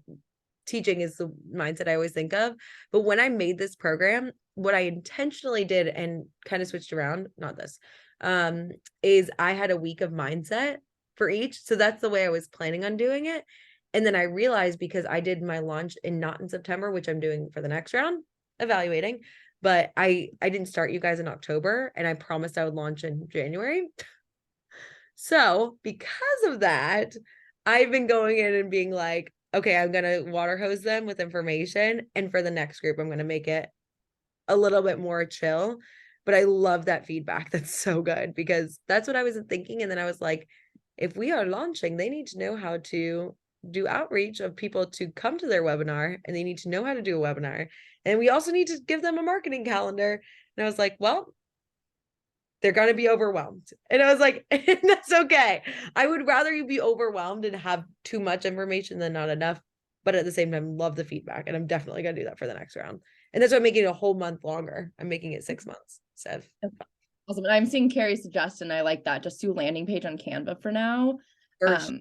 teaching is the mindset I always think of. But when I made this program, what I intentionally did and kind of switched around, not this, is I had a week of mindset for each. So that's the way I was planning on doing it. And then I realized because I did my launch not in September, which I'm doing for the next round, evaluating, but I didn't start you guys in October, and I promised I would launch in January. So because of that, I've been going in and being like, okay, I'm gonna water hose them with information. And for the next group, I'm gonna make it a little bit more chill. But I love that feedback. That's so good because that's what I was thinking. And then I was like, if we are launching, they need to know how to do outreach of people to come to their webinar, and they need to know how to do a webinar. And we also need to give them a marketing calendar. And I was like, well, they're going to be overwhelmed. And I was like, that's okay. I would rather you be overwhelmed and have too much information than not enough. But at the same time, love the feedback. And I'm definitely going to do that for the next round. And that's why I'm making it a whole month longer. I'm making it 6 months. So Awesome. And I'm seeing Carrie's suggestion. I like that. Just do landing page on Canva for now. for sure.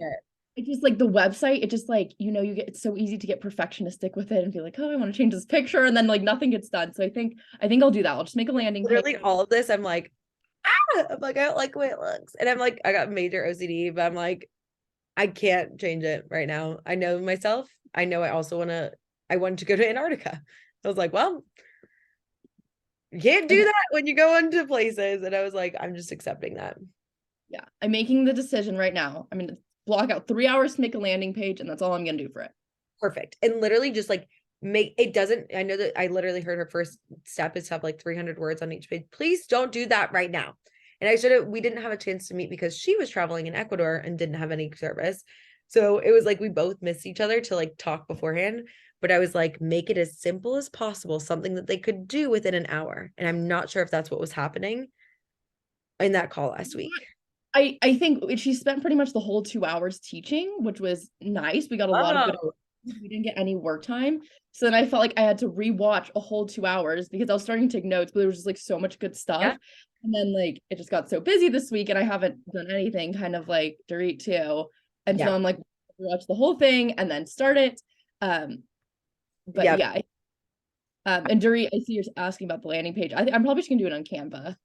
It just like the website, it just like, you know, it's so easy to get perfectionistic with it and be like, oh, I want to change this picture. And then like nothing gets done. So I think I'll do that. I'll just make a landing Literally page. all of this, I'm like, I'm like, I don't like the way it looks. And I'm like, I got major OCD, but I'm like, I can't change it right now. I know myself. I know I also I wanted to go to Antarctica. I was like, well, you can't do that when you go into places. And I was like, I'm just accepting that. Yeah. I'm making the decision right now. I'm going to block out 3 hours to make a landing page, and that's all I'm going to do for it. Perfect. And literally just like I know that I literally heard her first step is to have like 300 words on each page. Please don't do that right now. And we didn't have a chance to meet because she was traveling in Ecuador and didn't have any service. So it was like, we both missed each other to like talk beforehand, but I was like, make it as simple as possible, something that they could do within an hour. And I'm not sure if that's what was happening in that call last week. I think she spent pretty much the whole 2 hours teaching, which was nice. We got a lot of good. We didn't get any work time. So then I felt like I had to rewatch a whole 2 hours because I was starting to take notes, but there was just like so much good stuff. Yeah. And then like it just got so busy this week and I haven't done anything, kind of like Dorit too. And so I'm like, watch the whole thing and then start it. But yeah. And Dorit, I see you're asking about the landing page. I'm probably just gonna do it on Canva.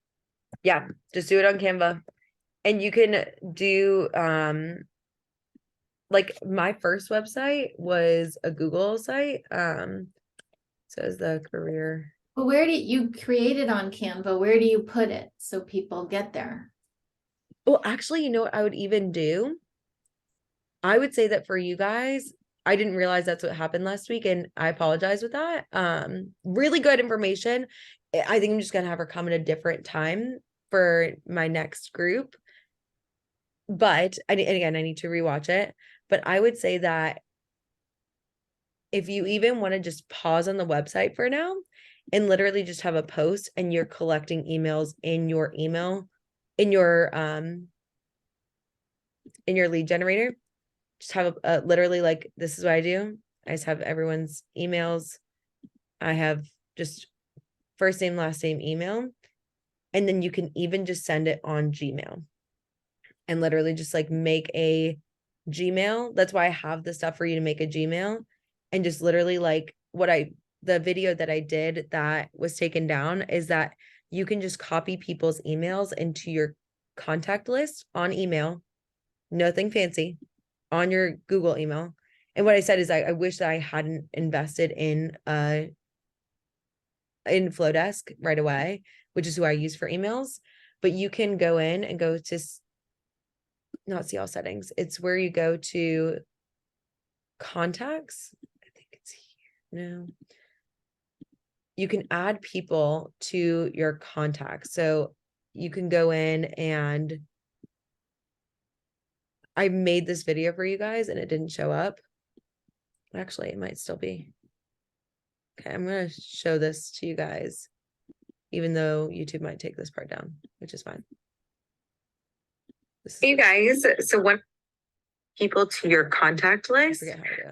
Yeah, just do it on Canva. And you can do like my first website was a Google site. Says the career. Well, where do you create it on Canva? Where do you put it so people get there? Well, actually, you know what I would even do? I would say that for you guys, I didn't realize that's what happened last week, and I apologize with that. Really good information. I think I'm just gonna have her come at a different time for my next group. But and again, I need to rewatch it. But I would say that if you even want to just pause on the website for now and literally just have a post and you're collecting emails in your email, in your lead generator, just have a literally like, this is what I do. I just have everyone's emails. I have just first name, last name, email. And then you can even just send it on Gmail and literally just like make a Gmail. That's why I have the stuff for you to make a Gmail, and just literally like the video that I did that was taken down is that you can just copy people's emails into your contact list on email, nothing fancy, on your Google email. And what I said is I wish that I hadn't invested in Flowdesk right away, which is who I use for emails. But you can go in and go to not see all settings. It's where you go to contacts. I think it's here. No. You can add people to your contacts. So you can go in and I made this video for you guys and it didn't show up. Actually, it might still be. Okay, I'm going to show this to you guys, even though YouTube might take this part down, which is fine. Hey guys, so what people to your contact list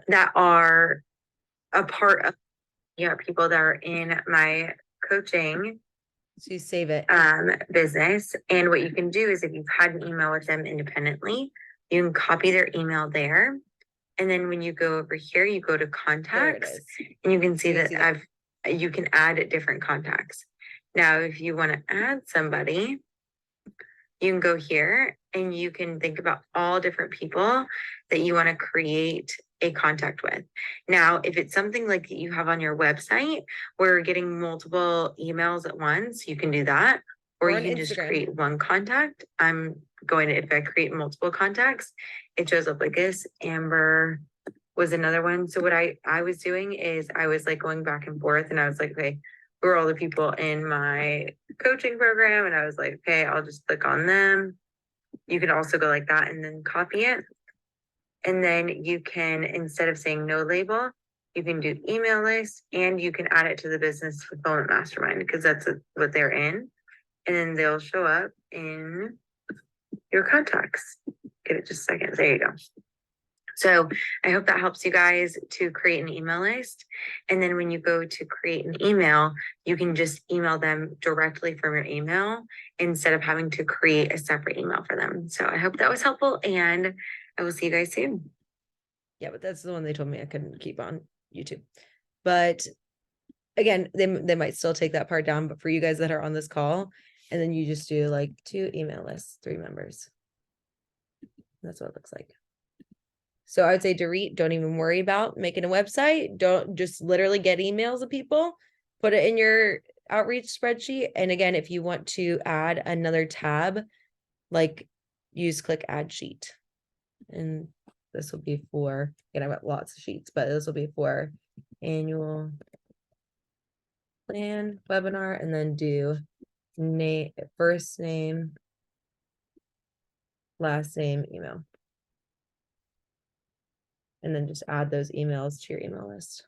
that are a part of people that are in my coaching, so you save it business. And what you can do is if you've had an email with them independently, you can copy their email there. And then when you go over here, you go to contacts and you can see that you can add different contacts. Now, if you want to add somebody, you can go here and you can think about all different people that you want to create a contact with. Now, if it's something like that you have on your website where you're getting multiple emails at once, you can do that. Or you can just create one contact. I'm going, if I create multiple contacts, it shows up like this. Amber was another one. So what I was doing is I was like going back and forth, and I was like, okay, who are all the people in my coaching program? And I was like, okay, I'll just click on them. You can also go like that and then copy it. And then you can, instead of saying no label, you can do email list, and you can add it to the business fulfillment mastermind, because that's what they're in. And then they'll show up in your contacts. Give it just a second. There you go. So I hope that helps you guys to create an email list. And then when you go to create an email, you can just email them directly from your email instead of having to create a separate email for them. So I hope that was helpful, and I will see you guys soon. Yeah, but that's the one they told me I couldn't keep on YouTube. But again, they might still take that part down, but for you guys that are on this call, and then you just do like 2 email lists, 3 members. That's what it looks like. So I would say, Dorit, don't even worry about making a website. Don't, just literally get emails of people, put it in your outreach spreadsheet. And again, if you want to add another tab, like click add sheet. And this will be for, again, I've got lots of sheets, but this will be for annual plan webinar, and then do first name, last name, email. And then just add those emails to your email list.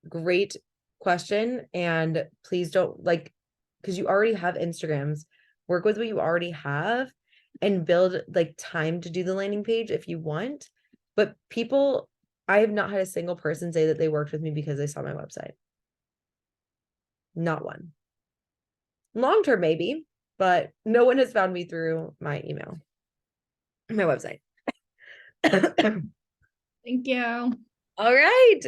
Great question. And please don't, like, because you already have Instagrams, work with what you already have and build like time to do the landing page if you want. But people, I have not had a single person say that they worked with me because they saw my website. Not one. Long term, maybe, but no one has found me through my email, my website. Thank you. All right.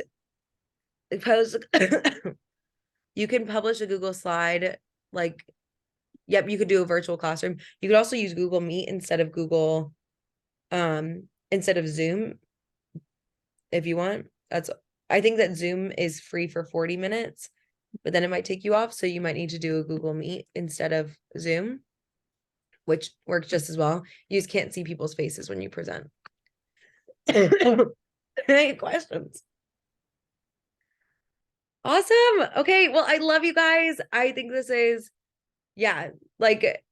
You can publish a Google slide. Like, yep, you could do a virtual classroom. You could also use Google Meet instead of Zoom if you want. I think that Zoom is free for 40 minutes, but then it might take you off. So you might need to do a Google Meet instead of Zoom, which works just as well. You just can't see people's faces when you present. Any questions? Awesome. Okay. Well, I love you guys. I think this is, yeah, like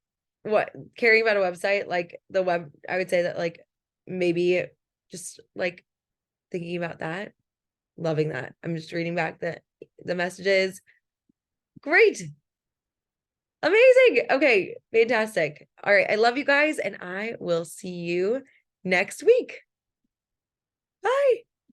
what caring about a website, like I would say that like maybe just like thinking about that, loving that. I'm just reading back the messages. Great. Amazing. Okay. Fantastic. All right. I love you guys, and I will see you next week. Bye.